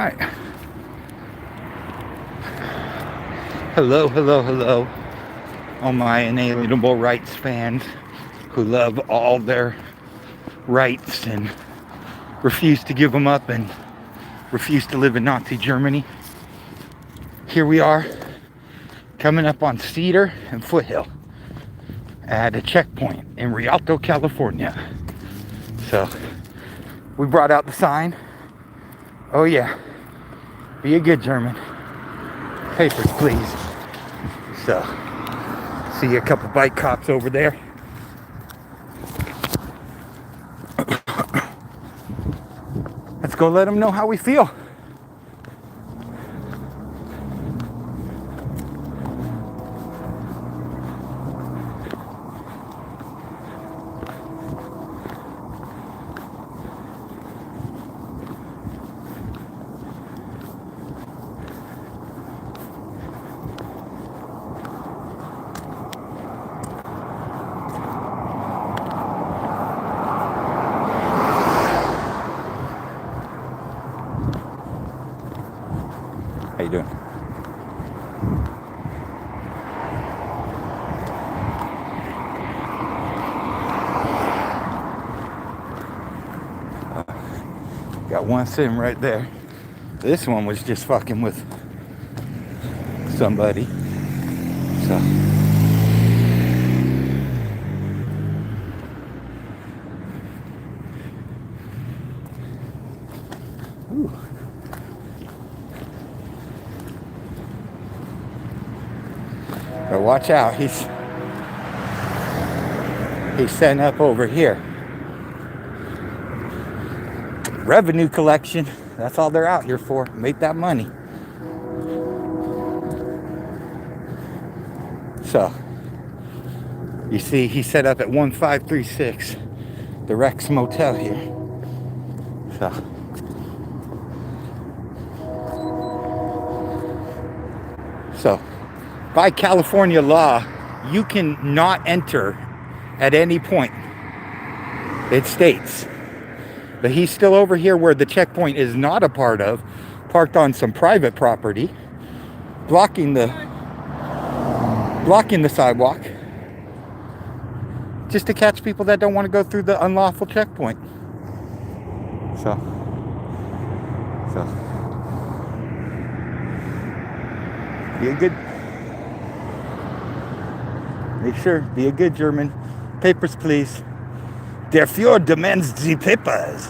right. Hello, hello, hello. All my inalienable rights fans who love all their rights and refuse to give them up and refuse to live in Nazi Germany. Here we are, coming up on Cedar and Foothill at a checkpoint in Rialto, California. So we brought out the sign. Oh yeah, be a good German. Papers, please. So, see a couple bike cops over there. Let's go let them know how we feel. How you doing? Got one sitting right there. This one was just fucking with somebody. So. Ooh. But watch out, he's setting up over here. Revenue collection, that's all they're out here for. Make that money. So, you see, he set up at 1536, the Rex Motel here. So, by California law, you can not enter at any point. It states. But he's still over here where the checkpoint is not a part of, parked on some private property, blocking the sidewalk, just to catch people that don't want to go through the unlawful checkpoint. So be a good, make sure, be a good German. Papers, please. Der Führer demands the papers.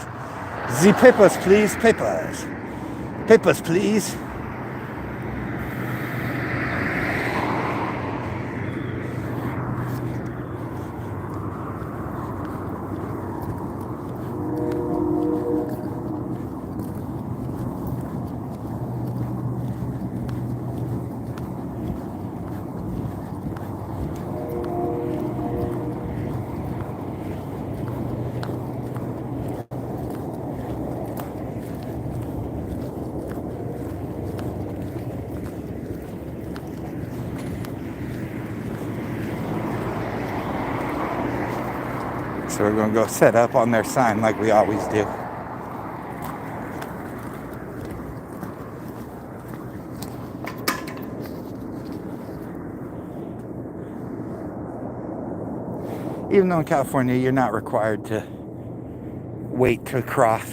The papers, please. Papers. Papers, please. So we're going to go set up on their sign like we always do. Even though in California you're not required to wait to cross,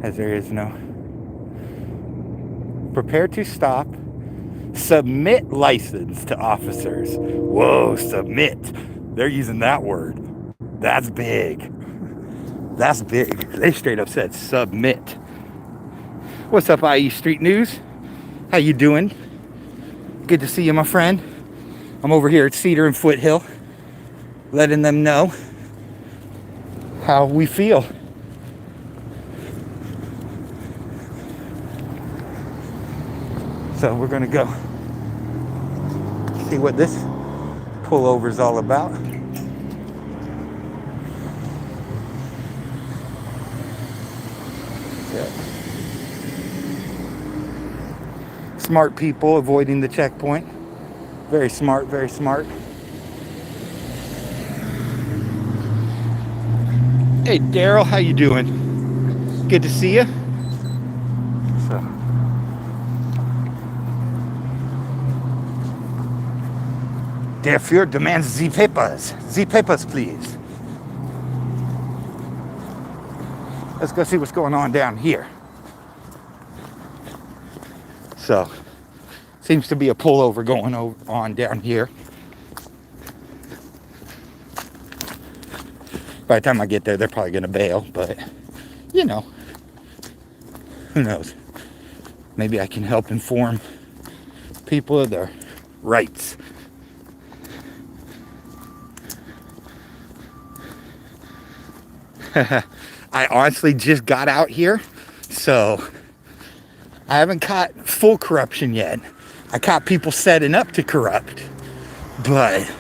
as there is no. Prepare to stop. Submit license to officers. Whoa, submit. They're using that word. That's big. That's big. They straight up said submit. What's up, IE Street News? How you doing? Good to see you, my friend. I'm over here at Cedar and Foothill, letting them know how we feel. So we're gonna go see what this pullover is all about. Smart people avoiding the checkpoint. Very smart, very smart. Hey Daryl, how you doing? Good to see you. So. Der Führer demands the papers. The papers, please. Let's go see what's going on down here. So, seems to be a pullover going on down here. By the time I get there, they're probably going to bail, but, you know, who knows? Maybe I can help inform people of their rights. I honestly just got out here, so I haven't caught full corruption yet. I caught people setting up to corrupt, but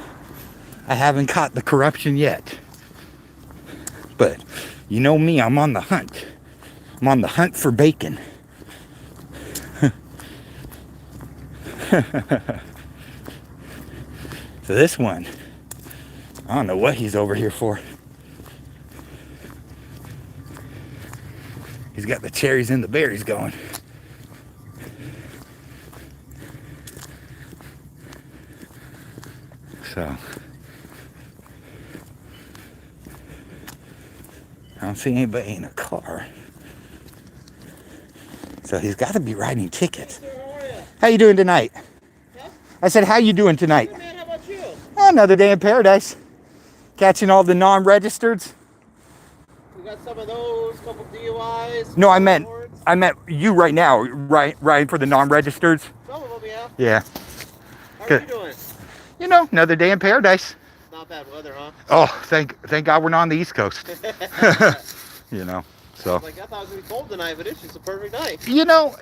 I haven't caught the corruption yet. But you know me, I'm on the hunt. I'm on the hunt for bacon. So this one, I don't know what he's over here for. He's got the cherries and the berries going. So, I don't see anybody in a car. So he's got to be writing tickets. Hey, sir, how are you? How you doing tonight? Huh? I said, how you doing tonight? Good, man, how about you? Another day in paradise. Catching all the non-registereds. We got some of those, couple DUIs. No, I meant you right now, right for the non-registereds. Some of them, yeah. Yeah. How are Good. you doing? You know, another day in paradise. Not bad weather, huh? Oh, thank God we're not on the East Coast. You know, so. I thought it was gonna be cold tonight, but it's just a perfect night. You know,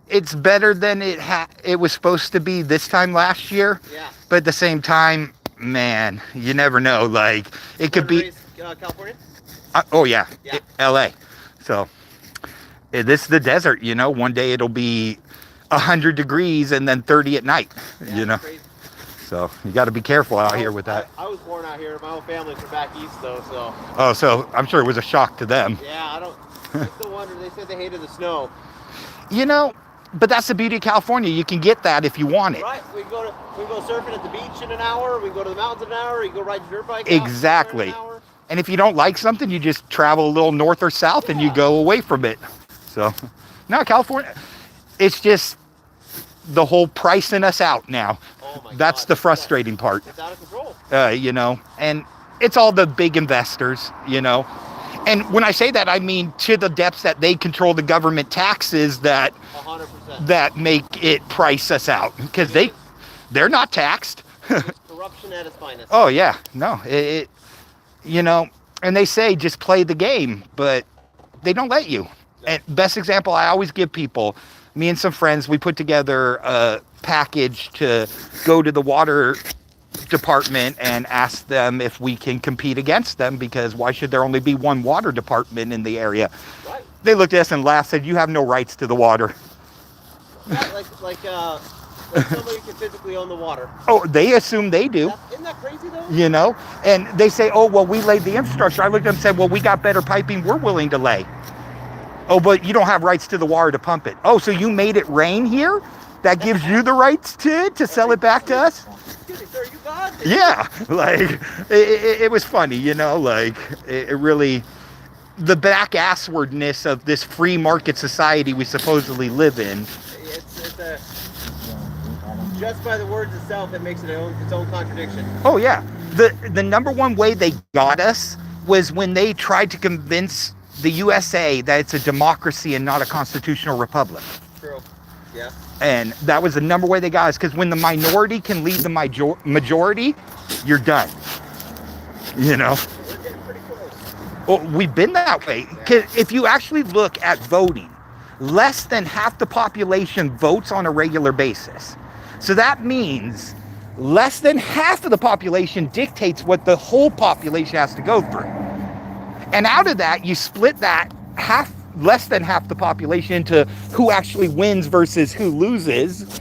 it's better than it was supposed to be this time last year. Yeah. But at the same time, man, you never know. Like it could be. California. Oh yeah, Yeah. L.A. So this is the desert. You know, one day it'll be 100 degrees and then 30 at night. Yeah, You know. crazy. So you got to be careful out here with that. I was born out here. My whole family's from back east, though. So. Oh, so I'm sure it was a shock to them. Yeah, I don't. I still wonder. They said they hated the snow. You know, but that's the beauty of California. You can get that if you want it. Right. We go surfing at the beach in an hour. We go to the mountains in an hour. You go ride your dirt bike. Exactly. Out in an hour. And if you don't like something, you just travel a little north or south and you go away from it. So, now California, it's just the whole pricing us out now. Oh my That's God. the frustrating part. It's out of control. You know, and it's all the big investors, you know. And when I say that, I mean to the depths that they control the government taxes that 100%. that make it price us out because they're not taxed. It's corruption at its finest. Oh yeah, no, it you know, and they say just play the game, but they don't let you. And best example I always give people, me and some friends, we put together a package to go to the water department and ask them if we can compete against them because why should there only be one water department in the area? Right. They looked at us and laughed, said, you have no rights to the water. Yeah, like somebody can physically own the water. Oh, they assume they do. Isn't that crazy though? You know, and they say, oh, well, we laid the infrastructure. I looked at them and said, well, we got better piping we're willing to lay. Oh, but you don't have rights to the water to pump it. Oh, so you made it rain here? That gives you the rights to sell it back to us? Excuse me, sir, you God? Yeah, like, it was funny, you know, like, it really, the back-asswardness of this free market society we supposedly live in. It's a, just by the words itself, it makes its own contradiction. Oh, yeah. The number one way they got us was when they tried to convince the USA that it's a democracy and not a constitutional republic. True. Yeah. And that was the number way they got us, because when the minority can lead the majority, you're done. You know? We're getting pretty close. Well, we've been that way. 'Cause if you actually look at voting, less than half the population votes on a regular basis. So that means less than half of the population dictates what the whole population has to go through. And out of that, you split that less than half the population into who actually wins versus who loses.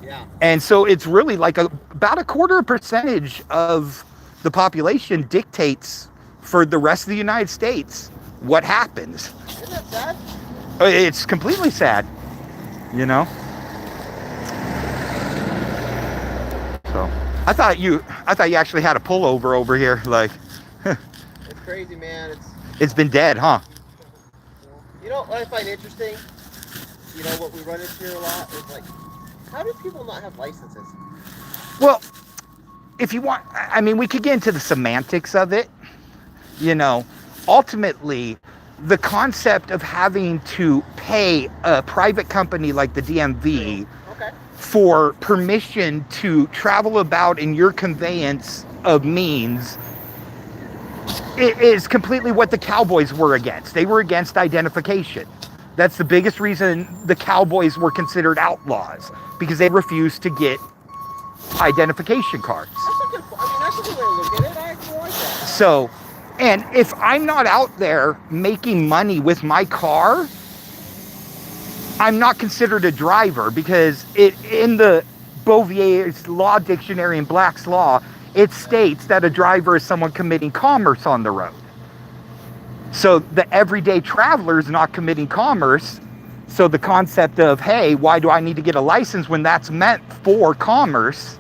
Yeah. And so it's really like about a quarter percentage of the population dictates for the rest of the United States what happens. Isn't that sad? It's completely sad, you know. So I thought you actually had a pullover over here. Like, It's crazy, man. it's been dead, huh? You know what I find interesting? You know what we run into here a lot is like, how do people not have licenses? Well, if you want, I mean, we could get into the semantics of it. You know, ultimately, the concept of having to pay a private company like the DMV for permission to travel about in your conveyance of means is completely what the cowboys were against. They were against identification. That's the biggest reason the cowboys were considered outlaws, because they refused to get identification cards. That's a good way to look at it. I actually like that. So, and if I'm not out there making money with my car, I'm not considered a driver, because in the Bovier's Law Dictionary and Black's Law, it states that a driver is someone committing commerce on the road. So the everyday traveler is not committing commerce. So the concept of, hey, why do I need to get a license when that's meant for commerce,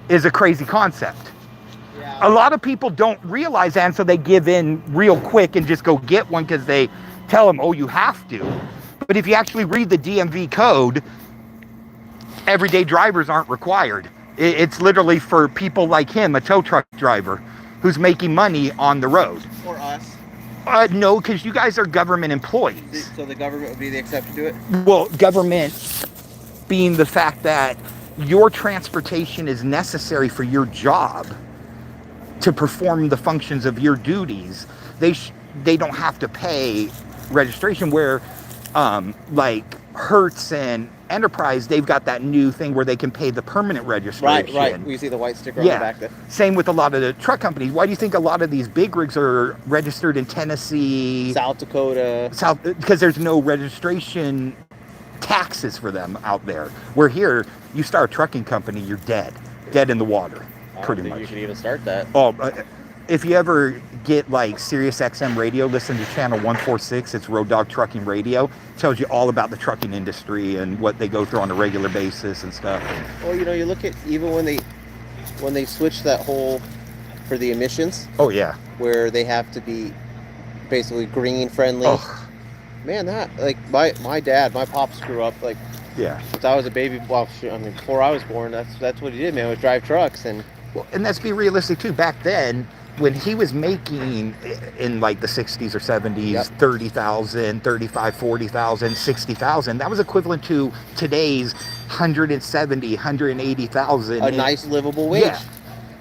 is a crazy concept. Yeah. A lot of people don't realize that, and so they give in real quick and just go get one because they tell them, oh, you have to. But if you actually read the DMV code, everyday drivers aren't required. It's literally for people like him, a tow truck driver, who's making money on the road. Or us. No, because you guys are government employees. So the government would be the exception to it? Well, government being the fact that your transportation is necessary for your job to perform the functions of your duties. They don't have to pay registration, where like Hertz and Enterprise, they've got that new thing where they can pay the permanent registration. Right. We see the white sticker on the back there. Same with a lot of the truck companies. Why do you think a lot of these big rigs are registered in Tennessee, South Dakota? Because there's no registration taxes for them out there. Where here, you start a trucking company, you're dead in the water, pretty much. You should even start that. Oh, if you ever get like Sirius XM radio, listen to channel 146. It's Road Dog Trucking Radio. It tells you all about the trucking industry and what they go through on a regular basis and stuff. Well, you know, you look at even when they switch that whole for the emissions. Oh yeah. Where they have to be basically green friendly. Oh. Man, that like my dad, my pops grew up like. Yeah. Since I was a baby, well, I mean, before I was born, that's what he did, man. Was drive trucks and. Well, and let's be realistic too. Back then, when he was making in like the 60s or 70s, yep. 30,000, 35, 40,000, 60,000, that was equivalent to today's 170, 180,000. A nice livable wage. Yeah.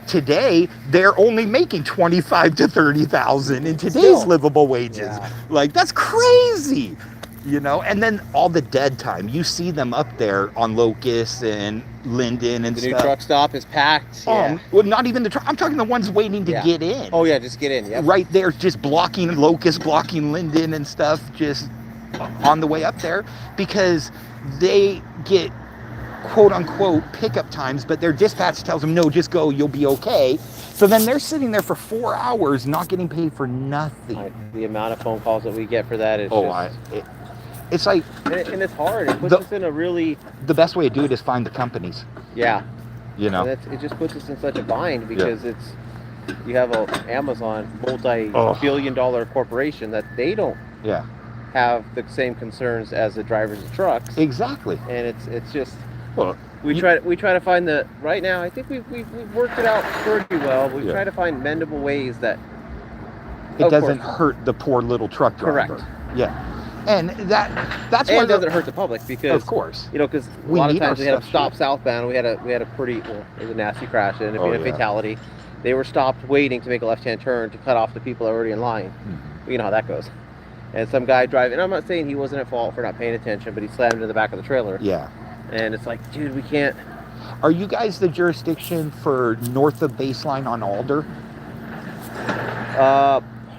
Today, they're only making 25 to 30,000 in today's Still. livable wages. Yeah. Like, that's crazy. You know, and then all the dead time. You see them up there on Locust and Linden and the stuff. The new truck stop is packed. Yeah. Well, not even the truck. I'm talking the ones waiting to get in. Oh, yeah, just get in. Yep. Right there, just blocking Locust, blocking Linden and stuff, just on the way up there, because they get quote-unquote pickup times, but their dispatch tells them, no, just go, you'll be okay. So then they're sitting there for 4 hours not getting paid for nothing. The amount of phone calls that we get for that is it's like... And it's hard. It puts us in a really... The best way to do it is find the companies. Yeah. You know? And it just puts us in such a bind, because you have a Amazon multi-billion-dollar corporation that they don't have the same concerns as the drivers of trucks. Exactly. And it's just... Well, we try to find right now, I think we've worked it out pretty well. We try to find mendable ways that... It doesn't hurt the poor little truck driver. Correct. Yeah. And that's why it doesn't hurt the public, because of course, you know, because a lot of times we had to stop southbound. We had a pretty it was a nasty crash and a fatality. They were stopped waiting to make a left-hand turn to cut off the people already in line. Mm-hmm. You know how that goes. And some guy driving, and I'm not saying he wasn't at fault for not paying attention, but he slammed into the back of the trailer. Yeah. And it's like, dude, we can't. Are you guys the jurisdiction for north of Baseline on Alder?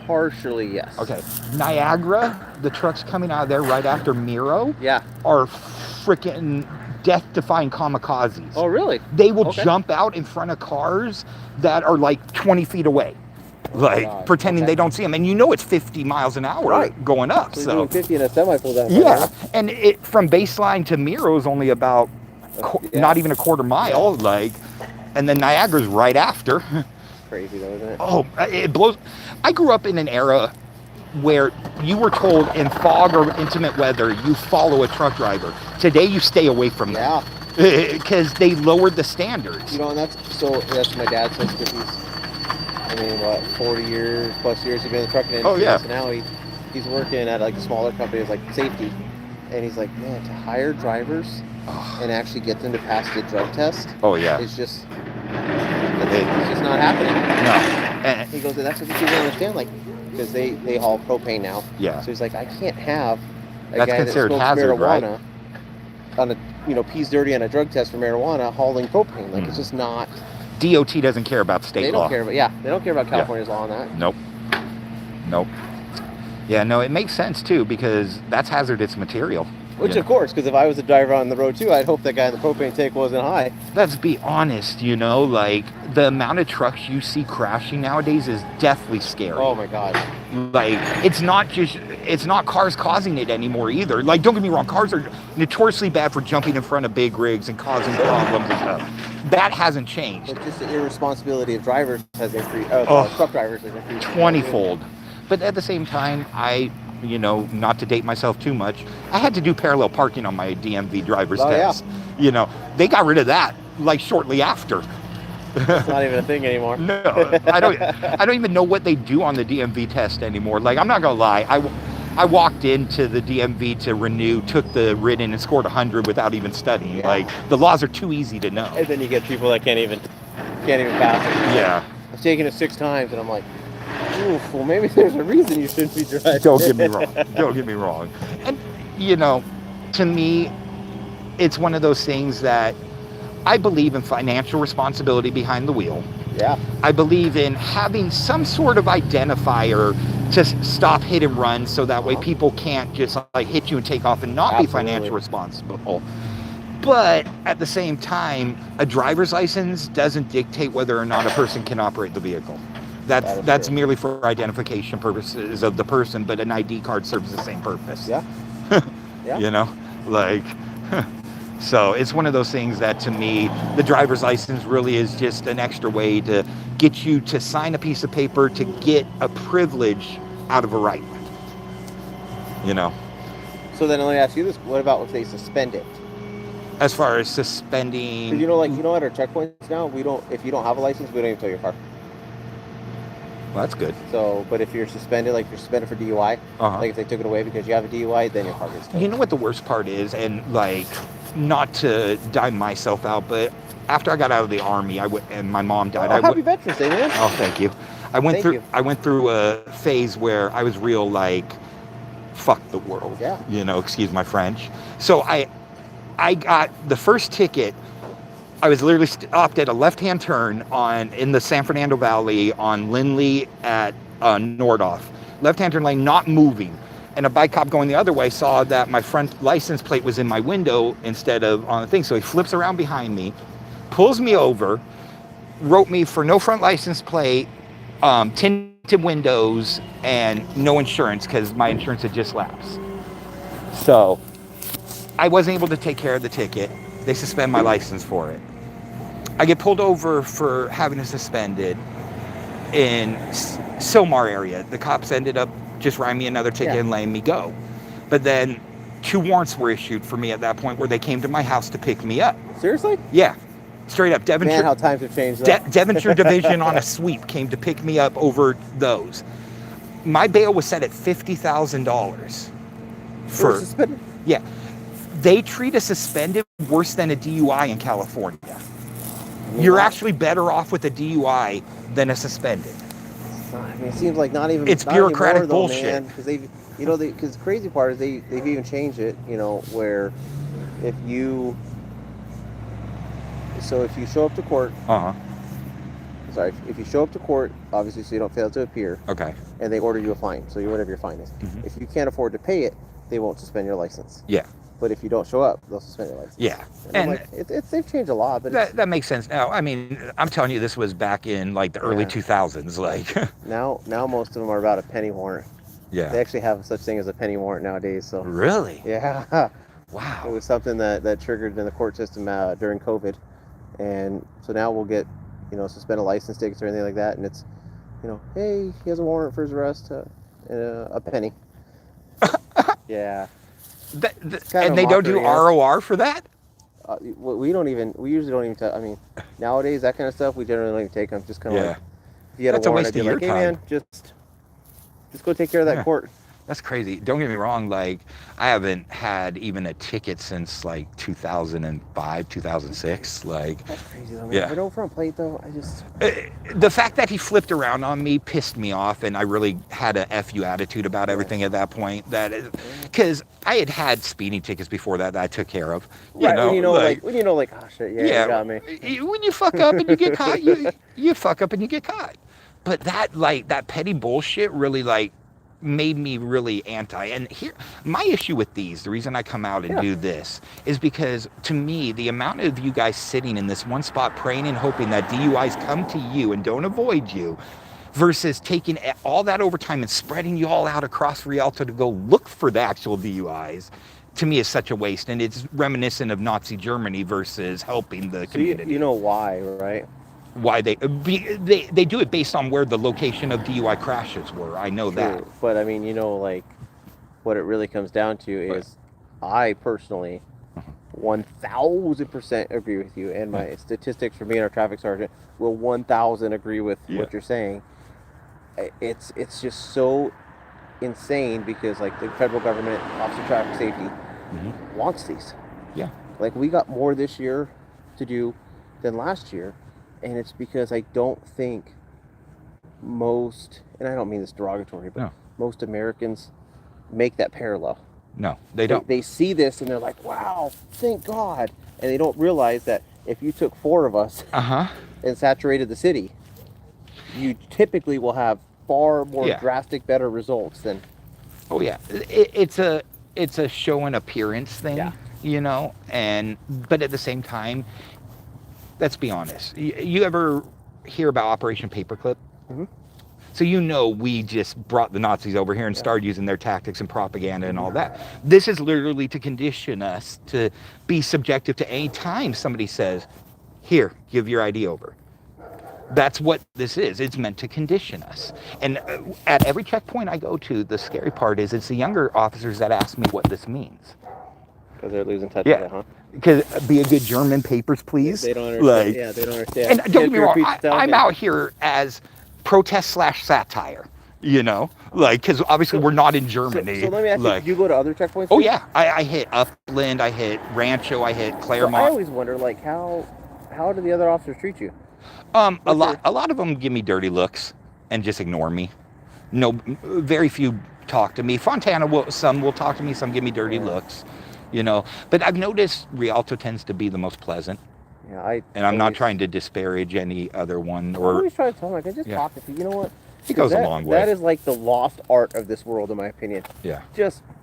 Partially, yes. Okay. Niagara, the trucks coming out of there right after Miro, are freaking death-defying kamikazes. Oh, really? They will jump out in front of cars that are like 20 feet away. like pretending they don't see them, and you know it's 50 miles an hour going up. So doing 50 and a semi pulls out. Yeah, and it from baseline to Miro is only about not even a quarter mile, like, and then Niagara's right after. Crazy though, isn't it? Oh, it blows. I grew up in an era where you were told in fog or inclement weather you follow a truck driver. Today you stay away from them. Because they lowered the standards. You know, and that's my dad says, because he's 40 years plus years he's been in the trucking industry. So now he's working at like smaller companies like safety, and he's like, man, to hire drivers and actually get them to pass the drug test. It's just it's just not happening. No. And he goes, that's what people don't understand, like, because they haul propane now. So he's like, I can't have a guy that smokes marijuana on a pees dirty on a drug test for marijuana hauling propane. Like, it's just not. DOT doesn't care about state law. They don't care about California's law on that. Nope. Yeah, no, it makes sense too, because that's hazardous material. Which, of course, because if I was a driver on the road too, I'd hope that guy in the propane tank wasn't high. Let's be honest, like the amount of trucks you see crashing nowadays is deathly scary. Oh my God. Like, it's not cars causing it anymore either. Like, don't get me wrong, cars are notoriously bad for jumping in front of big rigs and causing problems and stuff. That hasn't changed. But just the irresponsibility of drivers has increased. Truck drivers has increased 20-fold. But at the same time, not to date myself too much, I had to do parallel parking on my DMV driver's test. They got rid of that like shortly after. It's not even a thing anymore. No, I don't even know what they do on the DMV test anymore. Like, I'm not gonna lie, I walked into the DMV to renew, took the written, and scored 100 without even studying. Like, the laws are too easy to know. And then you get people that can't even pass it. Yeah. I've taken it 6 times, and I'm like, oof, well, maybe there's a reason you shouldn't be driving. Don't get me wrong. And, to me, it's one of those things that I believe in financial responsibility behind the wheel. Yeah. I believe in having some sort of identifier to stop hit and run, so that way people can't just like hit you and take off and not be financially responsible. But at the same time, a driver's license doesn't dictate whether or not a person can operate the vehicle. That's merely for identification purposes of the person, but an ID card serves the same purpose. Yeah. So it's one of those things that, to me, the driver's license really is just an extra way to get you to sign a piece of paper to get a privilege out of a right. So then let me ask you this: what about if they suspend it? As far as suspending, at our checkpoints now, if you don't have a license, we don't even tow your car. Well, that's good. So, but if you're suspended, like if you're suspended for DUI, like if they took it away because you have a DUI, then your car gets towed. You know what the worst part is, and like, not to dime myself out, but after I got out of the Army, and my mom died. Happy Veterans Day, man! Oh, thank you. I went through a phase where I was real like, fuck the world. Yeah. Excuse my French. So I got the first ticket. I was literally stopped at a left-hand turn in the San Fernando Valley on Lindley at Nordhoff. Left-hand turn lane, not moving. And a bike cop going the other way saw that my front license plate was in my window instead of on the thing. So he flips around behind me, pulls me over, wrote me for no front license plate, tinted windows, and no insurance because my insurance had just lapsed. So I wasn't able to take care of the ticket. They suspend my license for it. I get pulled over for having it suspended in Silmar area. The cops ended up just writing me another ticket and letting me go. But then 2 warrants were issued for me at that point where they came to my house to pick me up. Seriously? Yeah. Straight up. Devonshire, man, how times have changed. Devonshire Division on a sweep came to pick me up over those. My bail was set at $50,000. For suspended? Yeah. They treat a suspended worse than a DUI in California. You're actually better off with a DUI than a suspended. It seems like not even. It's bureaucratic bullshit. Because because the crazy part is they've even changed it. Where if you show up to court. Sorry, if you show up to court, obviously, so you don't fail to appear. Okay. And they order you a fine, so whatever your fine is. Mm-hmm. If you can't afford to pay it, they won't suspend your license. Yeah. but if you don't show up, they'll suspend your license. Yeah. And like, they've changed a lot, but that makes sense now. I mean, I'm telling you, this was back in like the early 2000s. Like now most of them are about a penny warrant. Yeah. They actually have such thing as a penny warrant nowadays. So really? Yeah. Wow. It was something that triggered in the court system during COVID, and so now we'll get, suspended license tickets or anything like that, and it's, hey, he has a warrant for his arrest, a penny. Yeah. And they don't do ROR for that? We usually don't even I mean, nowadays, that kind of stuff, we generally don't even take them. Just kind of like, if you had a warrant, I'd be like, hey, man, just go take care of that court. That's crazy. Don't get me wrong. Like, I haven't had even a ticket since like 2005, 2006. Like, that's crazy though, man. Yeah. But no front plate though, I just. The fact that he flipped around on me pissed me off, and I really had a F you attitude about everything at that point. Because I had speeding tickets before that I took care of. Right. When you know, oh shit, you got me. When you fuck up and you get caught, you fuck up and you get caught. But that petty bullshit really made me really anti. And here, my issue with these, the reason I come out and do this, is because to me, the amount of you guys sitting in this one spot praying and hoping that DUIs come to you and don't avoid you, versus taking all that overtime and spreading you all out across Rialto to go look for the actual DUIs, to me is such a waste. And it's reminiscent of Nazi Germany versus helping the community. You know why, right? Why they do it based on where the location of DUI crashes were. I know that. But I mean, what it really comes down to is, I personally 1000% agree with you, and my statistics for being our traffic sergeant will 1000 agree with what you're saying. It's just so insane because like the federal government, Office of Traffic Safety, wants these. Yeah. Like we got more this year to do than last year. And it's because I don't think most, and I don't mean this derogatory, but most Americans make that parallel. No, they don't. They see this and they're like, wow, thank God. And they don't realize that if you took 4 of us and saturated the city, you typically will have far more drastic, better results than. Oh, yeah. It's a show and appearance thing, but at the same time, let's be honest. You ever hear about Operation Paperclip? Mm-hmm. So we just brought the Nazis over here and started using their tactics and propaganda and all that. This is literally to condition us to be subjective to any time somebody says, here, give your ID over. That's what this is. It's meant to condition us. And at every checkpoint I go to, the scary part is it's the younger officers that ask me what this means. Because they're losing touch with it, huh? Because be a good German, papers, please. They don't understand. They don't understand. And don't get me wrong, I'm out here as protest/satire, because obviously we're not in Germany. So let me ask you, do you go to other checkpoints? Oh, yeah. I hit Upland, I hit Rancho, I hit Claremont. So I always wonder, how do the other officers treat you? A lot of them give me dirty looks and just ignore me. No, very few talk to me. Fontana, some will talk to me, some give me dirty looks. But I've noticed Rialto tends to be the most pleasant. Yeah, I'm not trying to disparage any other one. I always try to tell them, just talk to you. You know what? It goes a long way. That is like the lost art of this world, in my opinion. Yeah.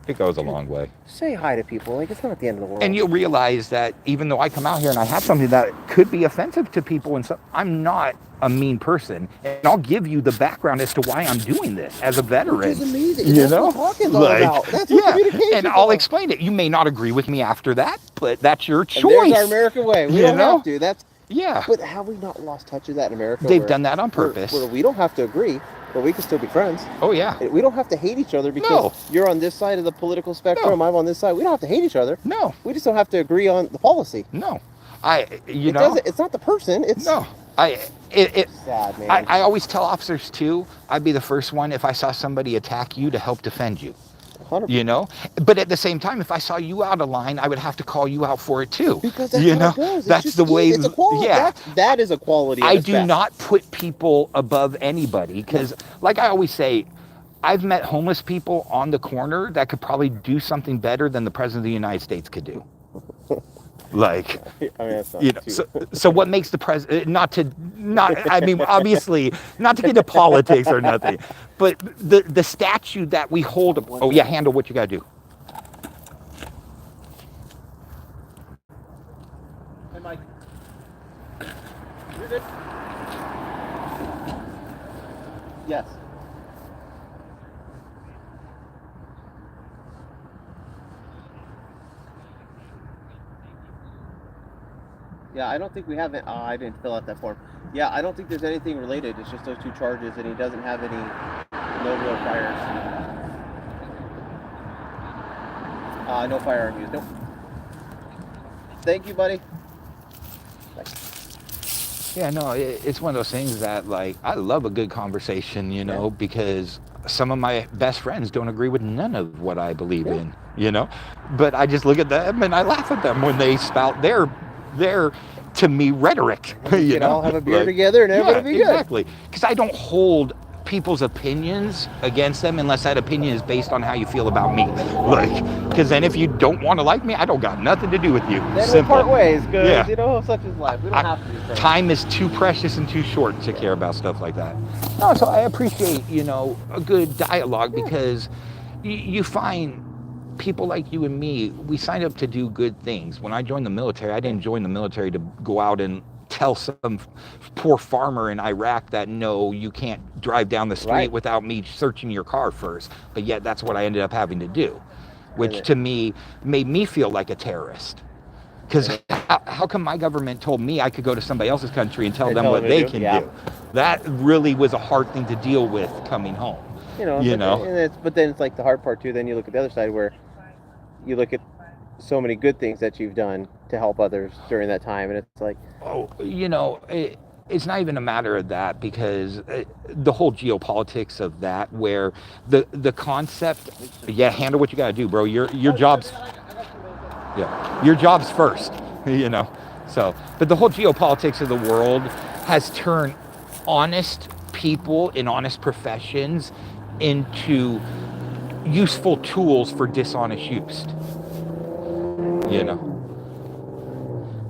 It goes a long way. Say hi to people. It's not the end of the world. And you'll realize that even though I come out here and I have something that could be offensive to people, and I'm not a mean person, and I'll give you the background as to why I'm doing this as a veteran. Which is amazing. That's what talking about. That's what communication. And I'll explain it. You may not agree with me after that, but that's your choice. And there's our American way. We don't have to. Yeah. But have we not lost touch of that in America? They've done that on purpose. Where we don't have to agree, but we can still be friends. Oh, yeah. We don't have to hate each other because you're on this side of the political spectrum, I'm on this side. We don't have to hate each other. No. We just don't have to agree on the policy. No. It's not the person. It's sad, man. I always tell officers, too, I'd be the first one if I saw somebody attack you to help defend you. 100%. But at the same time, if I saw you out of line, I would have to call you out for it too. Because that's how it goes. That's the way. It's a quality. Yeah, that is a quality. I do not put people above anybody because, like I always say, I've met homeless people on the corner that could probably do something better than the president of the United States could do. So what makes the president obviously not to get into politics or nothing, but the statue that we hold. Oh yeah, handle what you gotta do. Mike. You're good. Yes. Yeah, I don't think we have it. I didn't fill out that form. Yeah, I don't think there's anything related. It's just those 2 charges, and he doesn't have any no fires. No firearm use. Nope. Thank you, buddy. Bye. Yeah, no, it's one of those things that, like, I love a good conversation, you know, because some of my best friends don't agree with none of what I believe in, you know, but I just look at them and I laugh at them when they spout their to me rhetoric. You can all have a beer together and everybody be good. Exactly, because I don't hold people's opinions against them unless that opinion is based on how you feel about me. Like, because then if you don't want to like me, I don't got nothing to do with you. Then we'll part ways, because you know, such is life. We don't have to be friends. Time is too precious and too short to care about stuff like that. No, so I appreciate, you know, a good dialogue, because you find people like you and me, we signed up to do good things. When I joined the military, I didn't join the military to go out and tell some poor farmer in Iraq that, no, you can't drive down the street without me searching your car first. But yet that's what I ended up having to do, which to me made me feel like a terrorist. Because how come my government told me I could go to somebody else's country and tell them what they can do? That really was a hard thing to deal with coming home. But then it's like the hard part too. Then you look at the other side, where you look at so many good things that you've done to help others during that time, and it's like, oh, you know, it's not even a matter of that, because the whole geopolitics of that, where the concept, handle what you got to do, bro. Your job's your job's first, you know. So, but the whole geopolitics of the world has turned honest people in honest professions into useful tools for dishonest use, you know.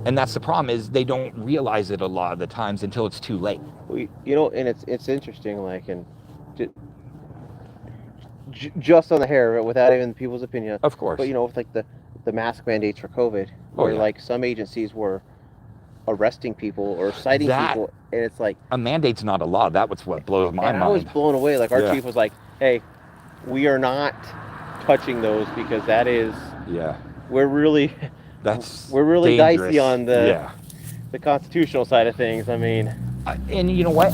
And that's the problem, is they don't realize it a lot of the times until it's too late. You know, and it's interesting, like, and just on the hair of it, without even people's opinion. Of course. But you know, with like the mask mandates for COVID, where like some agencies were arresting people or citing people, and it's like, a mandate's not a law. That was what blows my mind. I was blown away. Like, our chief was like, "Hey, we are not touching those, because that is we're really dangerous. Dicey on the constitutional side of things." I mean, and you know what?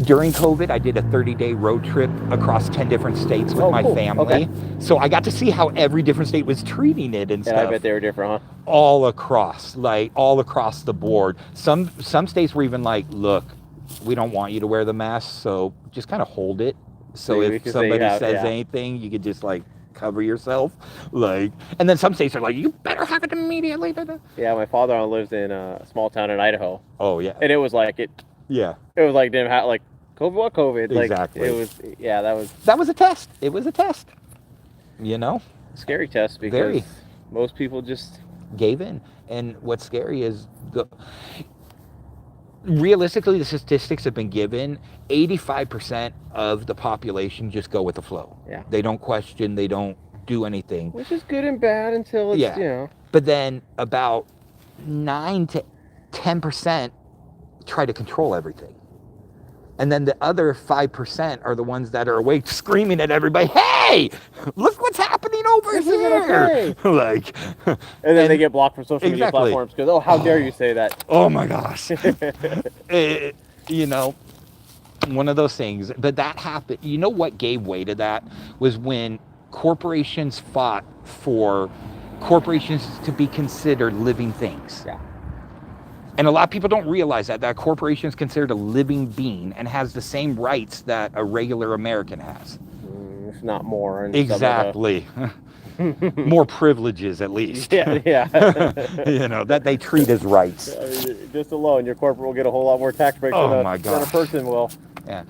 During COVID, I did a 30-day road trip across 10 different states with my family. So I got to see how every different state was treating it and stuff. And I bet they were different, huh? All across the board. Some states were even like, look, we don't want you to wear the mask, so just kind of hold it. So if somebody says anything, you could just like cover yourself. Like, and then some states are like, you better have it immediately. Yeah, my father-in-law lives in a small town in Idaho. Oh yeah. And it was like it was like them like COVID, what COVID? Exactly. Like, it was that was a test. It was a test. You know? Scary test, because most people just gave in. And what's scary is realistically, the statistics have been given. 85% of the population just go with the flow. Yeah. They don't question, they don't do anything. Which is good and bad until it's, you know. But then about 9 to 10% try to control everything. And then the other 5% are the ones that are awake screaming at everybody, hey, look what's happening over here. Like, and then they get blocked from social media platforms because, oh, how dare you say that? Oh my gosh. You know, one of those things. But that happened. You know what gave way to that was when corporations fought for corporations to be considered living things. Yeah. And a lot of people don't realize that a corporation is considered a living being and has the same rights that a regular American has. If not more. Exactly. More privileges, at least. Yeah. You know, that they treat as rights. I mean, just alone, your corporate will get a whole lot more tax breaks than a person will. Yeah.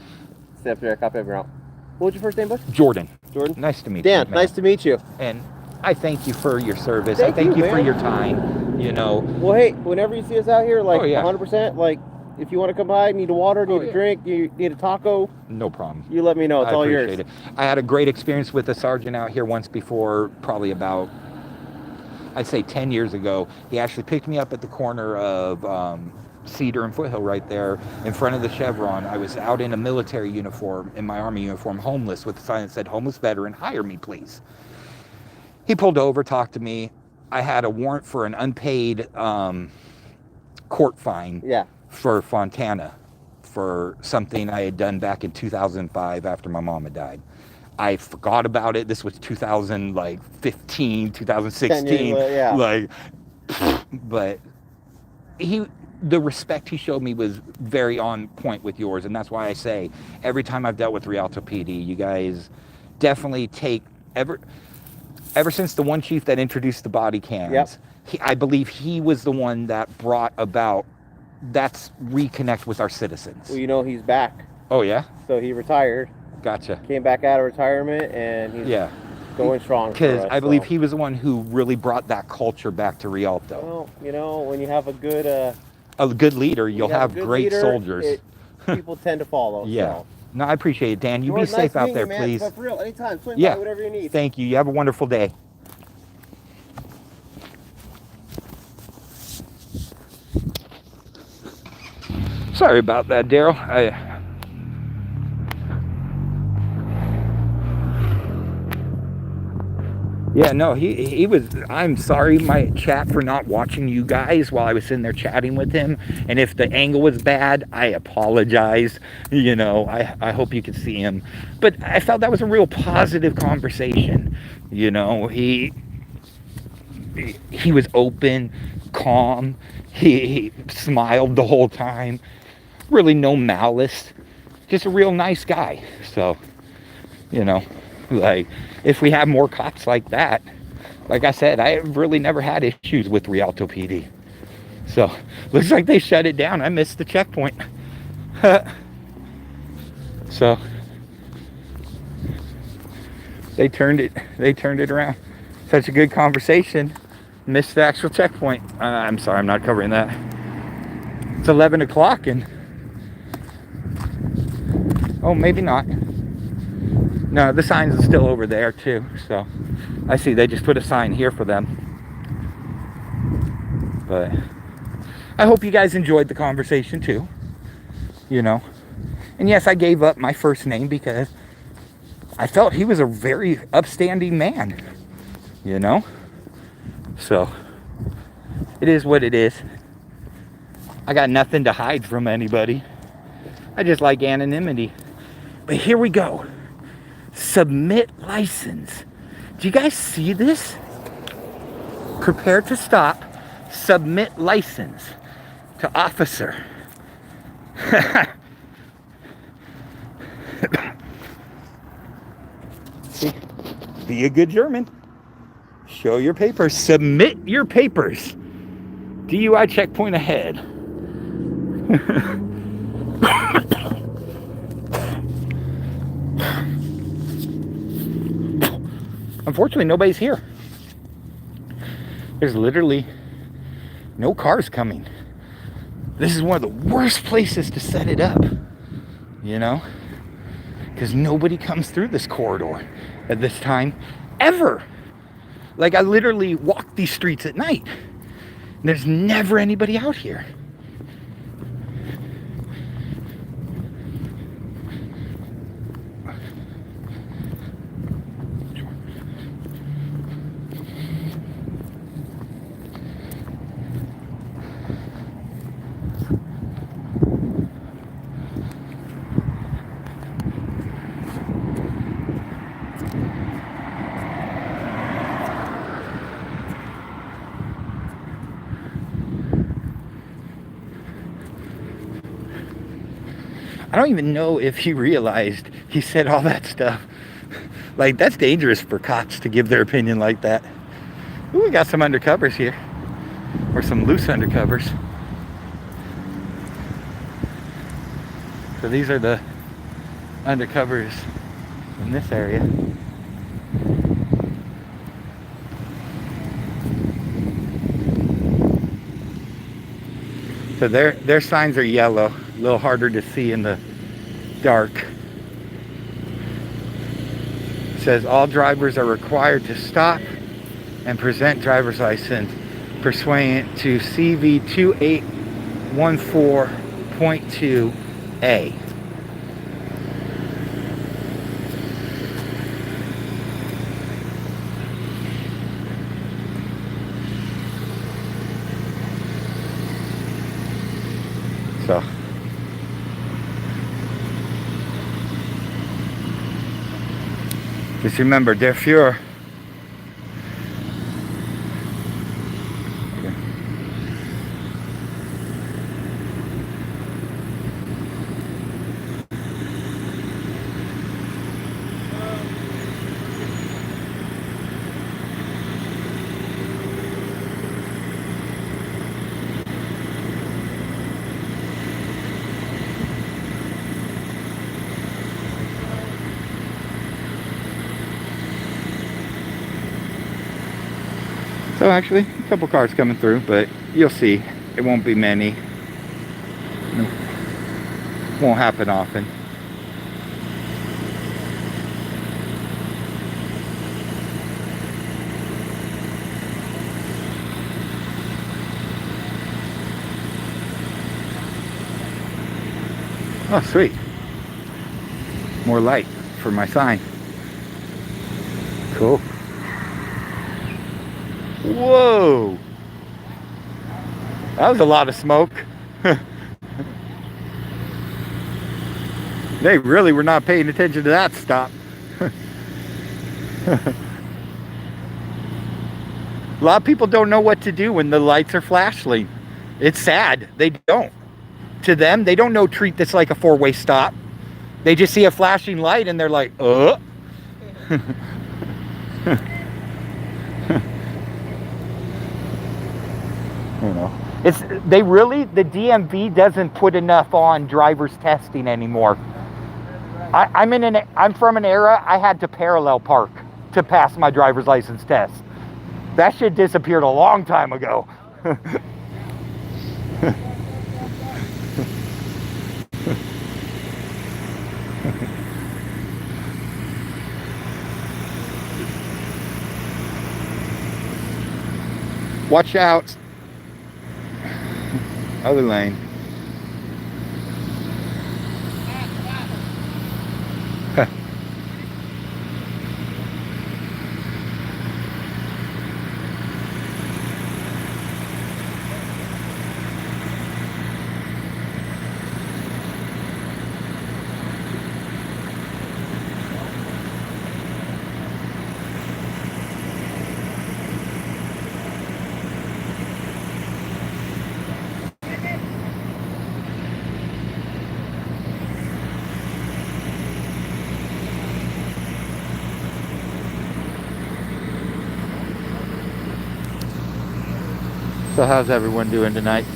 Step there, copy of your own. What was your first name, Bush? Jordan. Jordan? Nice to meet you. Dan, nice to meet you. And I thank you for your service. I thank you for your time, you know. Well, hey, whenever you see us out here, like 100%, like, if you want to come by, need a water, need a drink, you need a taco. No problem. You let me know. It's all yours. I appreciate it. I had a great experience with a sergeant out here once before, probably about I'd say 10 years ago. He actually picked me up at the corner of Cedar and Foothill right there in front of the Chevron. I was out in a military uniform, in my Army uniform, homeless, with a sign that said, "Homeless veteran, hire me, please." He pulled over, talked to me. I had a warrant for an unpaid court fine for Fontana for something I had done back in 2005 after my mama died. I forgot about it. This was 2015, 2016. Like, but the respect he showed me was very on point with yours, and that's why I say every time I've dealt with Rialto PD, you guys definitely take ever since the one chief that introduced the body cams. I believe he was the one that brought about that's reconnect with our citizens. Well, you know, he's back. Oh yeah. So he retired. Gotcha. Came back out of retirement, and he's going strong. Because I believe he was the one who really brought that culture back to Rialto. Well, you know, when you have a good leader, you'll have great soldiers. People tend to follow. Yeah. So. No, I appreciate it, Dan. You be safe out there, please. But for real, anytime. Swing by, whatever you need. Thank you. You have a wonderful day. Sorry about that, Daryl. Yeah, no, he was, I'm sorry, my chat, for not watching you guys while I was sitting there chatting with him. And if the angle was bad, I apologize. You know, I hope you could see him. But I felt that was a real positive conversation. You know, he was open, calm. He smiled the whole time. Really no malice. Just a real nice guy. So, you know, like, if we have more cops like that, like I said, I have really never had issues with Rialto PD. So, looks like they shut it down. I missed the checkpoint. So, they turned it around. Such a good conversation. Missed the actual checkpoint. I'm sorry, I'm not covering that. It's 11 o'clock and... Oh, maybe not. No, the signs are still over there too. So I see they just put a sign here for them. But I hope you guys enjoyed the conversation too. You know. And yes, I gave up my first name because I felt he was a very upstanding man. You know. So it is what it is. I got nothing to hide from anybody. I just like anonymity. But here we go. Submit license. Do you guys see this? Prepare to stop. Submit license to officer. See? Be a good German. Show your papers. Submit your papers. DUI checkpoint ahead. Unfortunately, nobody's here. There's literally no cars coming. This is one of the worst places to set it up, you know, because nobody comes through this corridor at this time ever. Like, I literally walk these streets at night. There's never anybody out here. I don't even know if he realized he said all that stuff. Like, that's dangerous for cops to give their opinion like that. Ooh, we got some undercovers here. Or some loose undercovers. So these are the undercovers in this area. So their signs are yellow, a little harder to see in the dark. It says all drivers are required to stop and present driver's license pursuant to CV 2814.2A. So just remember, der Führer. So actually, a couple cars coming through, but you'll see, it won't be many. Won't happen often. Oh, sweet. More light for my sign. Cool. Whoa! That was a lot of smoke. They really were not paying attention to that stop. A lot of people don't know what to do when the lights are flashing. It's sad. They don't. To them, they don't know treat this like a four-way stop. They just see a flashing light and they're like, You know, the DMV doesn't put enough on driver's testing anymore. I'm from an era I had to parallel park to pass my driver's license test. That shit disappeared a long time ago. Watch out. Other lane. So how's everyone doing tonight?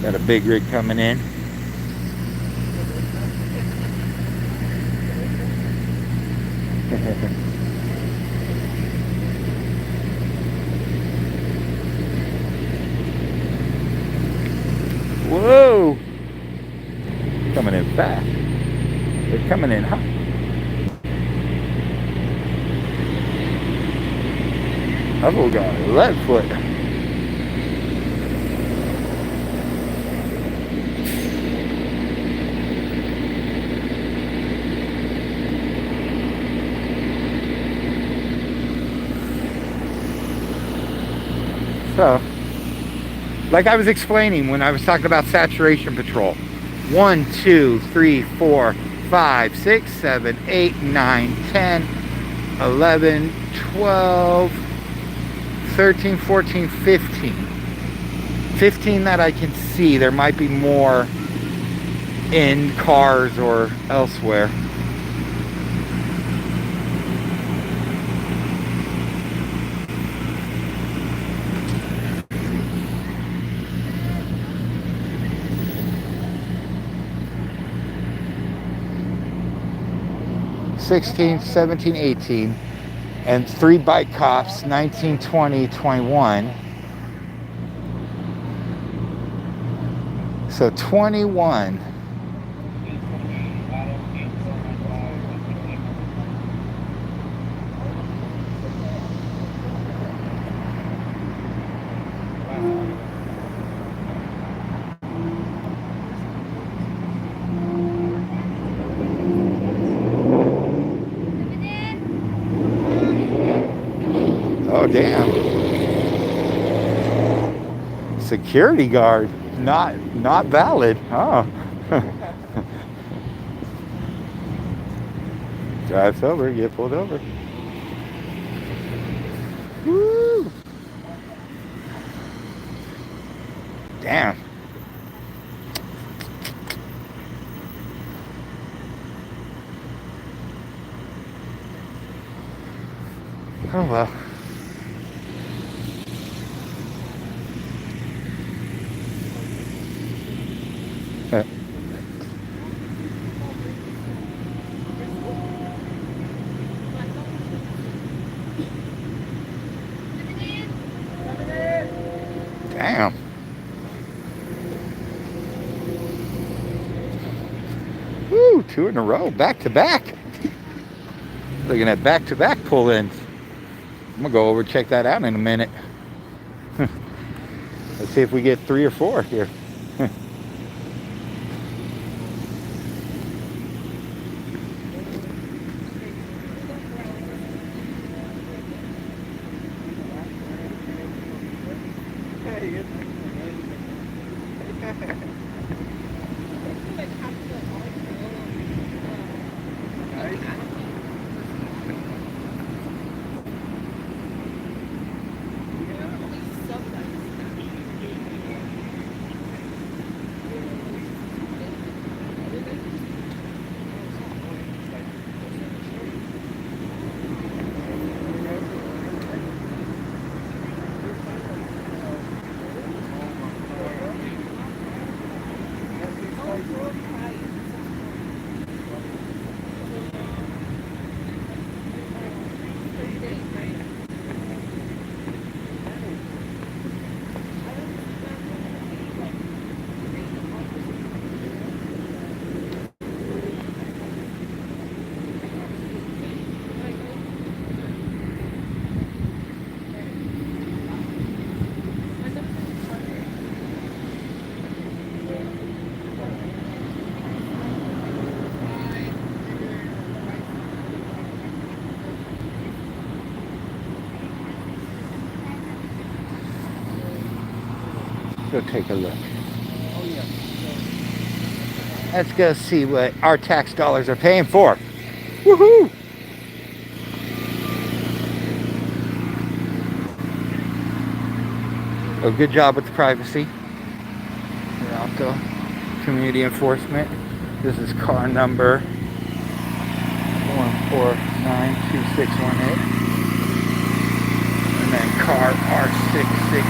Got a big rig coming in. Whoa! Coming in fast. They're coming in hot. I've got a left foot. So, like I was explaining when I was talking about saturation patrol, 1, 2, 3, 4, 5, 6, 7, 8, 9, 10, 11, 12, 13, 14, 15. 15 that I can see. There might be more in cars or elsewhere. (16, 17, 18). And 3 bike cops, 19, 20, 21. So 21. Oh, damn. Security guard. Not valid. Oh. Drive sober, get pulled over. Woo! Damn. Oh well. Damn. Woo, 2 in a row, back to back. Looking at back-to-back pull-ins. I'm gonna go over and check that out in a minute. Let's see if we get 3 or 4 here. Go take a look. Let's go see what our tax dollars are paying for. Woohoo! Oh, good job with the privacy. Alto Community Enforcement. This is car number 1492618. And then car R661.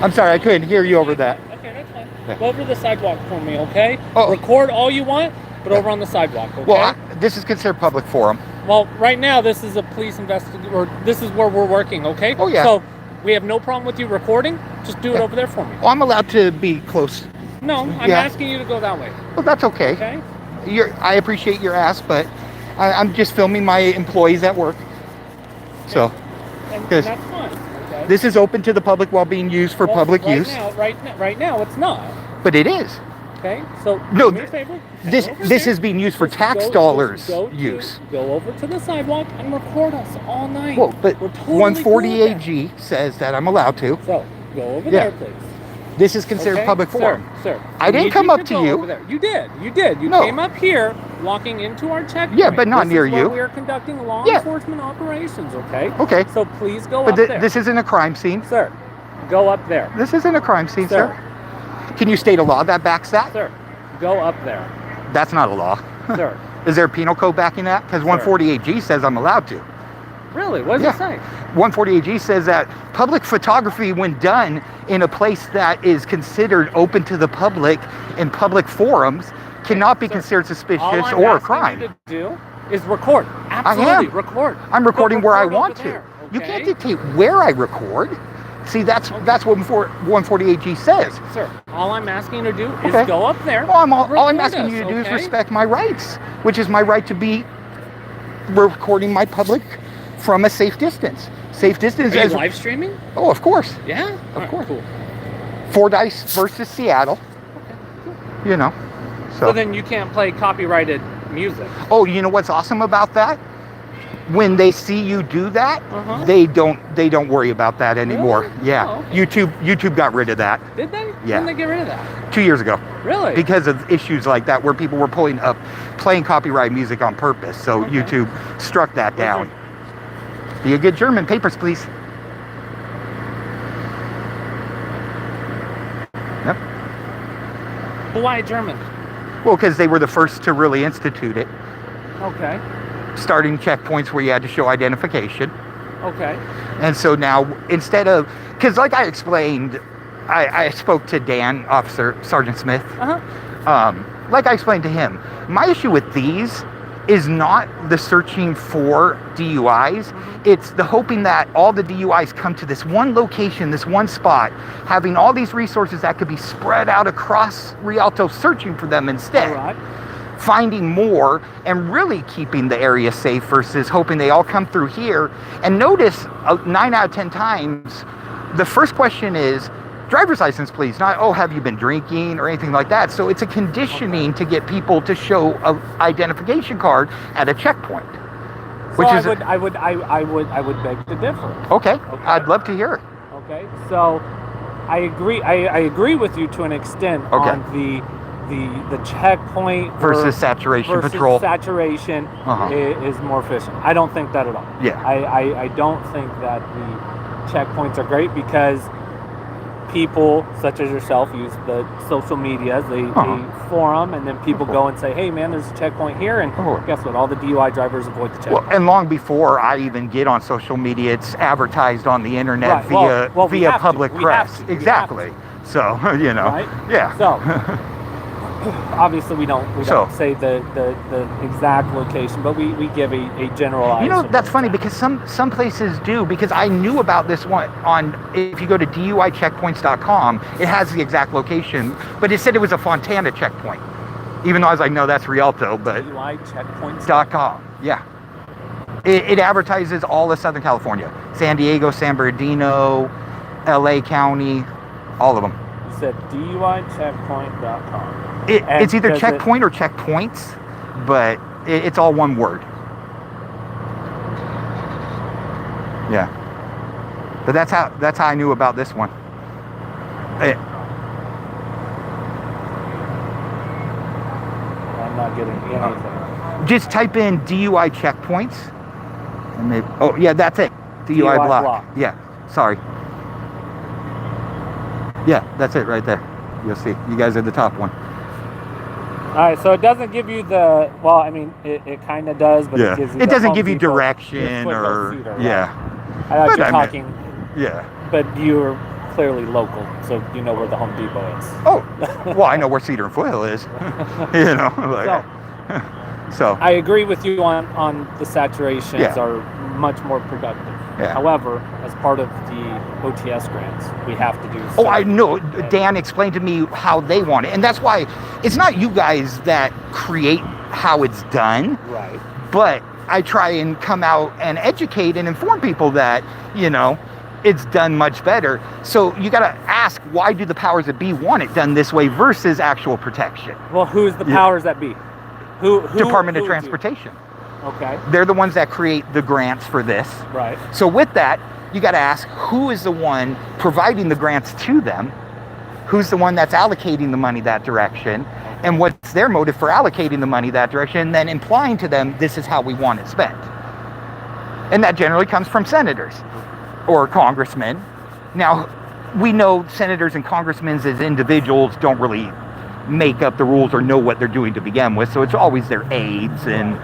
I'm sorry, I couldn't hear you over that. Okay, that's fine. Go over to the sidewalk for me, okay? Oh. Record all you want, but over on the sidewalk, okay? Well, this is considered public forum. Well, right now, this is a police investigation, or this is where we're working, okay? Oh, yeah. So, we have no problem with you recording. Just do it over there for me. Well, I'm allowed to be close. No, I'm asking you to go that way. Well, that's okay. Okay? I appreciate your ask, but I'm just filming my employees at work. So, And because that's fine, okay? this is open to the public while being used for public use. Right now, it's not. But it is. Okay? So, No, do me a favor. This is being used for tax dollars use. Go over to the sidewalk and record us all night. Well, but We're totally 140 cool with that. AG says that I'm allowed to. So, go over there, please. This is considered Okay? public forum. Sir, I didn't come up to go you. over there. You did. You No. came up here, walking into our checkpoint. Yeah, but not near This is you. where we are conducting law Yeah. enforcement operations, okay? Okay. So please go But up there. this isn't a crime scene. Sir, go up there. This isn't a crime scene, Sir. sir. Can you state a law that backs that? Sir, go up there. That's not a law. Sir. Is there a penal code backing that? Because 140 AG says I'm allowed to. Really? What does it say? 140 AG says that public photography, when done in a place that is considered open to the public in public forums, cannot be Sir, considered suspicious all I'm or a asking crime. you to do is record. Absolutely, record. I'm recording But where I record want over to. there, You okay? can't dictate where I record. See, that's what 140 AG says. Sir, all I'm asking you to do is Okay. go up there. Well, all I'm record asking us, you to do is okay? respect my rights, which is my right to be recording my public from a safe distance. Safe distance Are you as live streaming? Oh, of course. Yeah? Of course. Cool. Fordyce versus Seattle. You know. So then you can't play copyrighted music. Oh, you know what's awesome about that? When they see you do that, Uh-huh. they don't worry about that anymore. Really? Yeah. Oh, okay. YouTube got rid of that Did they? Yeah. When did they get rid of that? 2 years ago. Really? Because of issues like that where people were playing copyright music on purpose. So Okay. YouTube struck that down. Be a good German. Papers, please. Yep. Well, why German? Well, because they were the first to really institute it. Okay. Starting checkpoints where you had to show identification. Okay. And so now, instead of, because like I explained, I spoke to Dan, Officer Sergeant Smith. Uh-huh. Like I explained to him, my issue with these is not the searching for DUIs. It's the hoping that all the DUIs come to this one location, this one spot, having all these resources that could be spread out across Rialto, searching for them instead. All right. Finding more and really keeping the area safe versus hoping they all come through here. And notice 9 out of 10 times, the first question is, driver's license, please. Not, oh, have you been drinking or anything like that. So it's a conditioning to get people to show an identification card at a checkpoint. Which is I would beg to differ. okay. I'd love to hear it. Okay. So I agree. I agree with you to an extent Okay. on the checkpoint Versus saturation versus patrol. saturation is more efficient. I don't think that at all. Yeah. I don't think that the checkpoints are great because people such as yourself use the social medias, they forum, and then people go and say, hey man, there's a checkpoint here, and guess what, all the DUI drivers avoid the checkpoint. Well, and long before I even get on social media, it's advertised on the internet Right. via public press. We Exactly. So, you know. Right? Yeah. So obviously we don't say the exact location, but we give a generalized. You know, that's funny because some places do, because I knew about this one on, if you go to DUIcheckpoints.com, it has the exact location, but it said it was a Fontana checkpoint. Even though I was like, no, that's Rialto, but DUIcheckpoints.com. Yeah. It advertises all of Southern California. San Diego, San Bernardino, LA County, all of them. You said DUIcheckpoint.com. It's either checkpoint or checkpoints, but it's all one word. Yeah. But that's how I knew about this one. I'm not getting anything. Just type in DUI checkpoints. And maybe, oh yeah, that's it. DUI block. Yeah. Sorry. Yeah, that's it right there. You'll see. You guys are the top one. All right, so it doesn't give you the, well, I mean, it kind of does, but yeah. it gives you it the doesn't Home give you Depot, direction or, Cedar, right? yeah. I thought But you were I talking, Yeah. but you're clearly local, so you know where the Home Depot is. Oh, well, I know where Cedar and Foothill is. You know, like, so. I agree with you on the saturations Yeah. are much more productive. Yeah. However, as part of the OTS grants, we have to do. Oh, I know. Dan explained to me how they want it. And that's why it's not you guys that create how it's done. Right. But I try and come out and educate and inform people that, you know, it's done much better. So you got to ask, why do the powers that be want it done this way versus actual protection? Well, who's the powers that be? Who Department of Transportation. Okay. They're the ones that create the grants for this. Right. So with that, you got to ask, who is the one providing the grants to them? Who's the one that's allocating the money that direction? And what's their motive for allocating the money that direction? And then implying to them, this is how we want it spent. And that generally comes from senators or congressmen. Now, we know senators and congressmen as individuals don't really make up the rules or know what they're doing to begin with. So it's always their aides. And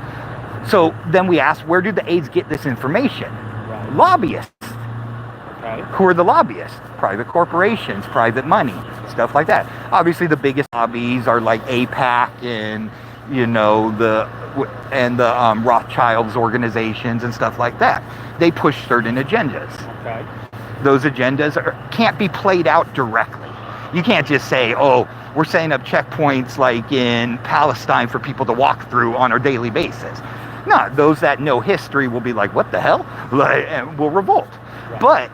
so then we ask, where do the aides get this information? Right. Lobbyists. Okay. Who are the lobbyists? Private corporations, private money, stuff like that. Obviously, the biggest lobbies are like APAC and, you know, the Rothschilds organizations and stuff like that. They push certain agendas. Okay. Those agendas can't be played out directly. You can't just say, oh, we're setting up checkpoints like in Palestine for people to walk through on a daily basis. No, those that know history will be like, what the hell? And will revolt. Right. But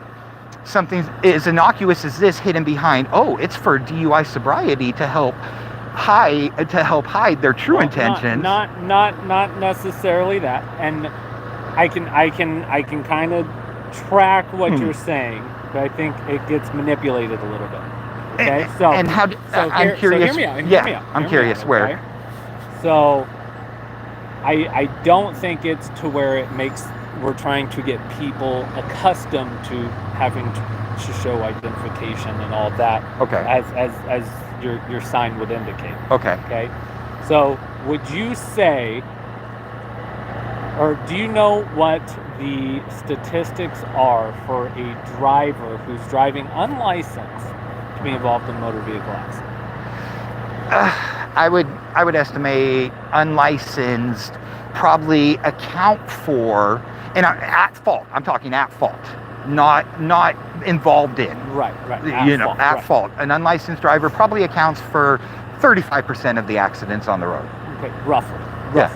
something as innocuous as this hidden behind, oh, it's for DUI sobriety to help hide their true Well, intentions. Not necessarily that. And I can kind of track what you're saying, but I think it gets manipulated a little bit. Okay, and how? I'm curious. So hear me out. Yeah, I'm curious where. Okay? So I don't think it's to where we're trying to get people accustomed to having to show identification and all that. Okay. As your sign would indicate. Okay. Okay. So would you say, or do you know what the statistics are for a driver who's driving unlicensed to be involved in a motor vehicle accident? I would estimate unlicensed probably account for, and at fault. I'm talking at fault, not involved in. Right. At fault. An unlicensed driver probably accounts for 35% of the accidents on the road. Okay, roughly. Yeah.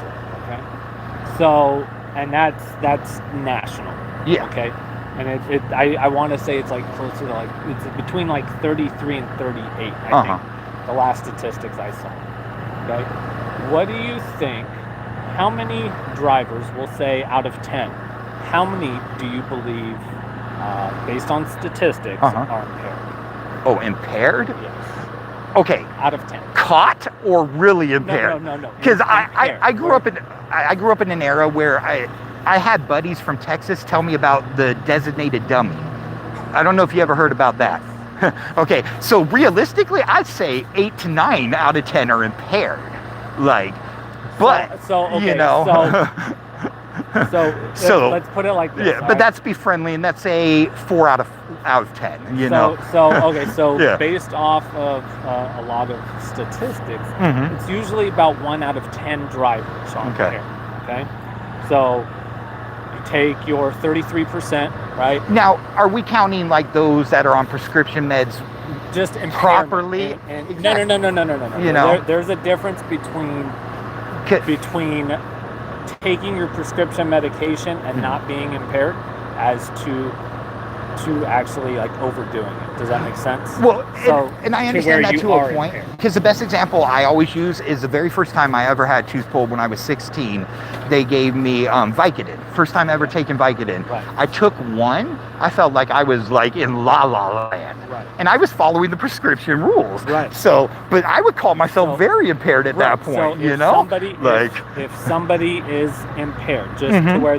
Okay. So, and that's national. Yeah. Okay. And I want to say it's like closer to like, it's between like 33 and 38, I think. The last statistics I saw. Okay. What do you think? How many drivers, we'll say out of 10, how many do you believe, based on statistics, are impaired? Oh, impaired? Yes. Okay. Out of 10. Caught or really impaired? No. Because I grew up in an era where I had buddies from Texas tell me about the designated dummy. I don't know if you ever heard about that. Okay, so realistically, I'd say 8 to 9 out of 10 are impaired. So let's put it like this. Yeah, but that's be friendly, and that's a 4 out of 10. So based off of a lot of statistics, it's usually about 1 out of 10 drivers are impaired. Okay, so take your 33%, right? Now, are we counting like those that are on prescription meds just properly? No. You know, there's a difference between taking your prescription medication and not being impaired as to actually like overdoing it. Does that make sense? Well, and I understand that to a point, because the best example I always use is the very first time I ever had tooth pulled when I was 16. They gave me Vicodin. First time ever taking Vicodin. Right. I took one. I felt like I was like in La La Land. Right. And I was following the prescription rules. Right. So, but I would call myself very impaired at that point. So if somebody is impaired, just to where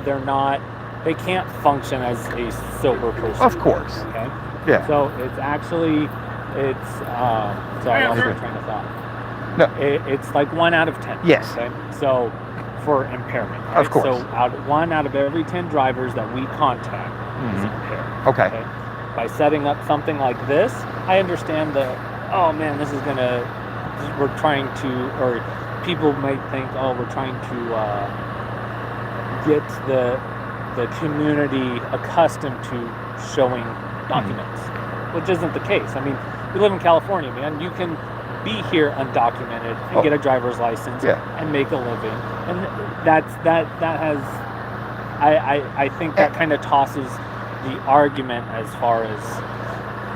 they can't function as a sober person. Of course. Okay. Yeah. So sorry, I lost my train of thought. No. It's like 1 out of 10. Yes. Okay. So for impairment. Right? Of course. So 1 out of every 10 drivers that we contact is impaired. Okay. By setting up something like this, I understand this is we're trying to, or people might think, we're trying to get the community accustomed to showing documents, which isn't the case. I mean, we live in California, man. You can be here undocumented and get a driver's license and make a living, and that has, I think that kind of tosses the argument as far as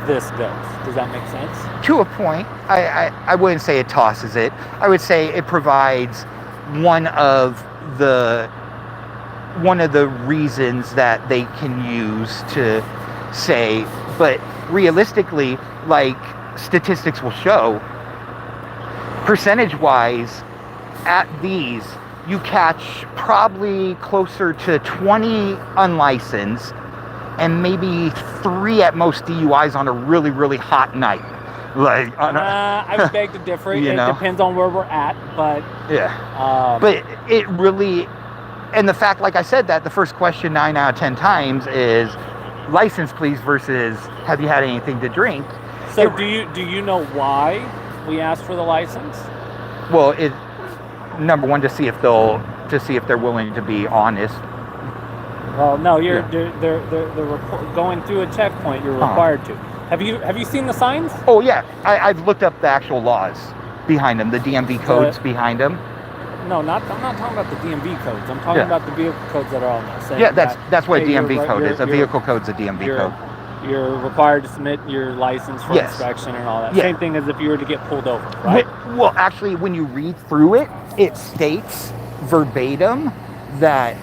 this goes. Does that make sense? To a point. I wouldn't say it tosses it. I would say it provides one of the reasons that they can use to say, but realistically, like statistics will show, percentage-wise, at these, you catch probably closer to 20 unlicensed and maybe 3 at most DUIs on a really, really hot night. I would beg to differ. It depends on where we're at, but but it really. And the fact, like I said, that the first question 9 out of 10 times is license, please, versus have you had anything to drink? So do you know why we asked for the license? Well, number one, to see if they're willing to be honest. Well, no, they're going through a checkpoint. You're required to. Have you seen the signs? Oh yeah, I've looked up the actual laws behind them, the DMV codes behind them. No, I'm not talking about the DMV codes. I'm talking about the vehicle codes that are on there. Yeah, that's what a DMV code is. A vehicle code's a DMV code. You're required to submit your license for inspection and all that. Yeah. Same thing as if you were to get pulled over, right? Well, actually, when you read through it, it states verbatim that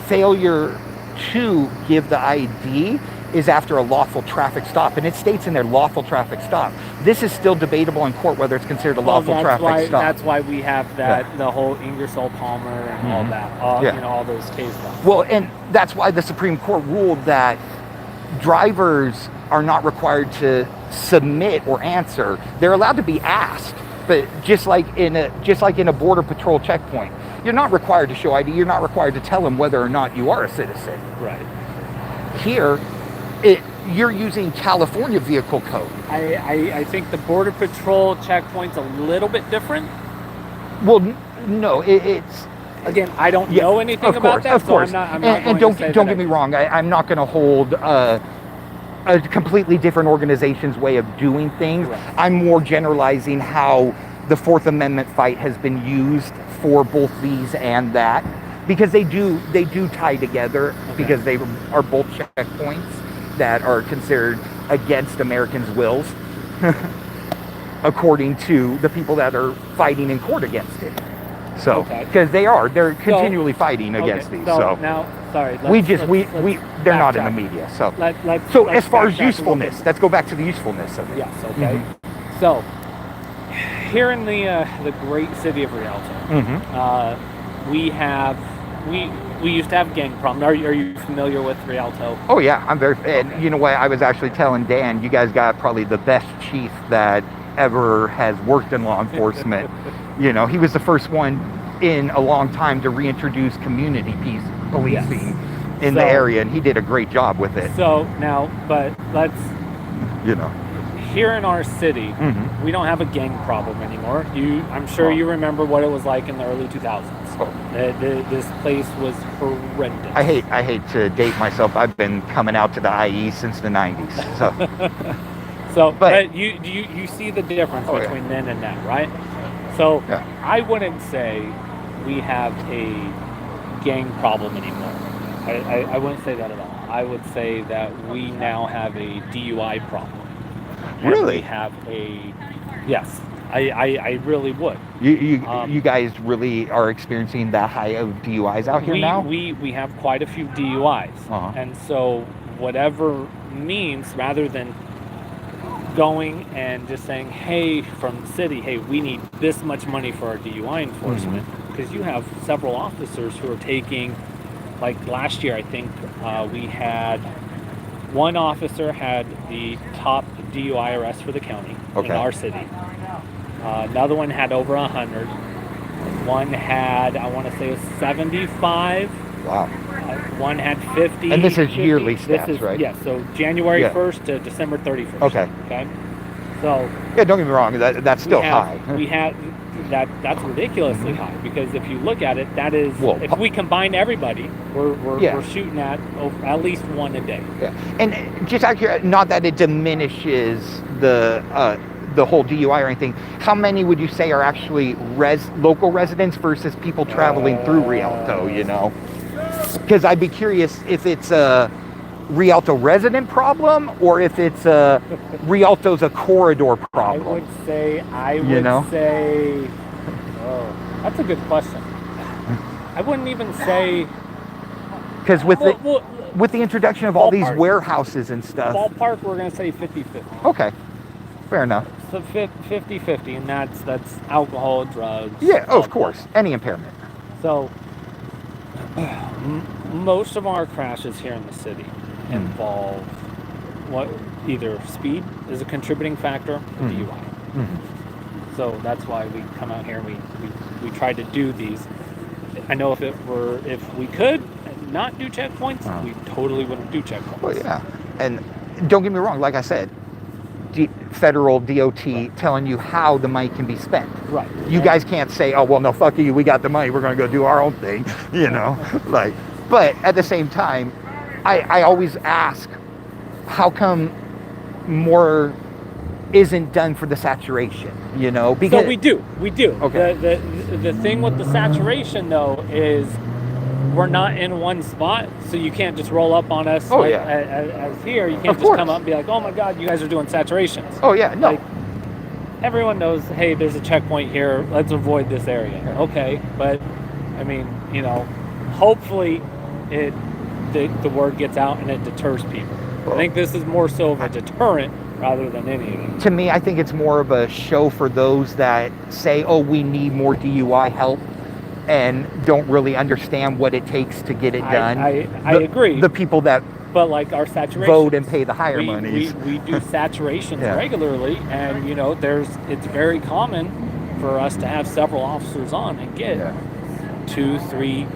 failure to give the ID is after a lawful traffic stop, and it states in there lawful traffic stop. This is still debatable in court whether it's considered a lawful traffic stop. That's why we have that the whole Ingersoll Palmer and all that, all those case laws. Well, and that's why the Supreme Court ruled that drivers are not required to submit or answer. They're allowed to be asked, but just like in a border patrol checkpoint, you're not required to show ID. You're not required to tell them whether or not you are a citizen. Right. Here, you're using California vehicle code. I think the border patrol checkpoint's a little bit different. Well, no, it's. Again, I don't know anything about that, of course. So I'm not and don't get me wrong. I'm not going to hold a completely different organization's way of doing things. Right. I'm more generalizing how the Fourth Amendment fight has been used for both these and that, because they do tie together, because they are both checkpoints that are considered against Americans' wills, according to the people that are fighting in court against it. So, because they're continually fighting against these. So now, sorry, they're not in the media. So, as far as usefulness, let's go back to the usefulness of it. Yes. Okay. So, here in the great city of Rialto, we used to have gang problems. Are you familiar with Rialto? Oh yeah, I'm very. And you know what? I was actually telling Dan, you guys got probably the best chief that ever has worked in law enforcement. You know, he was the first one in a long time to reintroduce community peace policing in the area, and he did a great job with it. So now, but let's, here in our city, we don't have a gang problem anymore. I'm sure you remember what it was like in the early 2000s. This place was horrendous. I hate to date myself. I've been coming out to the IE since the 90s. So, but you see the difference between then and now, right? So I wouldn't say we have a gang problem anymore. I wouldn't say that at all. I would say that we now have a DUI problem. Really? We have yes. I really would. You guys really are experiencing that high of DUIs out here now? We have quite a few DUIs. And so whatever means, rather than going and just saying, hey, from the city, hey, we need this much money for our DUI enforcement, because you have several officers who are taking, like last year, I think we had one officer had the top DUI arrest for the county in our city. Another one had over 100. One had, I want to say, 75. Wow. One had 50. And this is yearly stats, right? Yeah, so January 1st to December 31st. Okay. So. Yeah, don't get me wrong. That's still high. We had that's ridiculously high, because if you look at it, that is, if we combine everybody, we're shooting at least one a day. Yeah. And just out here, not that it diminishes the whole DUI or anything, how many would you say are actually local residents versus people traveling through Rialto, Because I'd be curious if it's a Rialto resident problem or if it's Rialto's a corridor problem. I would say, that's a good question. I wouldn't even say, because with the introduction of all these warehouses and stuff. Ballpark, we're going to say 50-50. Okay, fair enough. So 50-50, and that's alcohol, drugs. Yeah, of course, any impairment. So most of our crashes here in the city involve either speed is a contributing factor, or DUI. So that's why we come out here and we try to do these. I know if we could not do checkpoints, we totally wouldn't do checkpoints. Well, yeah, and don't get me wrong. Like I said, federal DOT telling you how the money can be spent. Right. You guys can't say, oh well, no, fuck you. We got the money. We're going to go do our own thing. But at the same time, I always ask, how come more isn't done for the saturation? Because so we do. Okay. The thing with the saturation though is we're not in one spot, so you can't just roll up on us. Oh, like, yeah. As here, you can't Of just course. come up and be like, oh my God, you guys are doing saturations. Oh yeah, no. Like, everyone knows, hey, there's a checkpoint here. Let's avoid this area. Okay, but I mean, you know, hopefully the word gets out and it deters people. I think this is more so of a deterrent rather than anything. To me, I think it's more of a show for those that say, oh, we need more DUI help, and don't really understand what it takes to get it done. I agree. The people that but like our saturation vote and pay the higher monies. We do saturations Yeah. regularly, and you know, it's very common for us to have several officers on and get 2-3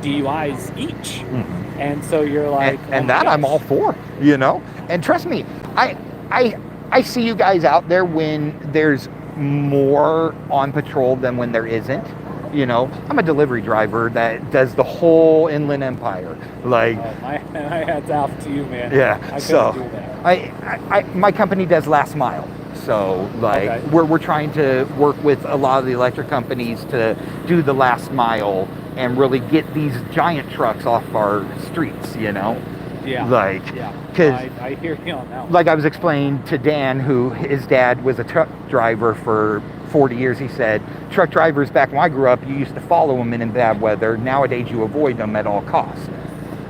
DUIs each. Mm-hmm. And so you're like, and that I'm all for, you know. And trust me, I see you guys out there when there's more on patrol than when there isn't. You know, I'm a delivery driver that does the whole Inland Empire. Like, my hat's off to you, man. Yeah. I So couldn't do that. my company does last mile. So like Okay. we're trying to work with a lot of the electric companies to do the last mile and really get these giant trucks off our streets, you know? Yeah. Like, Yeah. 'cause I hear you on that one. like I was explaining to Dan, who his dad was a truck driver for 40 years. He said, truck drivers back when I grew up, you used to follow them in bad weather. Nowadays you avoid them at all costs.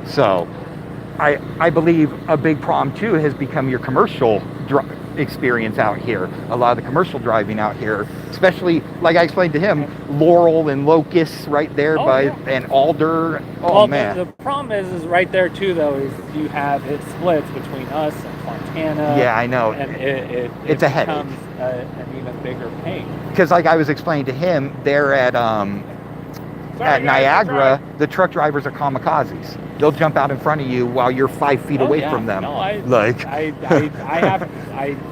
So I believe a big problem too has become your commercial experience out here. A lot of the commercial driving out here, especially like I explained to him, Laurel and Locust right there and Alder. Oh well, man. The problem is right there too, though, is you have it splits between us and Fontana. Yeah, I know. And it's a headache. Becomes an even bigger pain. Because like I was explaining to him, they're at Niagara, the truck drivers are kamikazes. They'll jump out in front of you while you're 5 feet away from them. No, I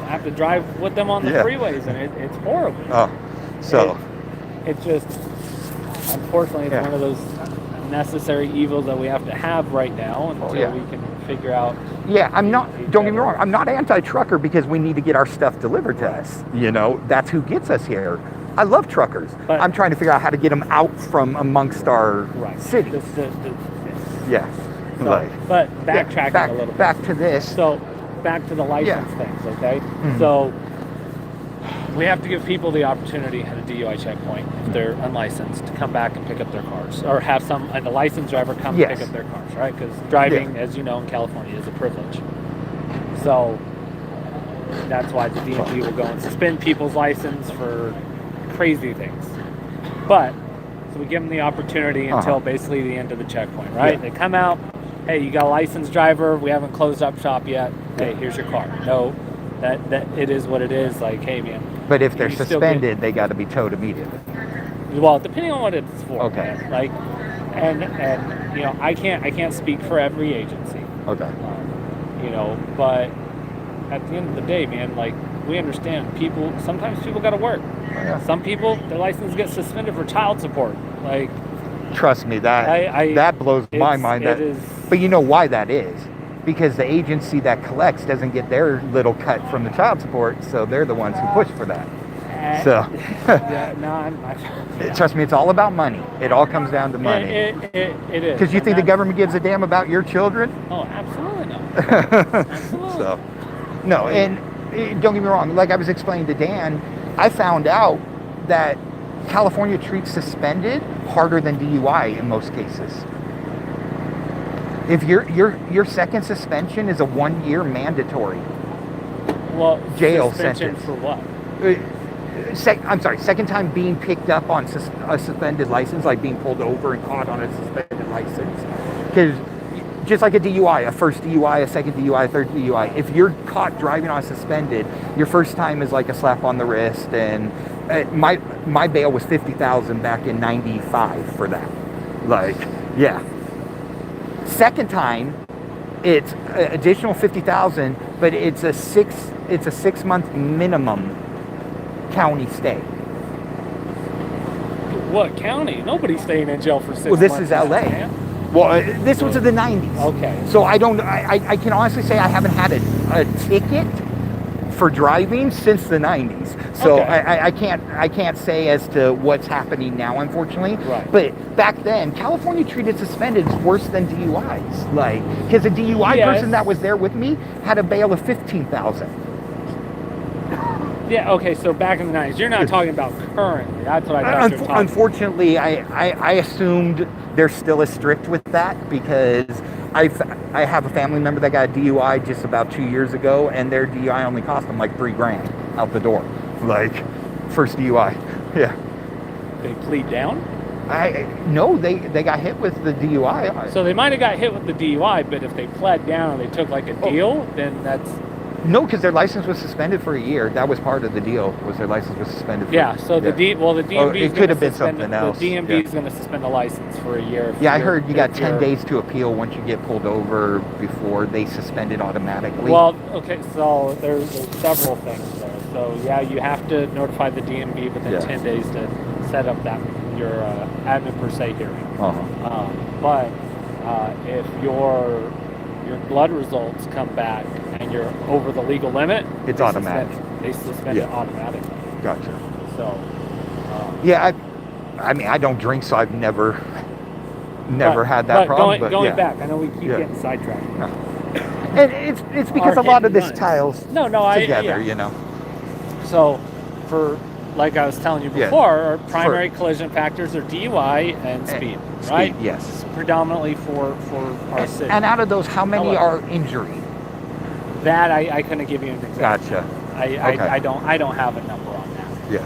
have to drive with them on the freeways, and it's horrible. Oh, so it's just, unfortunately, it's one of those necessary evils that we have to have right now until we can figure out. Yeah, don't get me wrong, I'm not anti-trucker because we need to get our stuff delivered to us. You know, that's who gets us here. I love truckers. But I'm trying to figure out how to get them out from amongst our city. Yeah. So, but backtracking a little bit. Back to this. So, back to the license things, okay? Mm-hmm. So, we have to give people the opportunity at a DUI checkpoint, if they're unlicensed, to come back and pick up their cars, or have a licensed driver come and pick up their cars, right? Because driving, as you know, in California is a privilege. So, that's why the DMV will go and suspend people's license for crazy things. But so we give them the opportunity until basically the end of the checkpoint, right? They come out, hey, you got a licensed driver, we haven't closed up shop yet, hey, here's your car. No, that it is what it is. Like, hey man, but if they're suspended, they got to be towed immediately. Well, depending on what it's for. Okay. Man. Like, and you know, I can't speak for every agency. Okay. You know, but at the end of the day, man, like, we understand sometimes people got to work. Yeah. Some people, their license gets suspended for child support. Like, trust me, that blows my mind. But you know why that is? Because the agency that collects doesn't get their little cut from the child support, so they're the ones who push for that. Trust me, it's all about money. It all comes down to money. It is. Because you think the government gives a damn about your children? Oh, absolutely not. Absolutely. So, no, and don't get me wrong. Like I was explaining to Dan, I found out that California treats suspended harder than DUI in most cases. If your second suspension is a 1 year mandatory jail suspension sentence. For what? Second time being picked up on a suspended license, like being pulled over and caught on a suspended license. Because just like a DUI, a first DUI, a second DUI, a third DUI, if you're caught driving on suspended, your first time is like a slap on the wrist. And my bail was $50,000 back in '95 for that. Like, yeah. Second time, it's additional $50,000, but it's a 6 month minimum county stay. What county? Nobody's staying in jail for 6 months. Well, this is LA. Man. Well, this was in the 90s. Okay. So I can honestly say I haven't had a ticket for driving since the 90s. So Okay. I can't say as to what's happening now, unfortunately. Right. But back then, California treated suspended worse than DUIs. Like, because a DUI Yes. person that was there with me had a bail of $15,000. Yeah, okay, so back in the 90s. You're not talking about currently. That's what I thought you were talking Unfortunately, I assumed they're still as strict with that because I have a family member that got a DUI just about 2 years ago, and their DUI only cost them like $3,000 out the door. Like, first DUI. Yeah. They plead down? No, they got hit with the DUI. So they might have got hit with the DUI, but if they pled down and they took like a deal, then that's... No, because their license was suspended for a year. That was part of the deal. Was their license was suspended for Yeah, so the DMV it could have been something else. The DMV is going to suspend the license for a year. Yeah, I heard you got 10 days to appeal once you get pulled over before they suspend it automatically. Well, okay, so there's several things there. So yeah, you have to notify the DMV within 10 days to set up your admin per se hearing. But if your blood results come back and you're over the legal limit, it's automatic. They suspend it automatically. Gotcha. So. Yeah, I mean, I don't drink, so I've never had that problem. Going back, I know we keep getting sidetracked. No. And it's because a lot of this ties together, you know. So, for like I was telling you before, our primary collision factors are DUI and speed, right? Speed, yes. Predominantly for our city. And out of those, how many are injury? That I couldn't give you an exact. Gotcha. I don't have a number on that. Yeah.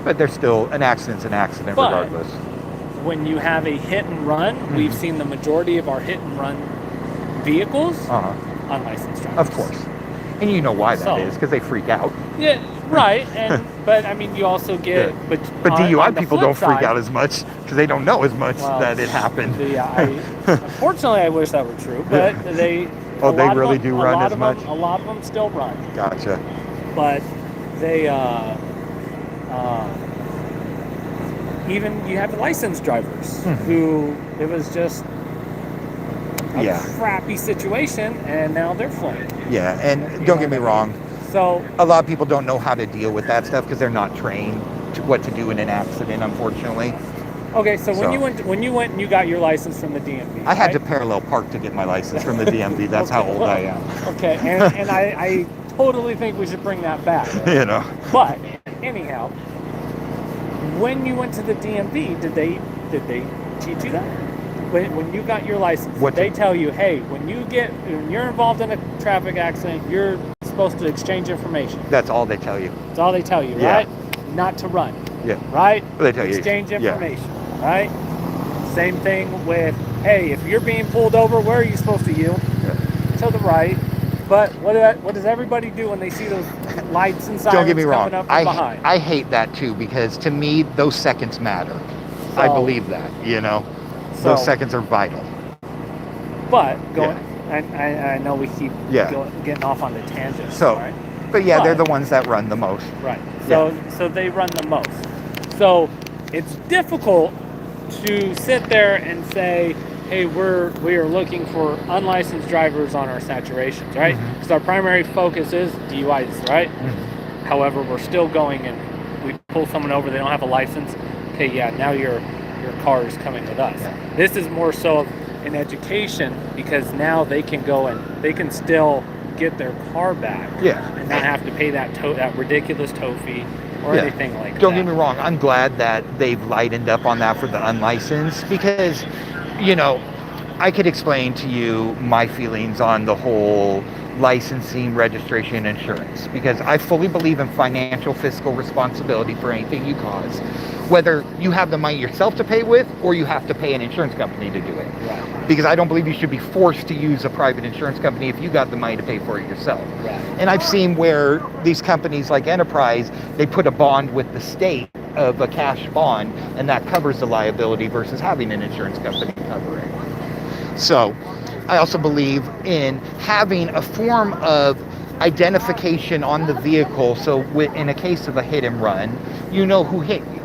But there's still an accident's an accident regardless. When you have a hit and run, we've seen the majority of our hit and run vehicles unlicensed drivers. Of course. And you know why that is, because they freak out. Yeah, right. And but I mean, you also get but DUI people don't freak out as much because they don't know as much that it happened. Unfortunately, I wish that were true, but they. They really do run as much. A lot of them still run. Gotcha. But they even you have licensed drivers who it was just a crappy situation, and now they're flying. Yeah, and don't get me wrong. So a lot of people don't know how to deal with that stuff because they're not trained to what to do in an accident, unfortunately. Okay, so when you went and you got your license from the DMV, I had to parallel park to get my license from the DMV. That's how old I am. Okay, and I totally think we should bring that back. You know. But anyhow, when you went to the DMV, did they teach you that? When you got your license, they tell you, hey, when you're involved in a traffic accident, you're supposed to exchange information. That's all they tell you. That's all they tell you, right? Not to run. Yeah. Right? They tell you. Exchange information. Right? Same thing with, hey, if you're being pulled over, where are you supposed to yield? To the right. But what does everybody do when they see those lights and sirens Don't get me wrong. coming up from behind? I hate that too because to me those seconds matter. So, I believe that, you know. Those seconds are vital. But I know we keep getting off on the tangent. Right? But they're the ones that run the most. Right. So they run the most. So it's difficult to sit there and say, hey, we are looking for unlicensed drivers on our saturations, right? Because our primary focus is DUIs, right? However, we're still going and we pull someone over, they don't have a license. Okay, now your car is coming with us. This is more so of an education because now they can go and they can still get their car back and not have to pay that ridiculous tow fee or anything like that. Don't get me wrong, I'm glad that they've lightened up on that for the unlicensed because, you know, I could explain to you my feelings on the whole licensing, registration, insurance because I fully believe in financial fiscal responsibility for anything you cause. Whether you have the money yourself to pay with or you have to pay an insurance company to do it. Right. Because I don't believe you should be forced to use a private insurance company if you got the money to pay for it yourself. Right. And I've seen where these companies like Enterprise, they put a bond with the state of a cash bond and that covers the liability versus having an insurance company cover it. So I also believe in having a form of identification on the vehicle so in a case of a hit and run, you know who hit you.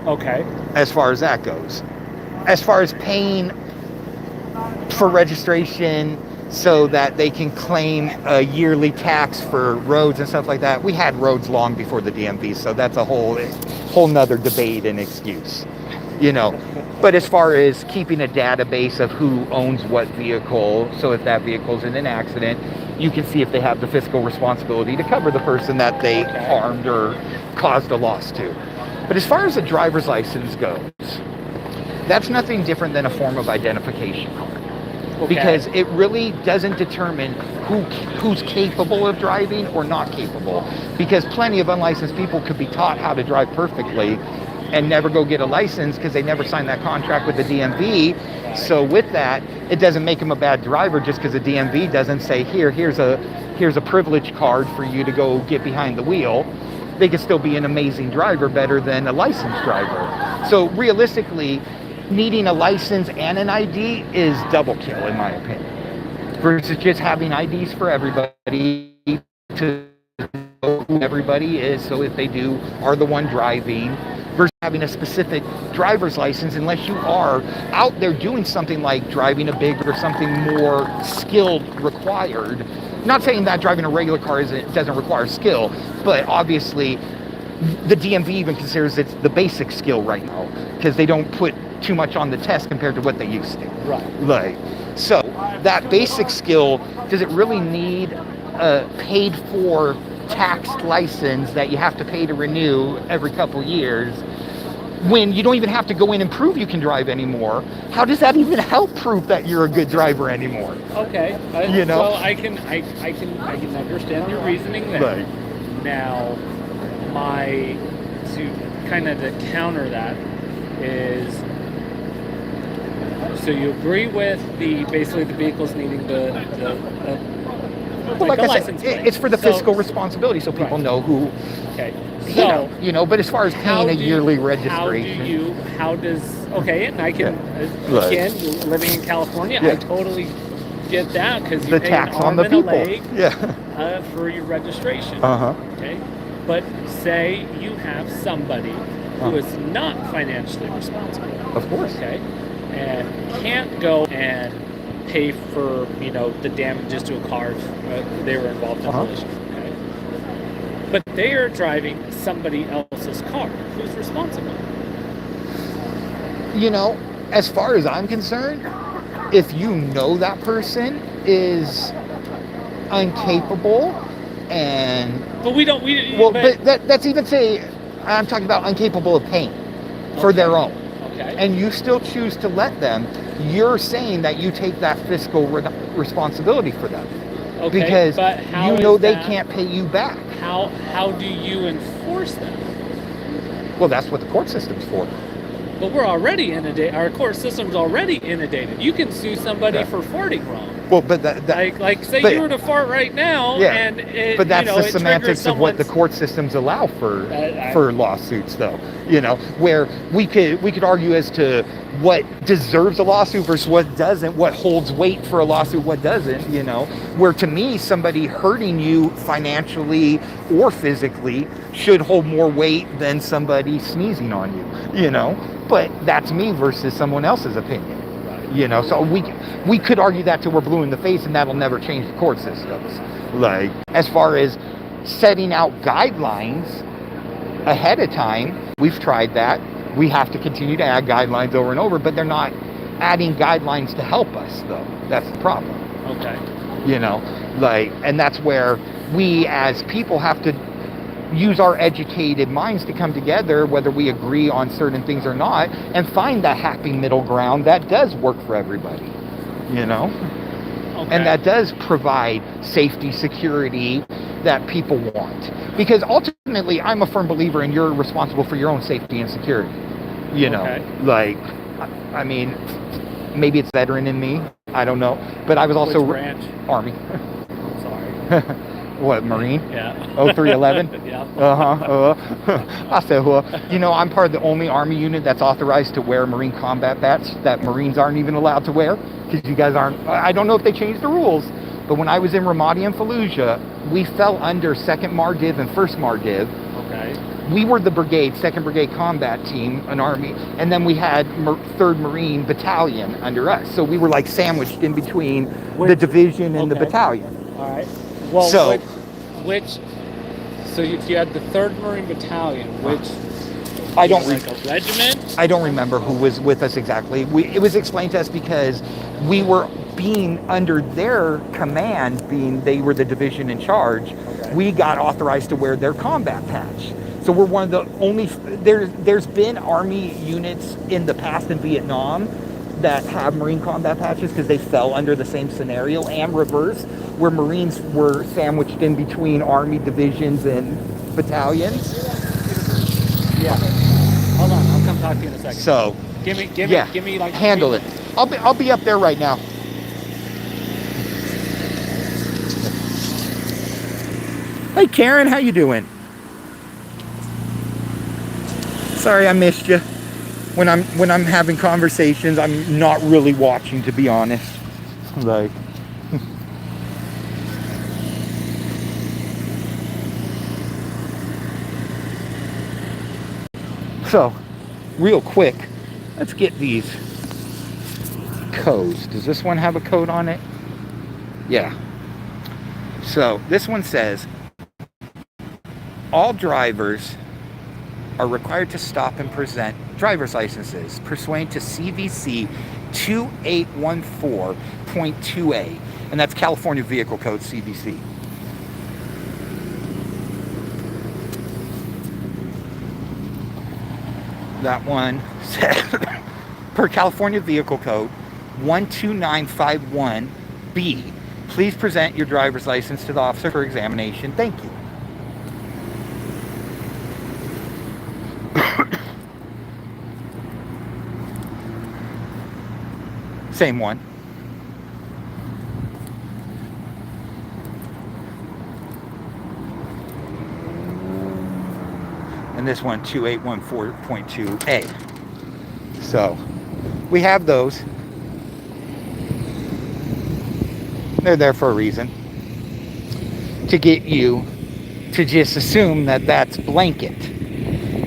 Okay. As far as that goes. As far as paying for registration, so that they can claim a yearly tax for roads and stuff like that. We had roads long before the DMV, so that's a whole nother debate and excuse, you know. But as far as keeping a database of who owns what vehicle, so if that vehicle's in an accident, you can see if they have the fiscal responsibility to cover the person that they harmed or caused a loss to. But as far as a driver's license goes, that's nothing different than a form of identification card. Okay. Because it really doesn't determine who's capable of driving or not capable. Because plenty of unlicensed people could be taught how to drive perfectly and never go get a license because they never signed that contract with the DMV. So with that, it doesn't make them a bad driver just because the DMV doesn't say, here's a privilege card for you to go get behind the wheel. They could still be an amazing driver, better than a licensed driver. So realistically, needing a license and an ID is double kill, in my opinion, versus just having IDs for everybody to know who everybody is. So if they are the one driving, versus having a specific driver's license, unless you are out there doing something like driving a big or something more skilled required. Not saying that driving a regular car doesn't require skill, but obviously the DMV even considers it the basic skill right now because they don't put too much on the test compared to what they used to. Right. So that basic skill, does it really need a paid for taxed license that you have to pay to renew every couple years when you don't even have to go in and prove you can drive anymore? How does that even help prove that you're a good driver anymore? Okay. You know? So I can understand your reasoning there. Right. Now, to counter that is, so you agree with basically the vehicles needing like I license said, plate. it's for the fiscal responsibility, so people know who. Okay. So but as far as paying a yearly registration, and I can again, living in California, I totally get that because you the pay tax an on arm the and a people. leg, for your registration. Okay. But say you have somebody who is not financially responsible. Of course. Okay. And can't go and pay for, the damages to a car if they were involved in a collision. Okay. But they are driving somebody else's car. Who's responsible? As far as I'm concerned, if you know that person is incapable that's even I'm talking about incapable of paying for their own. Okay. And you still choose to let them, you're saying that you take that fiscal responsibility for them. Okay, because but they can't pay you back. How do you enforce that? Well, that's what the court system's for. But we're already inundated. Our court system's already inundated. You can sue somebody for farting wrong. Well, but say you were to fart right now, and but that's the semantics of what the court systems allow for lawsuits, though. Where we could argue as to what deserves a lawsuit versus what doesn't, what holds weight for a lawsuit, what doesn't. Where to me, somebody hurting you financially or physically should hold more weight than somebody sneezing on you. But that's me versus someone else's opinion. So we could argue that till we're blue in the face, and that'll never change the court systems. Like, as far as setting out guidelines ahead of time, we've tried that. We have to continue to add guidelines over and over, but they're not adding guidelines to help us, though. That's the problem. Okay. And that's where we as people have to use our educated minds to come together, whether we agree on certain things or not, and find that happy middle ground that does work for everybody, Okay. And that does provide safety, security that people want. Because ultimately, I'm a firm believer in you're responsible for your own safety and security. Okay. I mean, maybe it's veteran in me, I don't know, but I was also branch? Army. Sorry. What, Marine? Yeah. 0311? Yeah. I said, I'm part of the only Army unit that's authorized to wear Marine combat bats that Marines aren't even allowed to wear. Because you guys aren't, I don't know if they changed the rules, but when I was in Ramadi and Fallujah, we fell under 2nd MARDIV and 1st MARDIV. Okay. we were the brigade, 2nd Brigade Combat Team, an Army, and then we had 3rd Marine Battalion under us. So we were like sandwiched in between the division and the battalion. All right. Well, so, so you had the 3rd Marine Battalion, which I don't like a regiment? I don't remember who was with us exactly. It was explained to us because we were being under their command, being they were the division in charge. Okay. We got authorized to wear their combat patch. So we're one of the only, there's been Army units in the past in Vietnam that have Marine combat patches because they fell under the same scenario, and reverse, where Marines were sandwiched in between Army divisions and battalions. Yeah. Hold on, I'll come talk to you in a second. So, give me like handle it. I'll be up there right now. Hey Karen, how you doing? Sorry I missed you. When I'm having conversations, I'm not really watching, to be honest. Like So, real quick, let's get these codes. Does this one have a code on it? Yeah. So, this one says, all drivers are required to stop and present driver's licenses pursuant to CVC 2814.2A, and that's California Vehicle Code CVC. That one says, per California Vehicle Code 12951B, please present your driver's license to the officer for examination. Thank you. Same one. And this one, 2814.2A. So, we have those. They're there for a reason. To get you to just assume that that's blanket.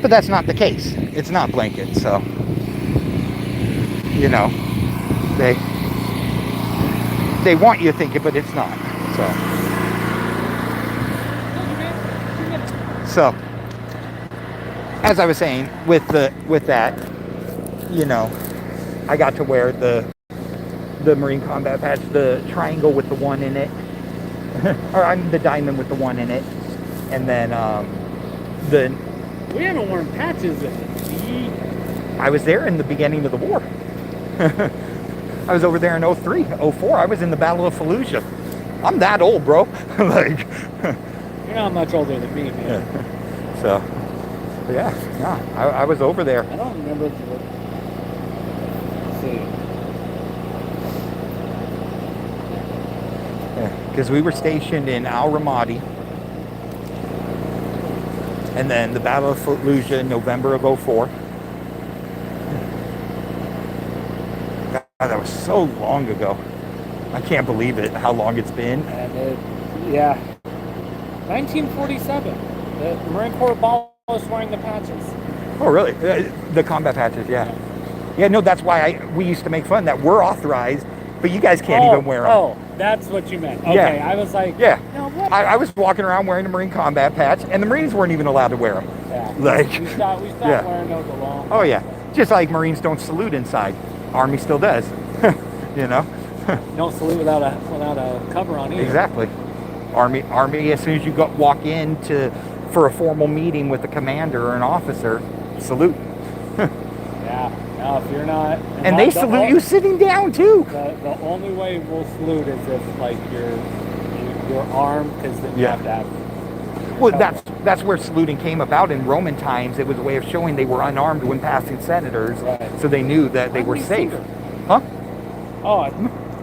But that's not the case. It's not blanket, so, you know, they want you to think it, but it's not. So, as I was saying, with that, you know, I got to wear the Marine combat patch, the triangle with the 1 in it, or I'm the diamond with the 1 in it, and then we haven't worn patches in it. I was there in the beginning of the war. I was over there in 03, 04. I was in the Battle of Fallujah. I'm that old, bro. Like, you're not much older than me, man. So, yeah, I was over there. I don't remember. Let's see. Yeah, because we were stationed in Al Ramadi, and then the Battle of Fallujah in November of 04. God, that was so long ago. I can't believe it, how long it's been. And 1947. The Marine Corps abolished wearing the patches. Oh, really? The combat patches, yeah. Yeah, no, that's why we used to make fun that we're authorized, but you guys can't even wear them. Oh, that's what you meant. Okay, yeah. I was like, yeah. No, what? I was walking around wearing a Marine combat patch, and the Marines weren't even allowed to wear them. Yeah. Like, we stopped wearing those a long time. Oh, yeah. Just like Marines don't salute inside. Army still does. You know? Don't salute without a cover on either. Exactly. Army, as soon as you walk in for a formal meeting with the commander or an officer, salute. Yeah. Now, if you're not... And they salute you sitting down, too. The only way we'll salute is if, like, you're armed, because then you have to have... Well, that's where saluting came about in Roman times. It was a way of showing they were unarmed when passing senators, so they knew that they were safe. Huh? Oh, it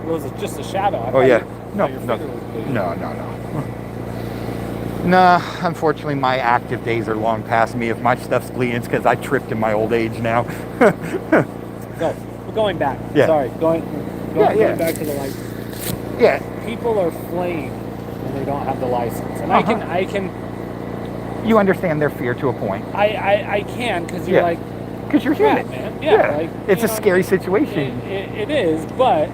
was just a shadow. Oh, yeah. No. Nah, unfortunately, my active days are long past me. If my stuff's bleeding, it's because I tripped in my old age now. So, we're going back. Yeah. Sorry, going back to the license. Yeah. People are flaying when they don't have the license, and I can. You understand their fear to a point. I can, because you're like, because you're human, man. Yeah. Like, it's a scary situation. It is, but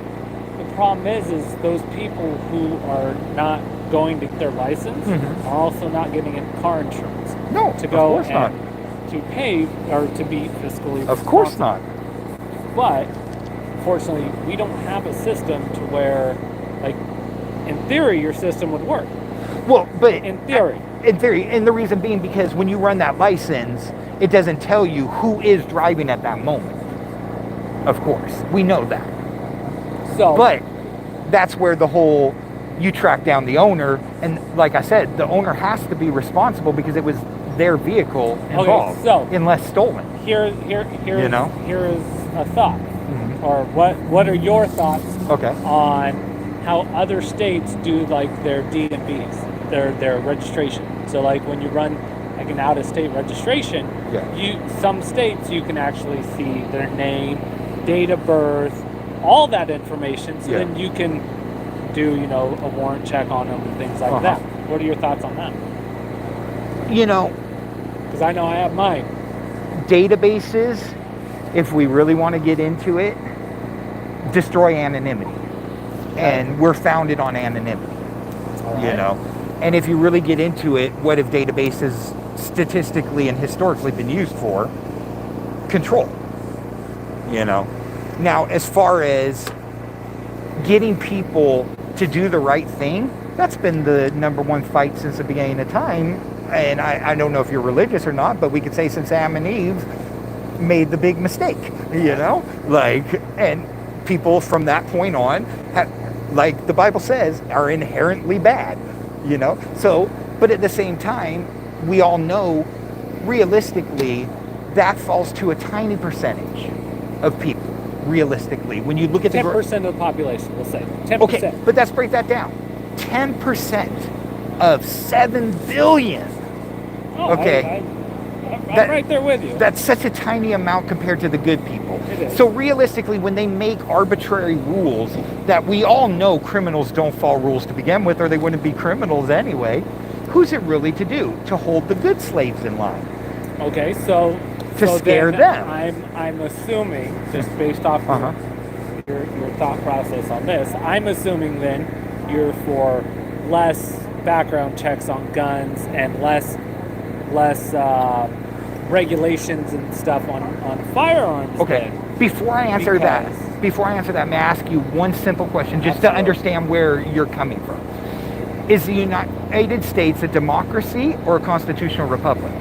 the problem is those people who are not going to get their license are also not getting car insurance. No, to go of course not. To pay or to be fiscally Of course not. But unfortunately, we don't have a system to where, like, in theory, your system would work. Well, but in theory, and the reason being because when you run that license, it doesn't tell you who is driving at that moment. Of course, we know that. So, but that's where the whole you track down the owner, and like I said, the owner has to be responsible because it was their vehicle involved, okay, so unless stolen. Here is a thought, or what are your thoughts on how other states do like their DMVs, their registration? So like when you run like an out-of-state registration, some states you can actually see their name, date of birth, all that information, so then you can do, a warrant check on them and things like that. What are your thoughts on that? Because I know I have mine. Databases, if we really want to get into it, destroy anonymity. And we're founded on anonymity, And if you really get into it, what have databases statistically and historically been used for? Control. Now, as far as getting people to do the right thing, that's been the number one fight since the beginning of time. And I don't know if you're religious or not, but we could say since Adam and Eve made the big mistake, and people from that point on, like the Bible says, are inherently bad, So, but at the same time, we all know, realistically, that falls to a tiny percentage of people. Realistically, when you look at 10% of the population, we'll say 10%. Okay, but let's break that down. 10% of 7 billion. Oh, okay, I'm right there with you. That's such a tiny amount compared to the good people. It is. So realistically, when they make arbitrary rules that we all know criminals don't follow rules to begin with, or they wouldn't be criminals anyway, who's it really to do? To hold the good slaves in line. Okay, so scare them. I'm assuming, just based off your thought process on this, I'm assuming then you're for less background checks on guns and less regulations and stuff on firearms. Okay. Before I answer that, may I ask you one simple question, just to understand where you're coming from. Is the United States a democracy or a constitutional republic?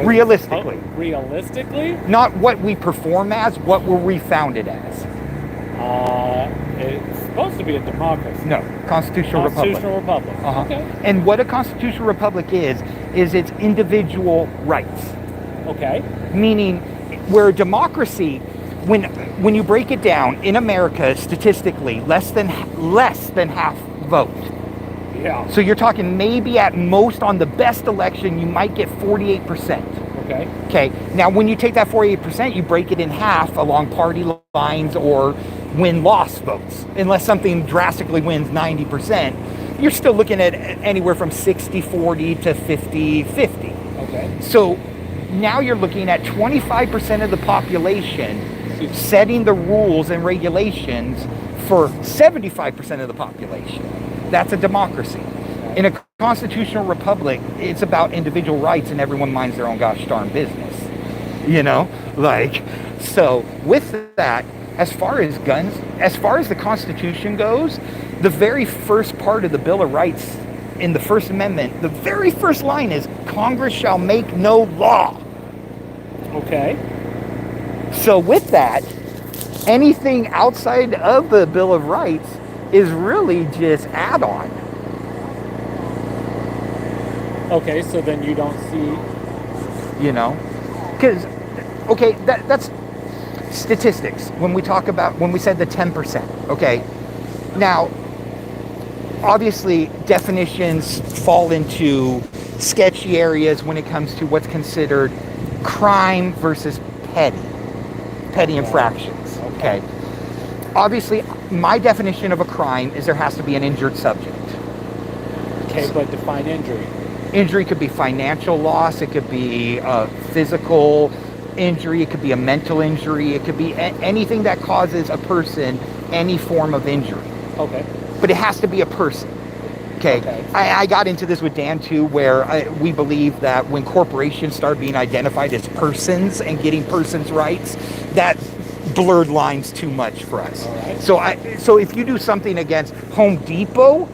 Realistically. Realistically? Not what we perform as, what were we founded as? It's supposed to be a democracy. No, constitutional republic. Okay. And what a constitutional republic is its individual rights. Okay. Meaning, where a democracy, when you break it down, in America, statistically, less than half vote. Yeah. So you're talking maybe at most on the best election, you might get 48%. Okay. Okay. Now, when you take that 48%, you break it in half along party lines or win-loss votes. Unless something drastically wins 90%, you're still looking at anywhere from 60-40 to 50-50. Okay. So now you're looking at 25% of the population setting the rules and regulations for 75% of the population. That's a democracy. In a constitutional republic, it's about individual rights and everyone minds their own gosh darn business. So with that, as far as guns, as far as the Constitution goes, the very first part of the Bill of Rights in the First Amendment, the very first line is, Congress shall make no law. Okay. So with that, anything outside of the Bill of Rights is really just add-on. Okay, so then you don't see... Because, okay, that's statistics. When we said the 10%, okay? Now, obviously, definitions fall into sketchy areas when it comes to what's considered crime versus petty infractions, okay? Obviously, my definition of a crime is there has to be an injured subject. Okay, but define injury. Injury could be financial loss. It could be physical injury. It could be a mental injury. It could be anything that causes a person any form of injury. Okay. But it has to be a person. Okay. I got into this with Dan too, where we believe that when corporations start being identified as persons and getting persons' rights, that blurred lines too much for us. All right. So if you do something against Home Depot,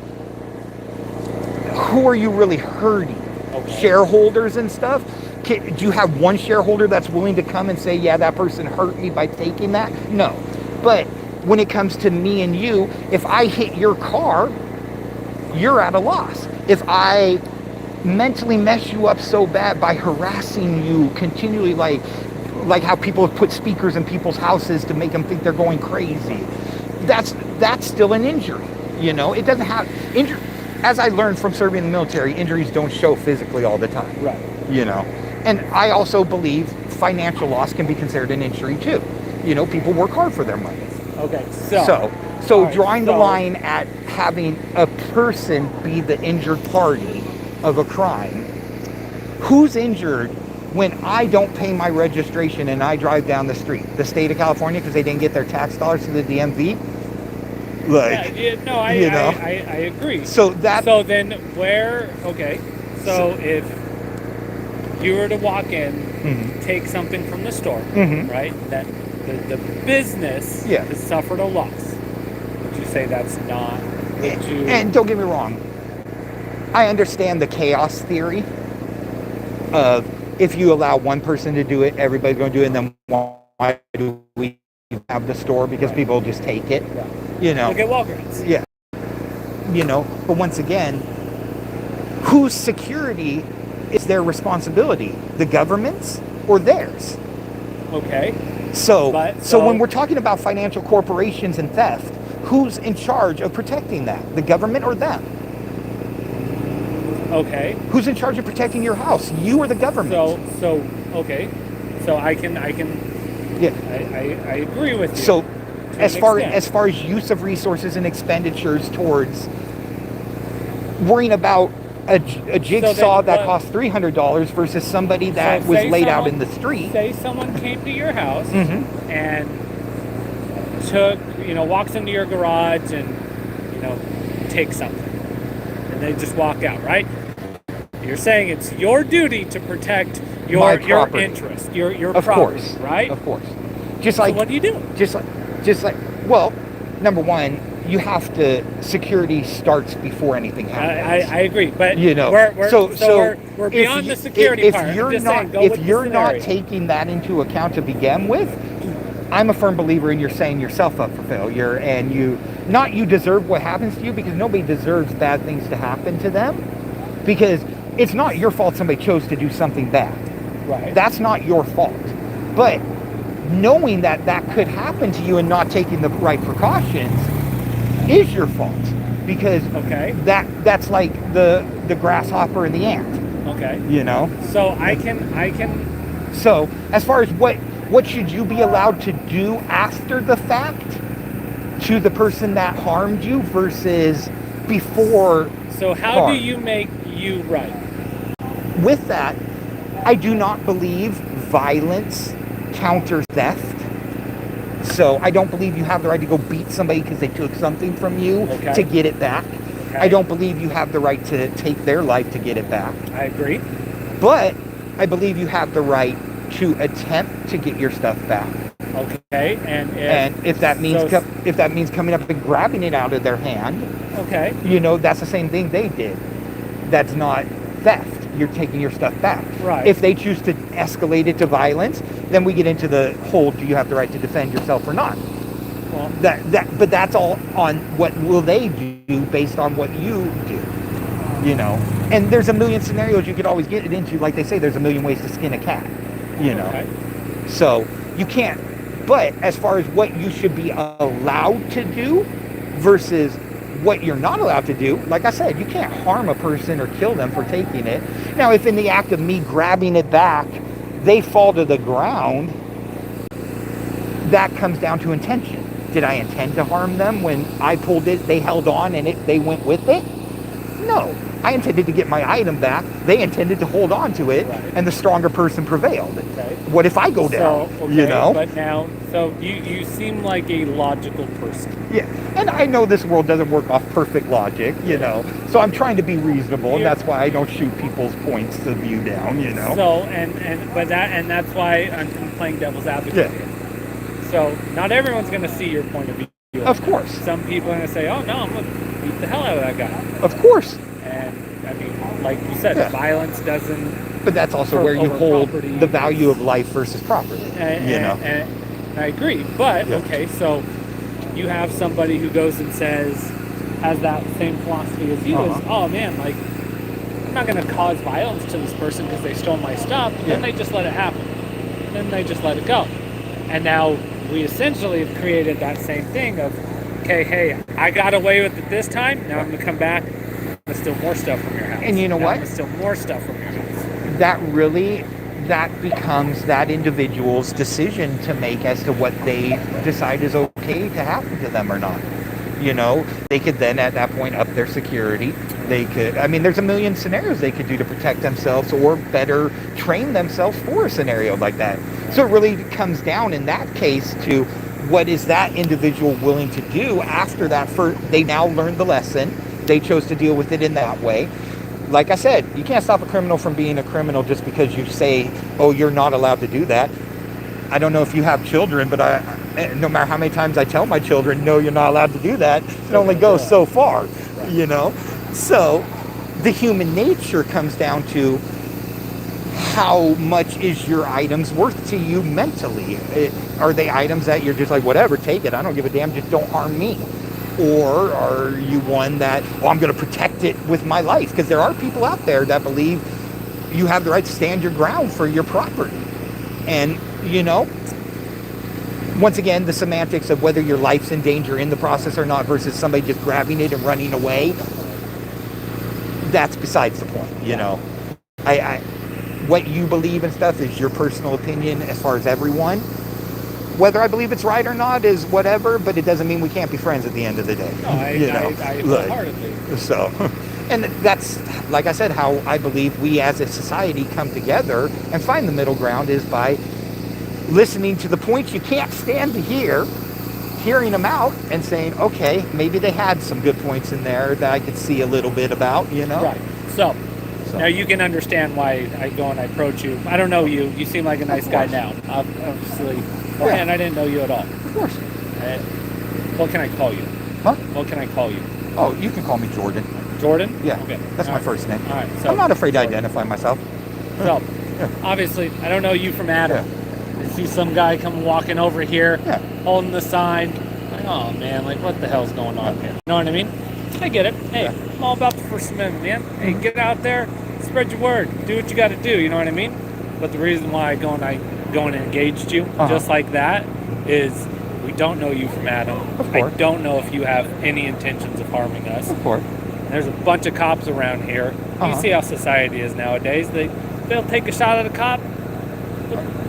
who are you really hurting? Okay. Shareholders and stuff? Do you have one shareholder that's willing to come and say, yeah, that person hurt me by taking that? No. But when it comes to me and you, if I hit your car, you're at a loss. If I mentally mess you up so bad by harassing you continually, like how people have put speakers in people's houses to make them think they're going crazy, that's still an injury. You know, it doesn't have injury. As I learned from serving in the military, injuries don't show physically all the time. Right. You know, and I also believe financial loss can be considered an injury too. You know, people work hard for their money. Okay. So drawing the line at having a person be the injured party of a crime, who's injured when I don't pay my registration and I drive down the street? The state of California, because they didn't get their tax dollars to the DMV? I agree. So then where, okay, so if you were to walk in, take something from the store, right, that the business has suffered a loss, would you say that's not, and don't get me wrong, I understand the chaos theory of if you allow one person to do it, everybody's going to do it, and then why do we have the store? Because people just take it. Yeah. You know, look at Walgreens. Yeah. You know, but once again, whose security is their responsibility? The government's or theirs? Okay. So when we're talking about financial corporations and theft, who's in charge of protecting that? The government or them? Okay. Who's in charge of protecting your house? You or the government? Okay. So I can. Yeah. I agree with you. So. As far as use of resources and expenditures towards worrying about a jigsaw that costs $300 versus somebody that was laid out in the street. Say someone came to your house and walks into your garage and takes something, and they just walk out, right? You're saying it's your duty to protect your interest, your property, right? Of course. Just like, so what do you do? Just like, well, number one, you have to, security starts before anything happens. I agree, but we're beyond the security part. If you're not taking that into account to begin with, I'm a firm believer in you're setting yourself up for failure, and you deserve what happens to you, because nobody deserves bad things to happen to them, because it's not your fault somebody chose to do something bad. Right. That's not your fault. But knowing that could happen to you and not taking the right precautions is your fault, because that's like the grasshopper and the ant. Okay. You know. So I can. So as far as what should you be allowed to do after the fact to the person that harmed you versus before? So how do you make you right? With that, I do not believe violence counters theft. So I don't believe you have the right to go beat somebody because they took something from you to get it back. Okay. I don't believe you have the right to take their life to get it back. I agree. But I believe you have the right to attempt to get your stuff back. Okay. And if that means coming up and grabbing it out of their hand, that's the same thing they did. That's not theft. You're taking your stuff back. Right. If they choose to escalate it to violence, then we get into the whole, do you have the right to defend yourself or not? Well, but that's all on what will they do based on what you do, you know? And there's a million scenarios you could always get it into. Like they say, there's a million ways to skin a cat, you know? Okay. So you can't, but as far as what you should be allowed to do versus what you're not allowed to do, like I said, you can't harm a person or kill them for taking it. Now, if in the act of me grabbing it back, they fall to the ground, that comes down to intention. Did I intend to harm them when I pulled it, they held on and they went with it? No. I intended to get my item back. They intended to hold on to it, Right. and the stronger person prevailed. Okay. What if I go down? So, okay, You know? But now, so you seem like a logical person. Yeah, and I know this world doesn't work off perfect logic, you know. So I'm trying to be reasonable, and that's why I don't shoot people's points of view down, you know. So and that's why I'm playing devil's advocate. Yeah. So not everyone's going to see your point of view. Of course. Some people are going to say, "Oh no, I'm going to beat the hell out of that guy." Of course. And I mean, like you said, Yeah. violence doesn't. But that's also where you over hold property the value of life versus property, you know. And I agree, but Yeah. okay, so you have somebody who goes and has that same philosophy as you is, oh man, like I'm not going to cause violence to this person because they stole my stuff. Yeah. Then they just let it happen. Then they just let it go. And now we essentially have created that same thing of, okay, hey, I got away with it this time. Now I'm going to come back and steal more stuff from your house. And you know now what? I'm going to steal more stuff from your house. That becomes that individual's decision to make as to what they decide is okay to happen to them or not. You know, they could then at that point up their security. They could, I mean, there's a million scenarios they could do to protect themselves or better train themselves for a scenario like that. So it really comes down in that case to what is that individual willing to do after that. They now learned the lesson. They chose to deal with it in that way. Like I said, you can't stop a criminal from being a criminal just because you say, oh, you're not allowed to do that. I don't know if you have children, but no matter how many times I tell my children, no, you're not allowed to do that, it only goes so far, you know? So the human nature comes down to how much is your items worth to you mentally? Are they items that you're just like, whatever, take it, I don't give a damn, just don't harm me? Or are you one that, oh, I'm going to protect it with my life? Because there are people out there that believe you have the right to stand your ground for your property. And, you know, once again, the semantics of whether your life's in danger in the process or not versus somebody just grabbing it and running away, that's besides the point, you know. What you believe and stuff is your personal opinion as far as everyone. Whether I believe it's right or not is whatever, but it doesn't mean we can't be friends at the end of the day. No, I wholeheartedly. So, and that's, like I said, how I believe we as a society come together and find the middle ground is by listening to the points you can't stand to hear, hearing them out and saying, okay, maybe they had some good points in there that I could see a little bit about, you know? Right. So now you can understand why I go and I approach you. I don't know you. You seem like a nice guy now. Obviously. And I didn't know you at all. Of course. What can I call you? Huh? What can I call you? Oh, you can call me Jordan. Jordan? Yeah. Okay. That's my first name. All right. So I'm not afraid to identify myself. So, obviously, I don't know you from Adam. Yeah. I see some guy come walking over here, Yeah. holding the sign. Like, oh man, like what the hell's going on here? You know what I mean? I get it. Hey, I'm all about the First Amendment, man. Hey, get out there, spread your word, do what you got to do. You know what I mean? But the reason why I go and engaged you just like that is we don't know you from Adam. Of course. I don't know if you have any intentions of harming us. Of course. There's a bunch of cops around here. You see how society is nowadays. They'll take a shot at a cop.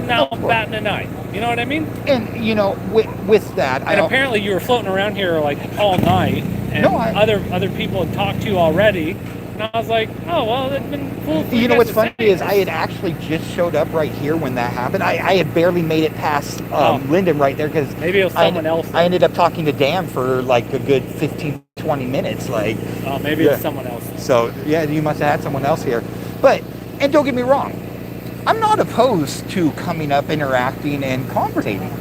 Now I'm batting an eye. You know what I mean? And you know, with that, and apparently you were floating around here like all night, and other people had talked to you already. And I was like, oh well, it's been cool. You know what's funny is I had actually just showed up right here when that happened. I had barely made it past Linden right there because maybe it was someone else. I ended up talking to Dan for like a good 15, 20 minutes. Like, oh, maybe it was someone else. So yeah, you must have had someone else here. But and don't get me wrong, I'm not opposed to coming up, interacting, and conversating.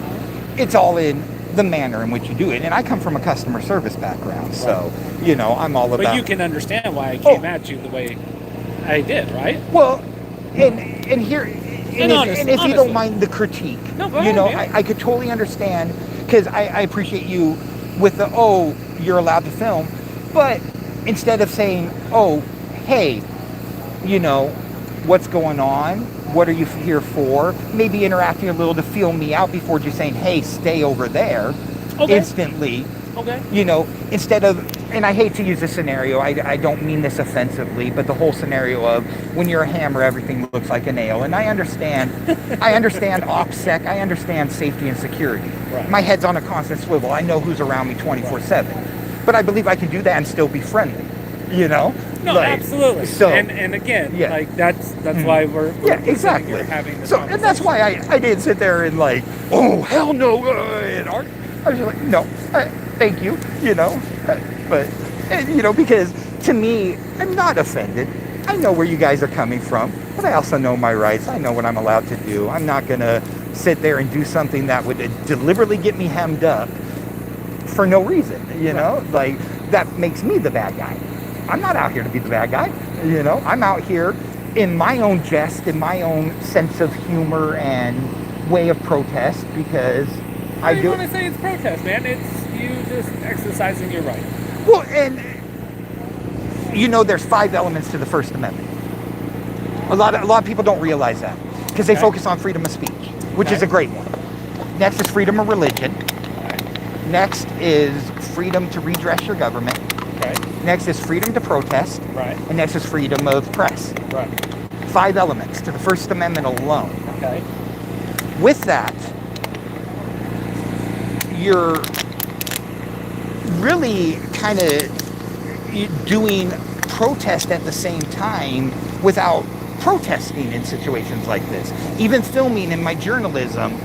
It's all in the manner in which you do it. And I come from a customer service background, so, you know, I'm all about... But you can understand why I came at you the way I did, right? Well, and here... And if you don't mind the critique, you know, I could totally understand, because I appreciate you with the, oh, you're allowed to film, but instead of saying, oh, hey, you know, what's going on? What are you here for? Maybe interacting a little to feel me out before just saying, hey, stay over there instantly. Okay. You know, instead of, and I hate to use this scenario, I don't mean this offensively, but the whole scenario of when you're a hammer, everything looks like a nail. And I understand OPSEC, I understand safety and security. Right. My head's on a constant swivel. I know who's around me 24/7. But I believe I can do that and still be friendly. you know? No, Like, absolutely. So, and again, yeah. like that's why we're exactly. here having this So, and that's why I didn't sit there and like, oh, hell no. And I was just like, no, thank you, you know? But, you know, because to me, I'm not offended. I know where you guys are coming from, but I also know my rights. I know what I'm allowed to do. I'm not going to sit there and do something that would deliberately get me hemmed up for no reason, you know? Like, that makes me the bad guy. I'm not out here to be the bad guy, you know? I'm out here in my own jest, in my own sense of humor and way of protest, because I do. You want to say it's protest, man. It's you just exercising your right. Well, and you know, there's 5 elements to the First Amendment. A lot of people don't realize that because they focus on freedom of speech, which is a great one. Next is freedom of religion. Next is freedom to redress your government. Okay. Next is freedom to protest. Right. And next is freedom of press. Right. 5 elements to the First Amendment alone. Okay. With that, you're really kind of doing protest at the same time without protesting in situations like this. Even filming in my journalism,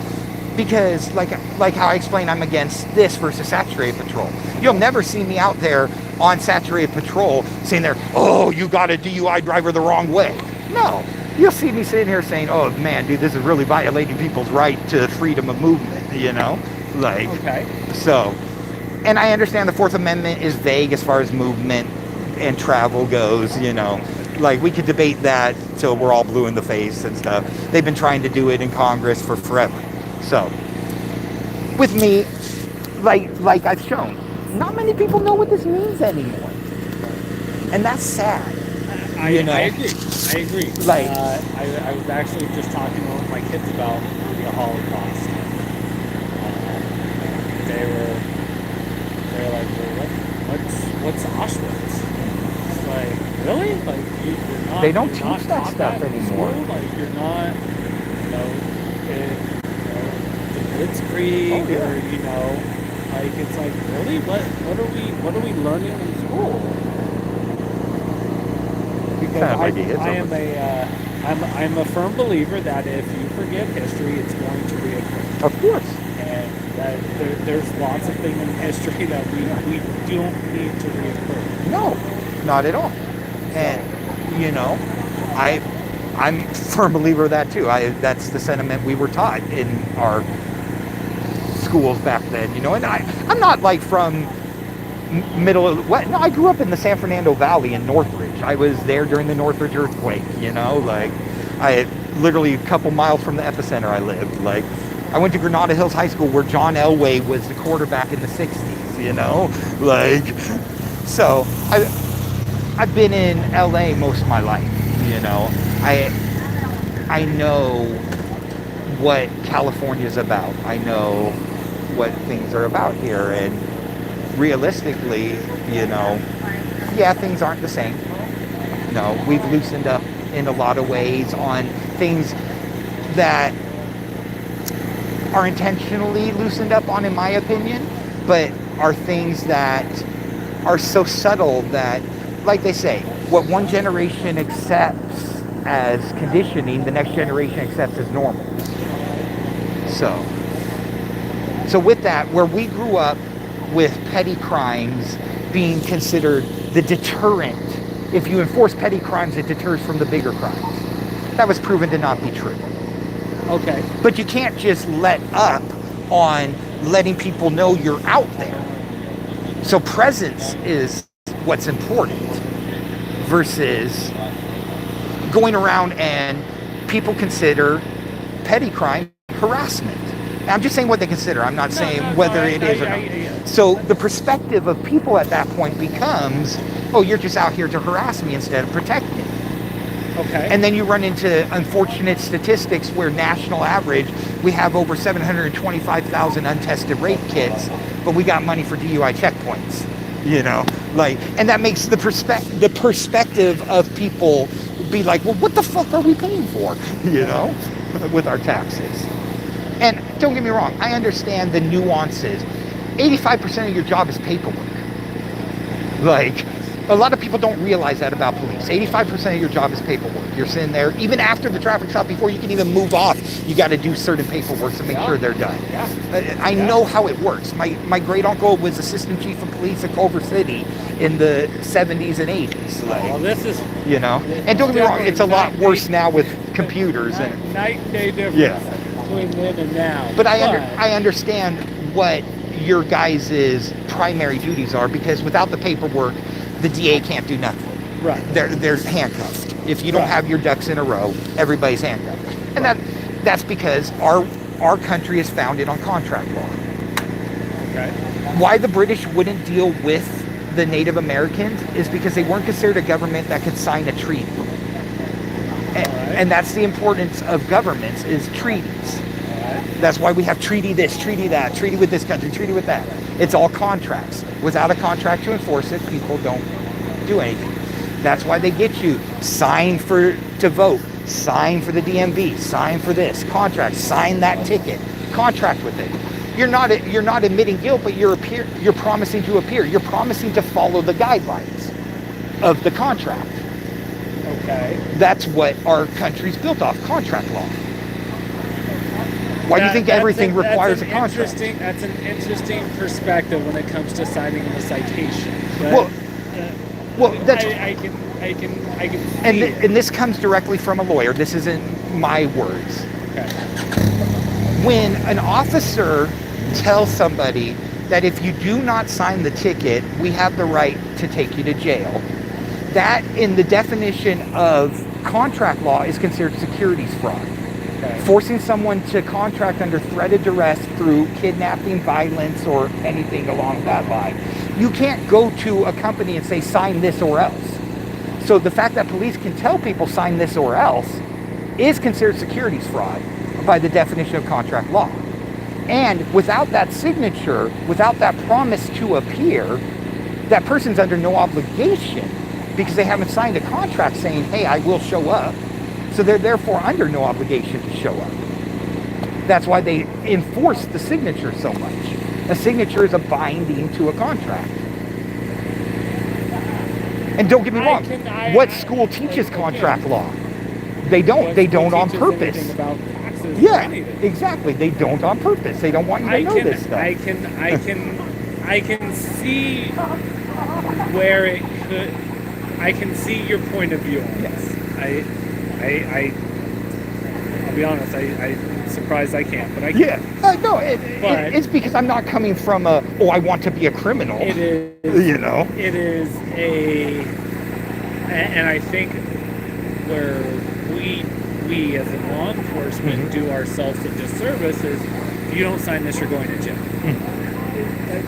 because like how I explained, I'm against this versus saturated patrol. You'll never see me out there on saturated patrol saying there, oh, you got a DUI driver the wrong way. No, you'll see me sitting here saying, oh man, dude, this is really violating people's right to freedom of movement, you know? Like, so, and I understand the Fourth Amendment is vague as far as movement and travel goes, you know. Like, we could debate that till we're all blue in the face and stuff. They've been trying to do it in Congress for forever. So, with me, like I've shown, not many people know what this means anymore. And that's sad. I agree. Like, I was actually just talking to one of my kids about the Holocaust. They were like, well, what's Auschwitz? It's like, really? Like, you're not. They don't teach that stuff anymore. Like, you're not, the Blitzkrieg, or like, it's like, really? What are we learning in school? Because I'm a firm believer that if you forget history, it's going to reoccur. Of course. And that there's lots of things in history that we don't need to reoccur. No, not at all. And I'm a firm believer of that too. That's the sentiment we were taught in our schools back then, and I'm not like from middle of what? No, I grew up in the San Fernando Valley in Northridge. I was there during the Northridge earthquake, like I literally a couple miles from the epicenter I lived. Like, I went to Granada Hills High School where John Elway was the quarterback in the 60s, like, so I've been in LA most of my life, I know what California's about. I know what things are about here, and realistically, things aren't the same. No, we've loosened up in a lot of ways on things that are intentionally loosened up on, in my opinion, but are things that are so subtle that, like they say, what one generation accepts as conditioning, the next generation accepts as normal. So with that, where we grew up with petty crimes being considered the deterrent, if you enforce petty crimes, it deters from the bigger crimes. That was proven to not be true. Okay. But you can't just let up on letting people know you're out there. So presence is what's important versus going around and people consider petty crime harassment. I'm just saying what they consider. I'm not saying whether it is or not. So the perspective of people at that point becomes, oh, you're just out here to harass me instead of protect me. Okay. And then you run into unfortunate statistics where national average, we have over 725,000 untested rape kits, but we got money for DUI checkpoints, and that makes the perspective of people be like, well, what the fuck are we paying for, with our taxes? And don't get me wrong, I understand the nuances. 85% of your job is paperwork. Like, A lot of people don't realize that about police. 85% of your job is paperwork. You're sitting there, even after the traffic stop, before you can even move off, you got to do certain paperwork to make sure they're done. I know how it works. My great uncle was assistant chief of police at Culver City in the 70s and 80s. Like, Well, this is, you know, and don't get me wrong, it's a lot worse now with computers and night and day difference between then and now. But I understand what your guys' primary duties are, because without the paperwork, the DA can't do nothing. Right. There's handcuffs. If you don't have your ducks in a row, everybody's handcuffed. And that's because our country is founded on contract law. Okay. Why the British wouldn't deal with the Native Americans is because they weren't considered a government that could sign a treaty. And that's the importance of governments, is treaties. That's why we have treaty this, treaty that, treaty with this country, treaty with that. It's all contracts. Without a contract to enforce it, people don't do anything. That's why they get you sign to vote, sign for the DMV, sign for this, contract, sign that ticket, contract with it. You're not admitting guilt, but you're promising to appear. You're promising to follow the guidelines of the contract. Okay. That's what our country's built off, contract law. Why do you think everything requires a contract? That's an interesting perspective when it comes to signing a citation. Well, that's I can see and this comes directly from a lawyer. This isn't my words. Okay. When an officer tells somebody that if you do not sign the ticket, we have the right to take you to jail, that in the definition of contract law is considered securities fraud. Okay. Forcing someone to contract under threat of duress through kidnapping, violence, or anything along that line. You can't go to a company and say, sign this or else. So the fact that police can tell people sign this or else is considered securities fraud by the definition of contract law. And without that signature, without that promise to appear, that person's under no obligation, because they haven't signed a contract saying, hey, I will show up. So they're therefore under no obligation to show up. That's why they enforce the signature so much. A signature is a binding to a contract. And don't get me wrong, what school teaches contract law? They don't. They don't on purpose. Yeah, exactly. They don't on purpose. They don't want you to know this stuff. I can see where it could. I can see your point of view on this. I'll be honest, I'm surprised I can't, but I can. Yeah, no, it's because I'm not coming from I want to be a criminal. It is, you know? It is and I think where we as in law enforcement do ourselves a disservice is, if you don't sign this, you're going to jail.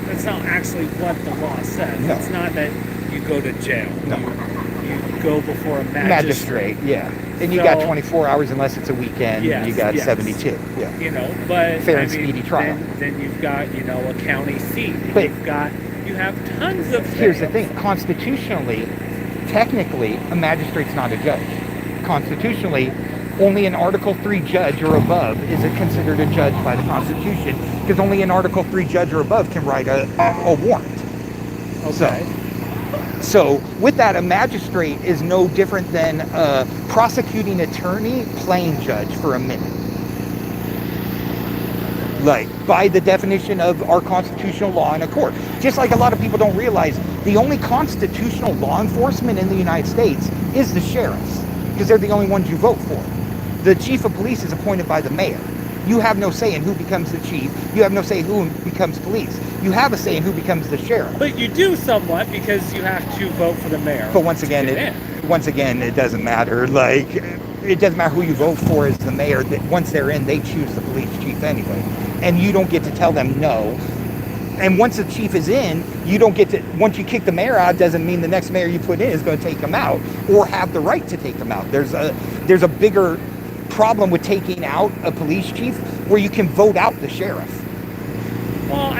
That's not actually what the law says. No. It's not that you go to jail. No. You go before a magistrate. Yeah. And you got 24 hours unless it's a weekend. Yes, you got yes. 72. Yeah. You know, but fair and speedy trial. Then you've got, a county seat. But you have tons of things. Here's the thing. Constitutionally, technically, a magistrate's not a judge. Constitutionally, only an Article 3 judge or above is it considered a judge by the Constitution, because only an Article 3 judge or above can write a warrant. Okay. So with that, a magistrate is no different than a prosecuting attorney playing judge for a minute. Like, by the definition of our constitutional law in a court. Just like a lot of people don't realize, the only constitutional law enforcement in the United States is the sheriffs, because they're the only ones you vote for. The chief of police is appointed by the mayor. You have no say in who becomes the chief. You have no say in who becomes police. You have a say in who becomes the sheriff. But you do somewhat, because you have to vote for the mayor. But once again, it doesn't matter. Like, it doesn't matter who you vote for as the mayor. Once they're in, they choose the police chief anyway. And you don't get to tell them no. And once the chief is in, you don't get to, once you kick the mayor out, doesn't mean the next mayor you put in is going to take him out or have the right to take him out. There's a bigger problem with taking out a police chief where you can vote out the sheriff. Well,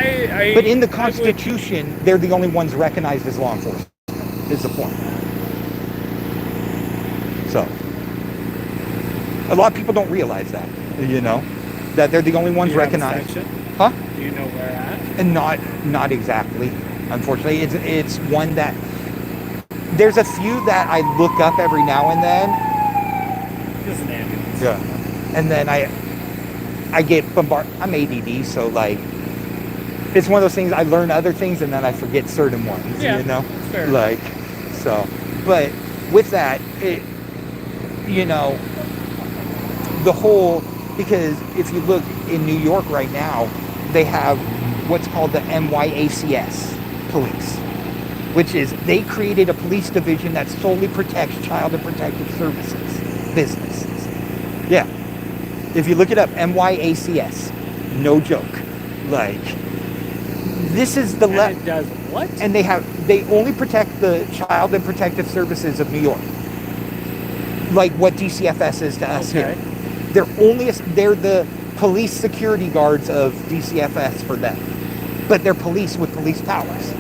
but in the Constitution, they're the only ones recognized as law enforcement, is the point. So, a lot of people don't realize that, that they're the only ones recognized. Huh? Do you know where at? And not exactly, unfortunately. It's one that there's a few that I look up every now and then. Just an ambulance. Yeah. And then I get bombarded. I'm ADD, so like, it's one of those things, I learn other things and then I forget certain ones, Yeah, you know? that's fair. Like, so, but with that, it, you know, the whole, because if you look in New York right now, they have what's called the NYACS police, which is, they created a police division that solely protects child and protective services businesses. Yeah. If you look it up, NYACS, no joke. Like, this is the it does what? and they only protect the child and protective services of New York, like what DCFS is to us here. They're the police security guards of DCFS for them, but they're police with police powers.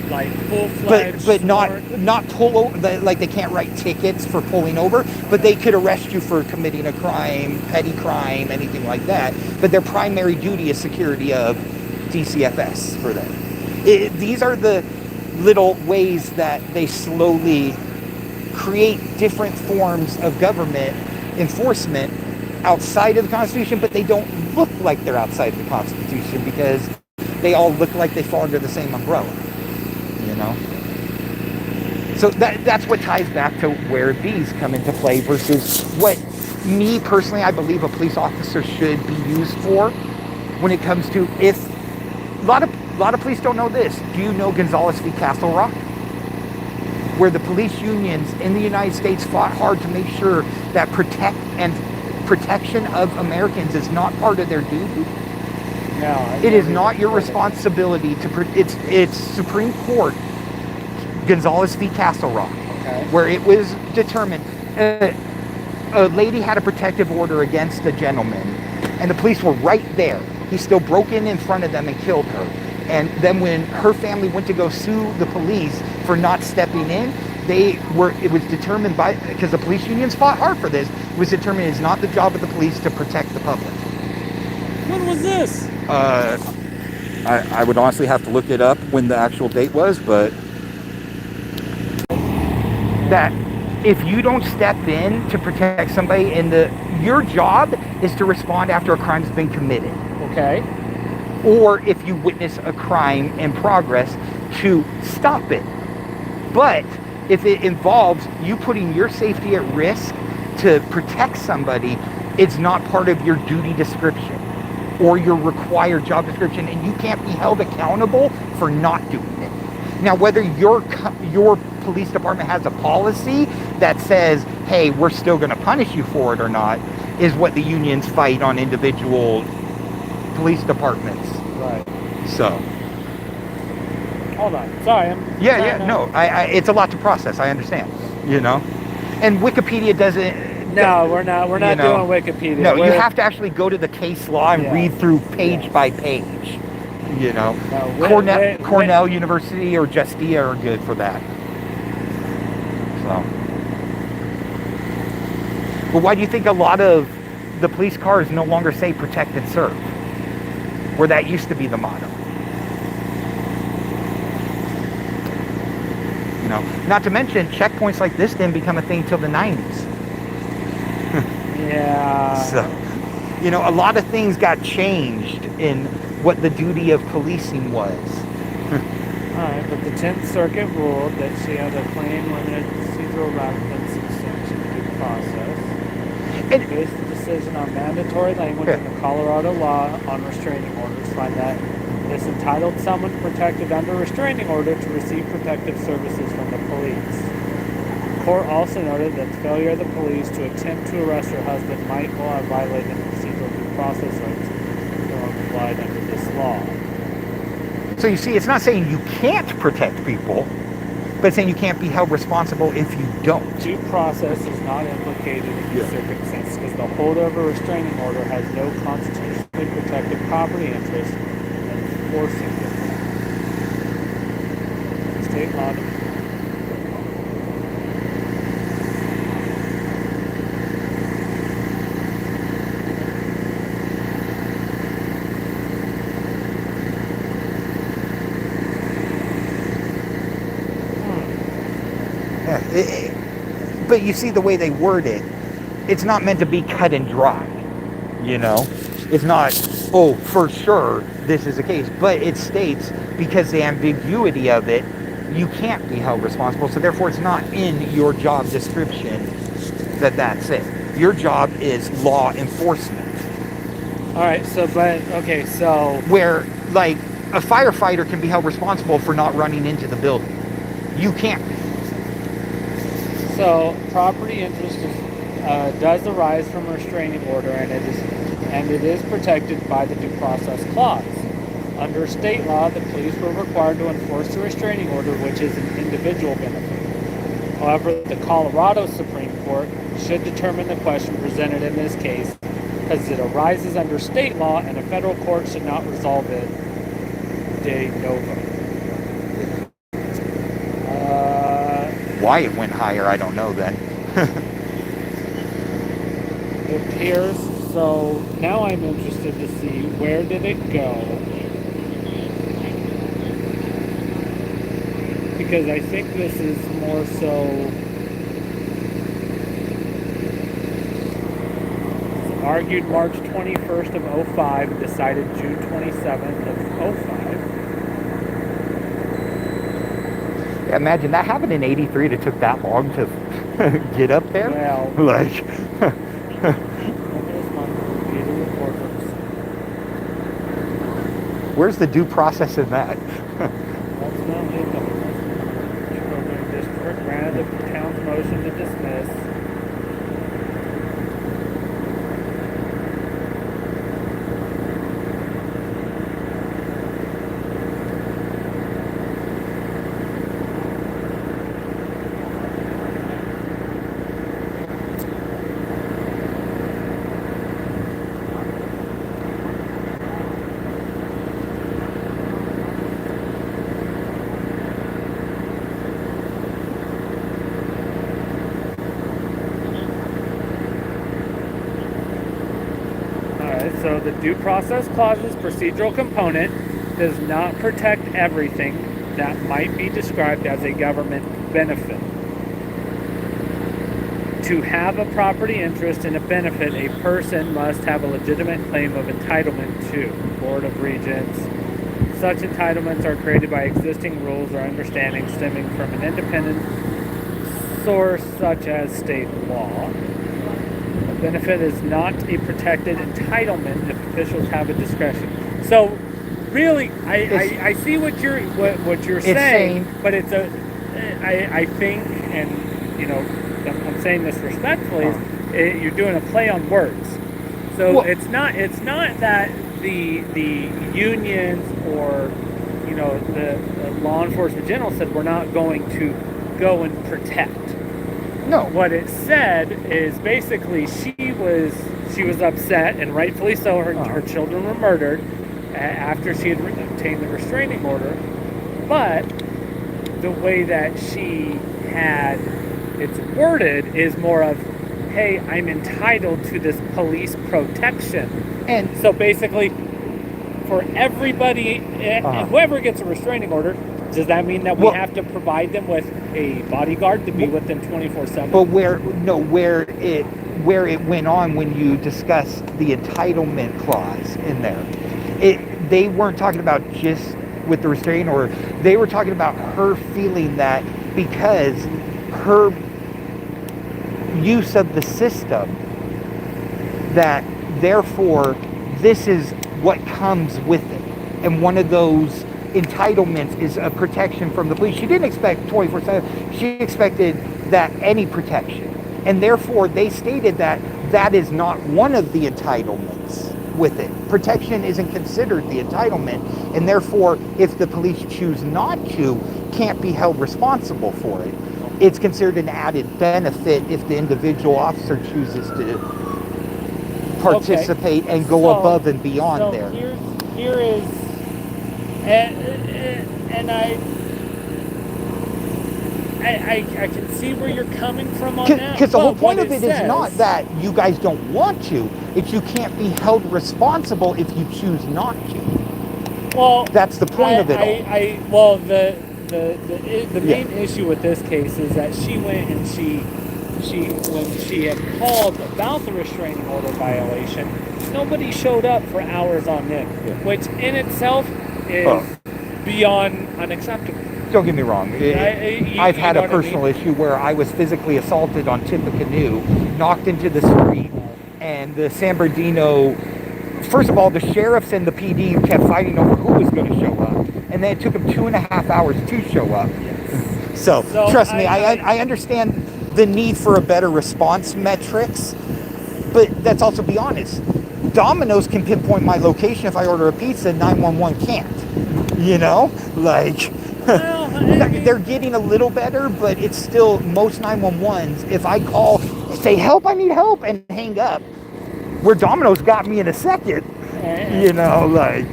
Like full-fledged. But not pull over. Like, they can't write tickets for pulling over, but they could arrest you for committing a crime, petty crime, anything like that. But their primary duty is security of DCFS for them. These are the little ways that they slowly create different forms of government enforcement outside of the Constitution, but they don't look like they're outside of the Constitution because they all look like they fall under the same umbrella, you know? So that's what ties back to where these come into play versus what me personally, I believe a police officer should be used for when it comes to, if a lot of police don't know this. Do you know Gonzales v. Castle Rock? Where the police unions in the United States fought hard to make sure that protection of Americans is not part of their duty. No, it is not your responsibility to. It's Supreme Court, Gonzales v. Castle Rock, where it was determined a lady had a protective order against a gentleman, and the police were right there. He still broke in front of them and killed her. And then when her family went to go sue the police for not stepping in, it was determined because the police unions fought hard for this, it was determined it's not the job of the police to protect the public. When was this? I would honestly have to look it up when the actual date was, but that if you don't step in to protect somebody, your job is to respond after a crime's been committed. Okay. Or if you witness a crime in progress, to stop it. But if it involves you putting your safety at risk to protect somebody, it's not part of your duty description or your required job description, and you can't be held accountable for not doing it. Now, whether your police department has a policy that says, hey, we're still going to punish you for it or not, is what the unions fight on individual police departments. Right. So. Hold on. Sorry. No. It's a lot to process. I understand. You know, and Wikipedia doesn't. No, we're not doing Wikipedia. No, you have to actually go to the case law and read through page by page. You know, Cornell University or Justia are good for that. So. But why do you think a lot of the police cars no longer say protect and serve, where that used to be the motto? You know, not to mention checkpoints like this didn't become a thing till the 90s. Yeah. So, you know, a lot of things got changed in what the duty of policing was. Alright, but the 10th Circuit ruled that she had a claim limited procedural rather than substantial due process. And based the decision on mandatory language in the Colorado law on restraining orders, find that this entitled someone protected under restraining order to receive protective services from the police. The court also noted that the failure of the police to attempt to arrest her husband might well have violated the procedural due process rights that are applied under this law. So you see, it's not saying you can't protect people, but it's saying you can't be held responsible if you don't. Due process is not implicated in these circumstances because the holdover restraining order has no constitutionally protected property interest in enforcing it. State law. But you see the way they word it, it's not meant to be cut and dry, you know? It's not, oh, for sure, this is the case. But it states, because the ambiguity of it, you can't be held responsible. So therefore, it's not in your job description that's it. Your job is law enforcement. All right, so, okay, so... Where, like, a firefighter can be held responsible for not running into the building. You can't be. So, property interest does arise from a restraining order, and it is protected by the Due Process Clause. Under state law, the police were required to enforce the restraining order, which is an individual benefit. However, the Colorado Supreme Court should determine the question presented in this case, because it arises under state law, and a federal court should not resolve it de novo. Why it went higher, I don't know then. It appears, so now I'm interested to see where did it go. Because I think this is more so argued March 21st of 05 and decided June 27th of 05. Yeah, imagine that happened in 83 and it took that long to get up there. Well, like, where's the due process in that? Ultimately, the program district granted the town's motion to dismiss. So the Due Process Clause's procedural component does not protect everything that might be described as a government benefit. To have a property interest in a benefit, a person must have a legitimate claim of entitlement to. Board of Regents. Such entitlements are created by existing rules or understandings stemming from an independent source such as state law. Benefit is not a protected entitlement if officials have a discretion. So, really, I see what you're saying, but it's I think, and you know, I'm saying this respectfully, you're doing a play on words. So well, it's not that the unions or you know the law enforcement general said we're not going to go and protect. No. What it said is basically she was upset, and rightfully so. Her children were murdered after she had obtained the restraining order. But the way that she had it's worded is more of, hey, I'm entitled to this police protection. And so basically, for everybody, whoever gets a restraining order, does that mean that we have to provide them with a bodyguard to be with them 24/7? But where it went on when you discussed the entitlement clause in there, they weren't talking about just with the restraining order. They were talking about her feeling that because her use of the system, that therefore this is what comes with it, and one of those entitlements is a protection from the police. She didn't expect 24/7. She expected that any protection. And therefore, they stated that that is not one of the entitlements with it. Protection isn't considered the entitlement. And therefore, if the police choose not to, can't be held responsible for it. It's considered an added benefit if the individual officer chooses to participate and go above and beyond there. Here is... And I can see where you're coming from on that. Because the whole point of it is not that you guys don't want to. It's you can't be held responsible if you choose not to. Well, that's the point of it all. The main issue with this case is that she went and she she had called about the restraining order violation, nobody showed up for hours on end, which in itself is beyond unacceptable. Don't get me wrong. I've had a personal issue where I was physically assaulted on Tippecanoe, knocked into the street, and the San Bernardino, first of all, the sheriffs and the PD kept fighting over who was going to show up, and then it took them 2.5 hours to show up. Yes. So trust me, I understand the need for a better response metrics, but let's also be honest. Domino's can pinpoint my location if I order a pizza, 911 can't. You know? Like, Well, they're getting a little better, but it's still, most 911s, if I call, say, help, I need help, and hang up, where Domino's got me in a second, you know, like,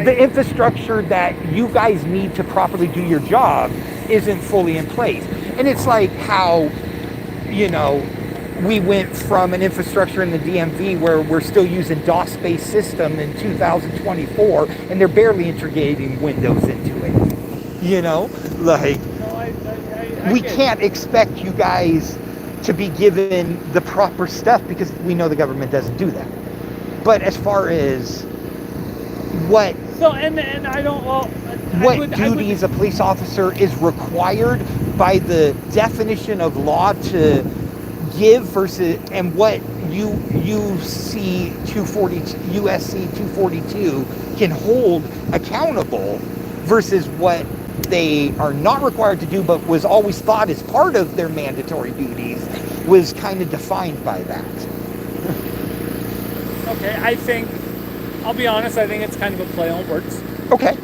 the infrastructure that you guys need to properly do your job isn't fully in place. And it's like how, you know, we went from an infrastructure in the DMV where we're still using DOS-based system in 2024, and they're barely integrating Windows into it. You know, like, we can't expect you guys to be given the proper stuff because we know the government doesn't do that. But as far as what duties a police officer is required by the definition of law to give versus, and what USC 242 can hold accountable versus what they are not required to do but was always thought as part of their mandatory duties was kind of defined by that. Okay, I'll be honest, I think it's kind of a play on words. Okay.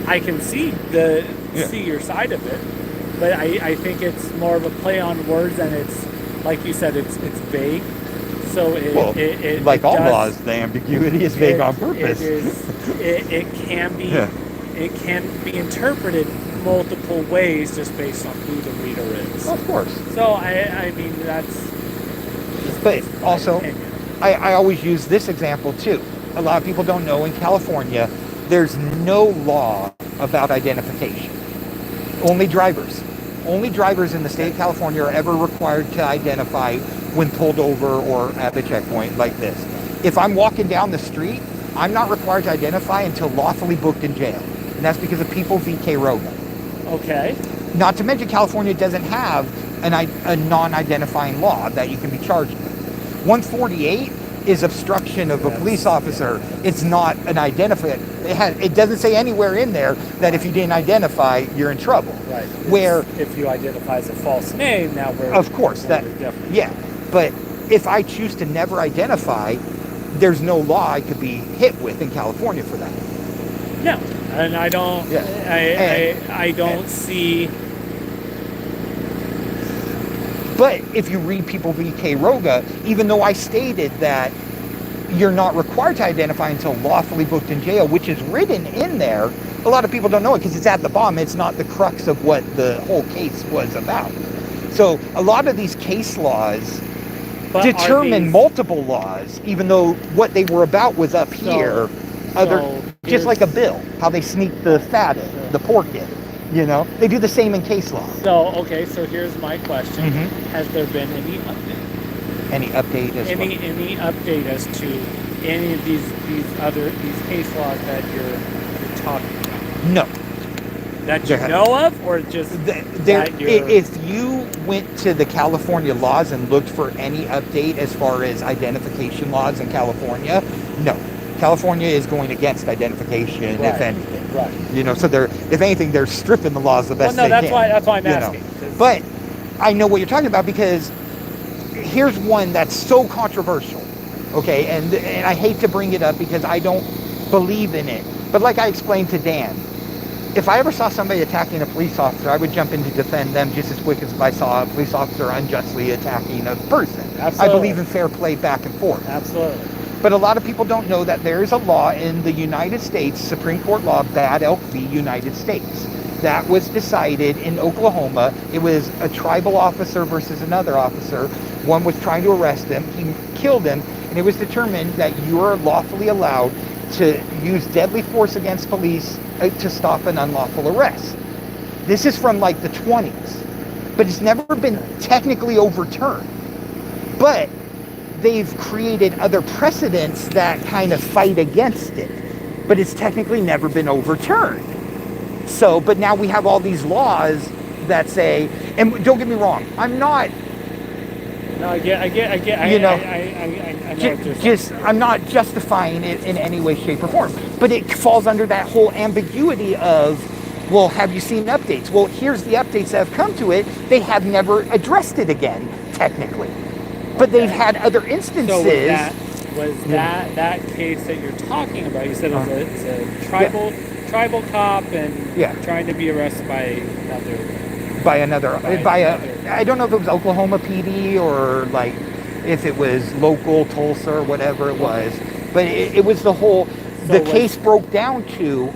I can see your side of it, but I think it's more of a play on words, and it's, like you said, it's vague. So it like all laws, the ambiguity is vague on purpose. It can be it can be interpreted multiple ways just based on who the reader is. Of course. So I mean that's. But also, I always use this example too. A lot of people don't know in California, there's no law about identification. Only drivers in the state of California are ever required to identify when pulled over or at the checkpoint like this. If I'm walking down the street, I'm not required to identify until lawfully booked in jail. And that's because of People v. Roga. Okay. Not to mention California doesn't have a non-identifying law that you can be charged with. 148 is obstruction of a police officer. It's not an identifier. It doesn't say anywhere in there that if you didn't identify, you're in trouble. Right. Where if you identify as a false name, now we're of course but if I choose to never identify, there's no law I could be hit with in California for that. No, and I don't. I don't see. But if you read People v. Roga, even though I stated that you're not required to identify until lawfully booked in jail, which is written in there, a lot of people don't know it because it's at the bottom. It's not the crux of what the whole case was about. So a lot of these case laws determine multiple laws, even though what they were about was up here. Just like a bill, how they sneak the fat in, the pork in. You know, they do the same in case law. So here's my question: has there been any update? Any update as any update as to any of these case laws that you're talking about? No. That you know of, or just if you went to the California laws and looked for any update as far as identification laws in California, no. California is going against identification, if anything. Right. You know, so if anything, they're stripping the laws the best they can. That's why I'm asking. But I know what you're talking about because here's one that's so controversial, okay? And I hate to bring it up because I don't believe in it. But like I explained to Dan, if I ever saw somebody attacking a police officer, I would jump in to defend them just as quick as if I saw a police officer unjustly attacking a person. Absolutely. I believe in fair play back and forth. Absolutely. But a lot of people don't know that there is a law in the United States, Supreme Court law, Bad Elk v. United States. That was decided in Oklahoma. It was a tribal officer versus another officer. One was trying to arrest him. He killed him. And it was determined that you are lawfully allowed to use deadly force against police to stop an unlawful arrest. This is from like the 20s. but it's never been technically overturned. But they've created other precedents that kind of fight against it. But it's technically never been overturned. So, but now we have all these laws that say, and don't get me wrong, I'm not. No, I get. You know, I know I'm not justifying it in any way, shape, or form. But it falls under that whole ambiguity of, well, have you seen updates? Well, here's the updates that have come to it. They have never addressed it again, technically. But they've had other instances. So was that case that you're talking about? You said it was a tribal cop and trying to be arrested by another. I don't know if it was Oklahoma PD or like if it was local Tulsa or whatever it was, but it was the case broke down to,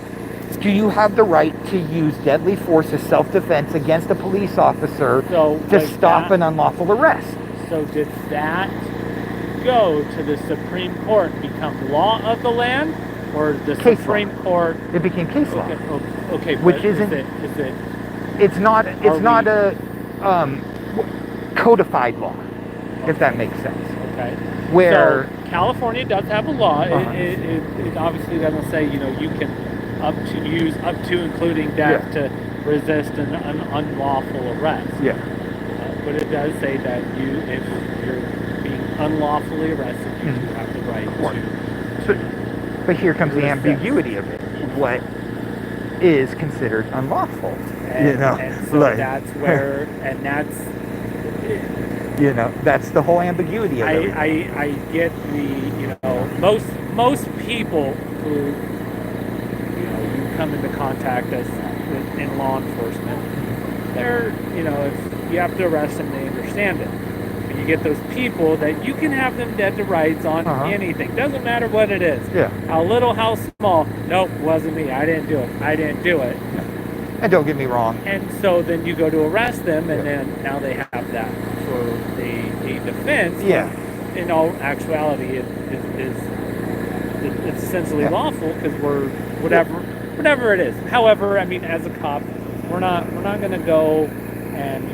do you have the right to use deadly force as self-defense against a police officer to stop an unlawful arrest? So did that go to the Supreme Court and become law of the land, or the Case Supreme law. Court? It became case law. Okay, which isn't. Is it? It's not a codified law, if that makes sense. Okay. Where so California does have a law. It obviously doesn't say you can use up to including death to resist an unlawful arrest. Yeah. But it does say that if you're being unlawfully arrested, you do have the right to. But here comes the ambiguity of it. What is considered unlawful? And so that's where, and that's. That's the whole ambiguity of it. I get the most people who you come into contact with in law enforcement, they're if you have to arrest them, they understand it. And you get those people that you can have them dead to rights on anything. Doesn't matter what it is. Yeah. How little, how small. Nope, wasn't me. I didn't do it. And don't get me wrong. And so then you go to arrest them, and then now they have that for a defense. Yeah. In all actuality, it's essentially lawful because we're whatever it is. However, I mean, as a cop, we're not going to go and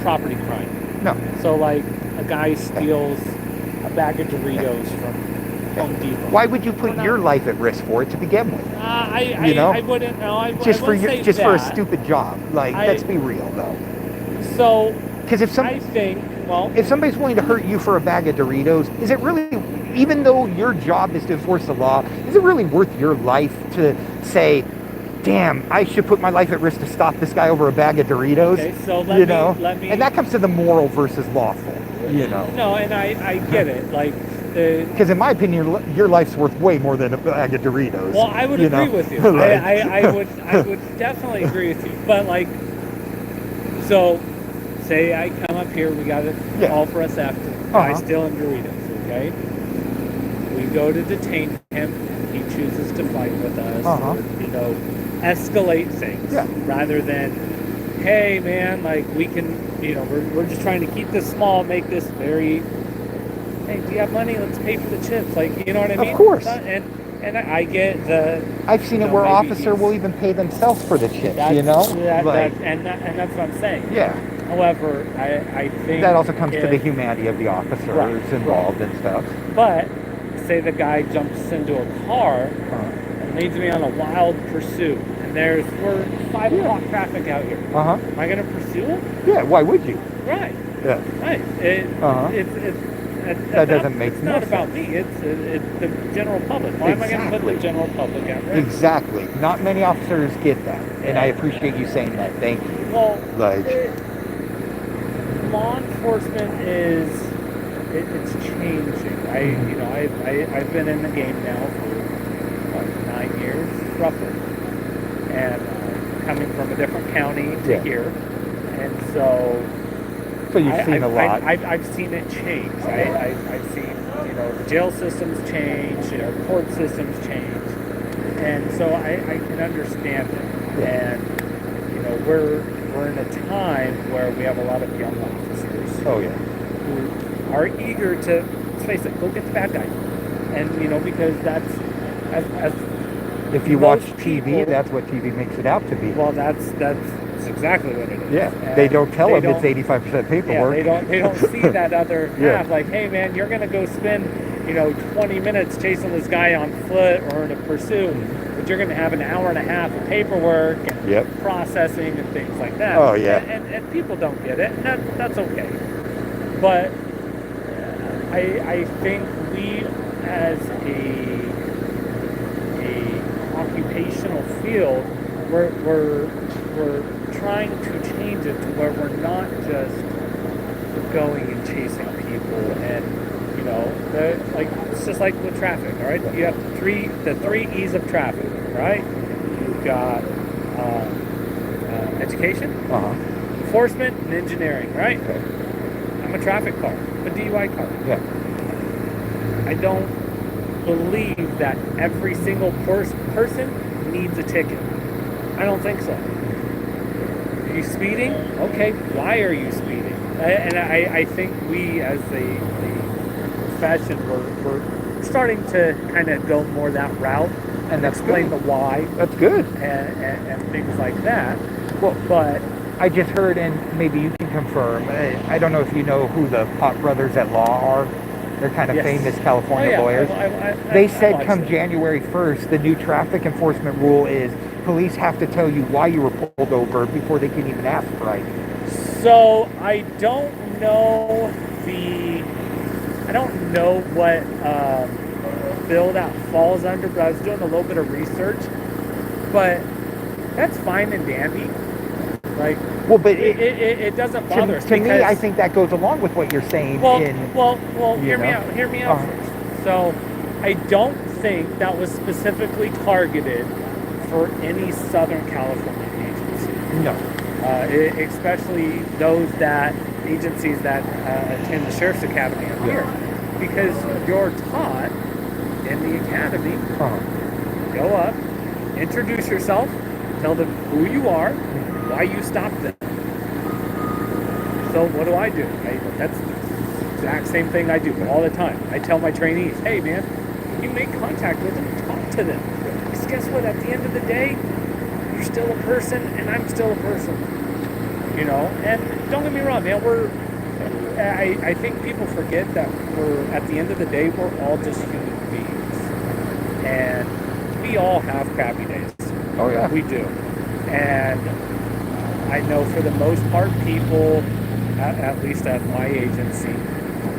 property crime. No. So like a guy steals a bag of Doritos from Home Depot. Why would you put your life at risk for it to begin with? I wouldn't know. Just for a stupid job. Let's be real though. So because if somebody's willing to hurt you for a bag of Doritos, is it really, even though your job is to enforce the law, is it really worth your life to say, damn, I should put my life at risk to stop this guy over a bag of Doritos? Okay, so let me, and that comes to the moral versus lawful, No, and I get it. Because in my opinion, your life's worth way more than a bag of Doritos. Well, I would agree with you. I would definitely agree with you. But so say I come up here, we got a call for us after. Guy stealing Doritos, okay? We go to detain him. He chooses to fight with us. Or, escalate things rather than, hey man, we can, we're just trying to keep this small, make this very. Hey, do you have money? Let's pay for the chips. You know what I mean? Of course. And I get the. I've seen it where officer will even pay themselves for the chips. And that's what I'm saying. Yeah. However, I think that also comes to the humanity of the officers involved and stuff. But say the guy jumps into a car and leads me on a wild pursuit, and we're 5 o'clock traffic out here. Am I going to pursue him? Yeah. Why would you? Right. Yeah. Right. That doesn't make sense. It's not about me. It's the general public. Why am I going to put the general public at risk? Exactly. Not many officers get that, and I appreciate you saying that. Thank you. Well, law enforcement it's changing. I've been in the game now for 9 years, roughly, and coming from a different county to here, and so. So you've seen a lot. I've seen it change. I've seen the jail systems change, court systems change, and so I can understand it. And we're in a time where we have a lot of young officers. Who are eager to, let's face it, go get the bad guy, and because that's as if you watch TV, that's what TV makes it out to be. Well, that's That's exactly what it is. Yeah, And they don't tell them don't- it's 85% paperwork. Yeah, they don't see that other Yeah. half. Like, hey man, you're gonna go spend 20 minutes chasing this guy on foot or in a pursuit, but you're gonna have an hour and a half of paperwork and Yep. processing and things like that. Oh, yeah. And people don't get it, and that's okay. But I think we as a occupational field, we're trying to change it to where we're not just going and chasing people and like it's just like with traffic. All right, you have the three E's of traffic, right? You've got education, enforcement, and engineering, right? Okay. I'm a traffic car, I'm a DUI car. Yeah. I don't believe that every single person needs a ticket. I don't think so. Are you speeding? Okay, why are you speeding? And I think we as a profession, we're starting to kind of go more that route and That's explain good. the why That's good. and things like that. Well, But I just heard, and maybe you can confirm, I don't know if you know who the Pot Brothers at Law are. They're kind of Yes. famous California Oh, yeah, lawyers. I They said watched come it. January 1st, the new traffic enforcement rule is police have to tell you why you were pulled over before they can even ask for ID. So I don't know what bill that falls under, but I was doing a little bit of research. But that's fine and dandy. Like, Well, but it doesn't bother us. to me, because- I think that goes along with what you're saying. Well, you hear me know. out. Hear me out Uh-huh. first. So, I don't think that was specifically targeted for any Southern California agency. No. Especially those agencies that attend the Sheriff's Academy up here, because you're taught in the academy, go up, introduce yourself, tell them who you are, why you stopped them. So what do? That's the exact same thing I do all the time. I tell my trainees, hey man, you make contact with them, talk to them. Because guess what? At the end of the day, you're still a person and I'm still a person. And don't get me wrong, man, I think people forget that at the end of the day, we're all just human beings. And we all have crappy days. Oh, yeah. We do. And I know for the most part, people, at least at my agency,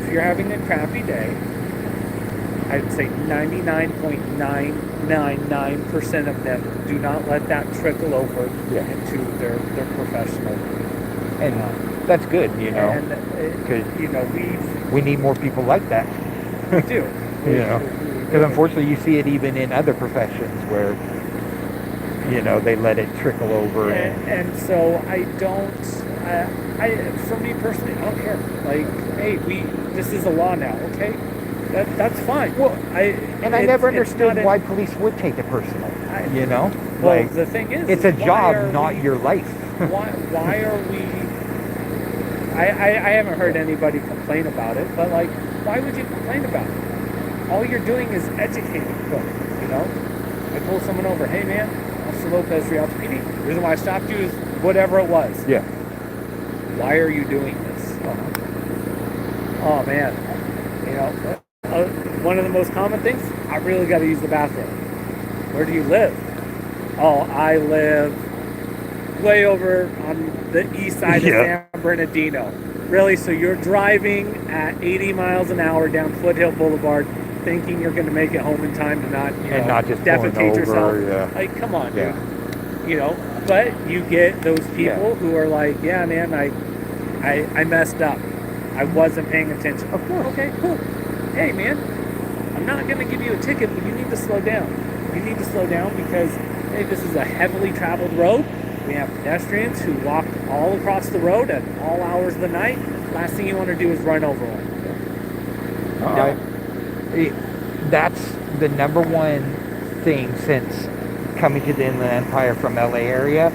if you're having a crappy day, I'd say 99.999% of them do not let that trickle over into their professional. And that's good, And, we need more people like that. we do. Because unfortunately you see it even in other professions where, they let it trickle over. And so I don't, for me personally, I don't care. Like, hey, this is a law now, okay? That's fine. Well, I never understood why police would take it personal. Well, the thing is, it's a job, not your life. Why are we? I haven't heard anybody complain about it, but like, why would you complain about it? All you're doing is educating them. I pull someone over. Hey man, Officer Lopez, Rialto PD. The reason why I stopped you is whatever it was. Yeah. Why are you doing this? Oh man, one of the most common things. I really got to use the bathroom. Where do you live? Oh, I live way over on the east side of San Bernardino. Really? So you're driving at 80 miles an hour down Foothill Boulevard, thinking you're going to make it home in time to not, not just defecate over, yourself? yeah. Like, come on, dude. But you get those people who are like, yeah, man, I messed up. I wasn't paying attention. Of course. Okay, cool. Hey, man, I'm not going to give you a ticket, but you need to slow down. You need to slow down because, hey, this is a heavily traveled road. We have pedestrians who walk all across the road at all hours of the night. Last thing you want to do is run over one. That's the number one thing since coming to the Inland Empire from LA area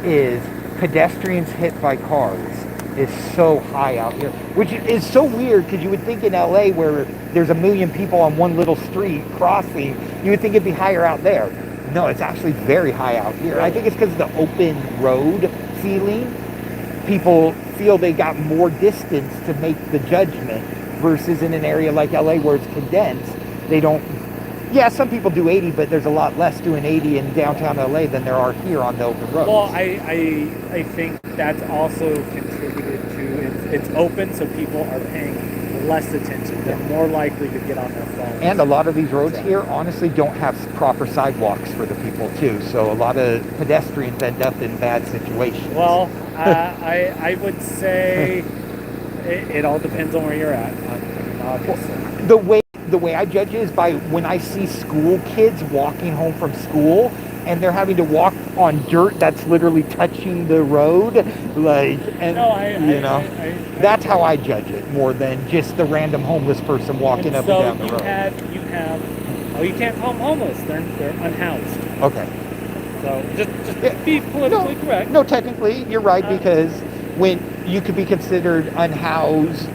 is pedestrians hit by cars is so high out here, which is so weird because you would think in LA where there's a million people on one little street crossing, you would think it'd be higher out there. No, it's actually very high out here. I think it's because of the open road feeling, people feel they got more distance to make the judgment versus in an area like LA where it's condensed, they don't. Yeah, some people do 80, but there's a lot less doing 80 in downtown LA than there are here on the open roads. Well, I think that's also contributed to it's open, so people are paying less attention. They're more likely to get on their phone. And a lot of these roads here honestly don't have proper sidewalks for the people too. So a lot of pedestrians end up in bad situations. Well, I would say it all depends on where you're at. Obviously. The way I judge it is by when I see school kids walking home from school and they're having to walk on dirt that's literally touching the road, like, and that's how I judge it more than just the random homeless person walking up and down the road. You can't call them homeless. They're unhoused. Okay. So just be politically correct. No, technically you're right, because when you could be considered unhoused,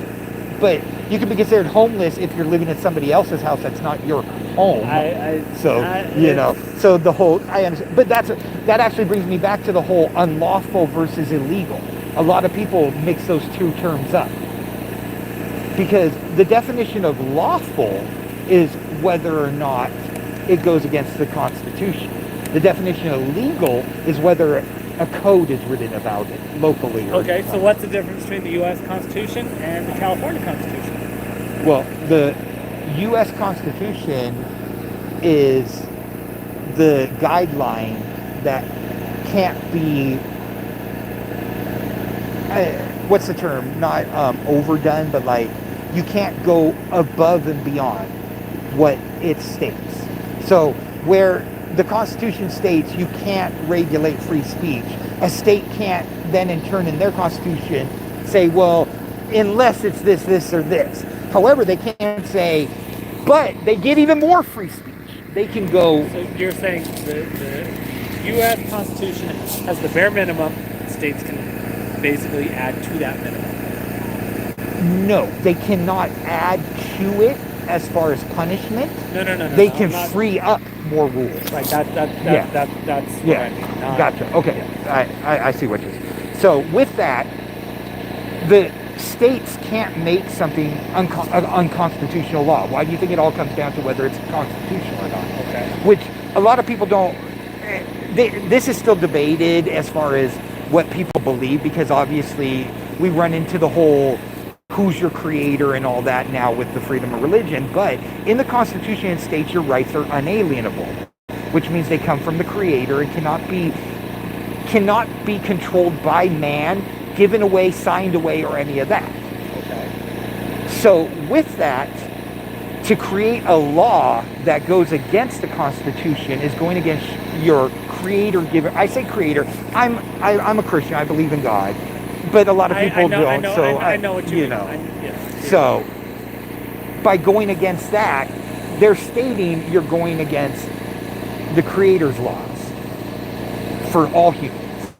but you can be considered homeless if you're living in somebody else's house that's not your home. So the whole, I understand, but that actually brings me back to the whole unlawful versus illegal. A lot of people mix those two terms up, because the definition of lawful is whether or not it goes against the Constitution. The definition of legal is whether a code is written about it locally. Okay, so what's the difference between the U.S. Constitution and the California Constitution? Well, the U.S. Constitution is the guideline that can't be, what's the term? Not overdone, but like you can't go above and beyond what it states. So where the Constitution states you can't regulate free speech, a state can't then in turn in their Constitution say, well, unless it's this, this, or this. However, they can't say, but they get even more free speech. They can go... So you're saying the U.S. Constitution has the bare minimum, states can basically add to that minimum? No, they cannot add to it as far as punishment. No. They can free up more rules. Right, that's what I mean. Gotcha. Okay, I see what you're saying. So with that, the states can't make something unconstitutional law. Why do you think it all comes down to whether it's constitutional or not? Okay. Which a lot of people don't. This is still debated as far as what people believe, because obviously we run into the whole who's your creator and all that now with the freedom of religion. But in the Constitution, it states your rights are unalienable, which means they come from the creator and cannot be controlled by man, given away, signed away, or any of that. Okay. So with that, to create a law that goes against the Constitution is going against your creator giver. I say creator. I'm a Christian. I believe in God, but a lot of people don't. I know what you mean. So by going against that, they're stating you're going against the creator's laws for all humans.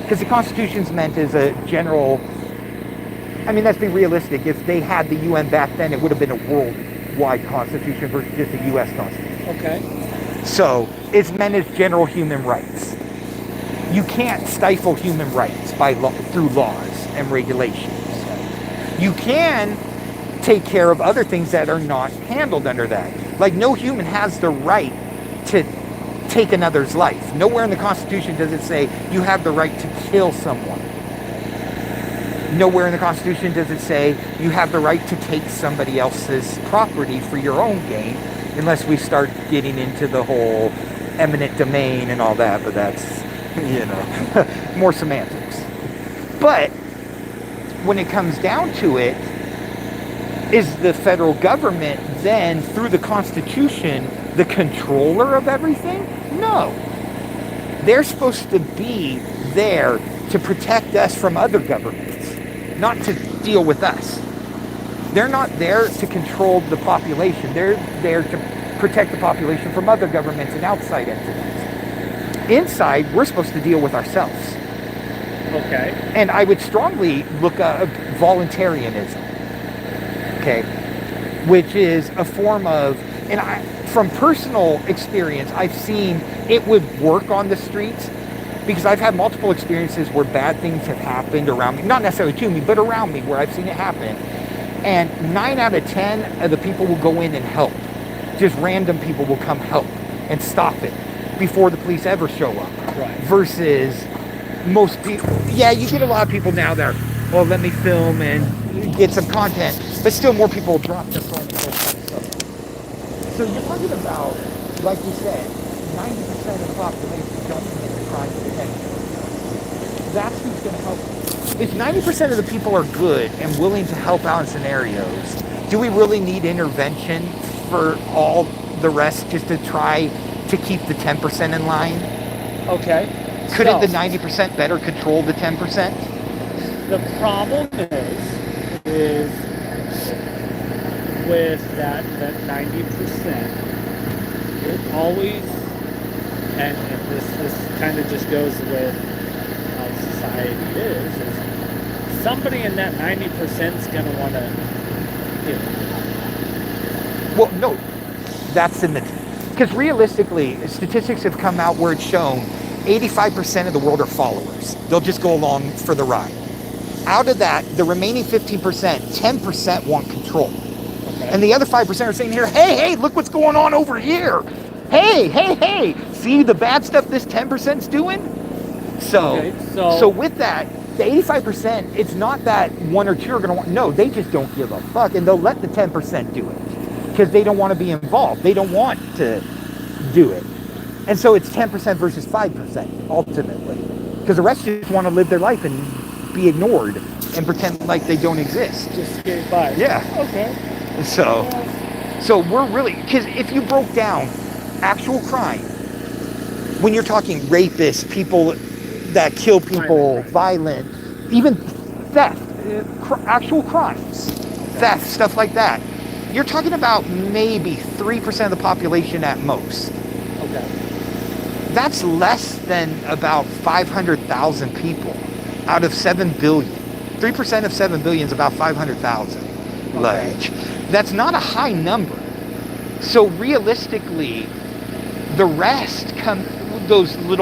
Because the Constitution's meant as a general, I mean, let's be realistic. If they had the UN back then, it would have been a worldwide Constitution versus just a U.S. Constitution. Okay. So it's meant as general human rights. You can't stifle human rights through laws and regulations. You can take care of other things that are not handled under that. Like, no human has the right to take another's life. Nowhere in the Constitution does it say you have the right to kill someone. Nowhere in the Constitution does it say you have the right to take somebody else's property for your own gain, unless we start getting into the whole eminent domain and all that, but that's, more semantics. But when it comes down to it, is the federal government then, through the Constitution, the controller of everything? No. They're supposed to be there to protect us from other governments, not to deal with us. They're not there to control the population. They're there to protect the population from other governments and outside entities. Inside, we're supposed to deal with ourselves. Okay. And I would strongly look at voluntarism, okay, which is a form of, and from personal experience, I've seen it would work on the streets because I've had multiple experiences where bad things have happened around me, not necessarily to me, but around me, where I've seen it happen. And 9 out of 10 of the people will go in and help. Just random people will come help and stop it before the police ever show up. Right. Versus most people, yeah, you get a lot of people now that are, well, let me film and get some content, but still more people drop their phone and go kind of stuff. So you're talking about, like you said, 90% of the population don't commit the crime detection. That's who's going to help. If 90% of the people are good and willing to help out in scenarios, do we really need intervention for all the rest just to try to keep the 10% in line? Okay. Couldn't So, the 90% better control the 10%? the problem is with that 90%, it always, and this kind of just goes with how society is somebody in that 90% is going to want to get it. Well, no, that's in the, because realistically, statistics have come out where it's shown 85% of the world are followers. They'll just go along for the ride. Out of that, the remaining 15%, 10% want control. Okay. And the other 5% are saying here, hey, look what's going on over here. Hey, see the bad stuff this 10%'s doing? So with that, the 85%, it's not that one or two are going to want, no, they just don't give a fuck, and they'll let the 10% do it because they don't want to be involved. They don't want to do it. And so it's 10% versus 5% ultimately, because the rest just want to live their life and be ignored and pretend like they don't exist. Just get by. Yeah. Okay. So we're really, because if you broke down actual crime, when you're talking rapists, people that kill people, violent, even theft, actual crimes, theft, stuff like that, you're talking about maybe 3% of the population at most. Okay. That's less than about 500,000 people out of 7 billion. 3% of 7 billion is about 500,000. Okay. Like, that's not a high number. So realistically, the rest come, those little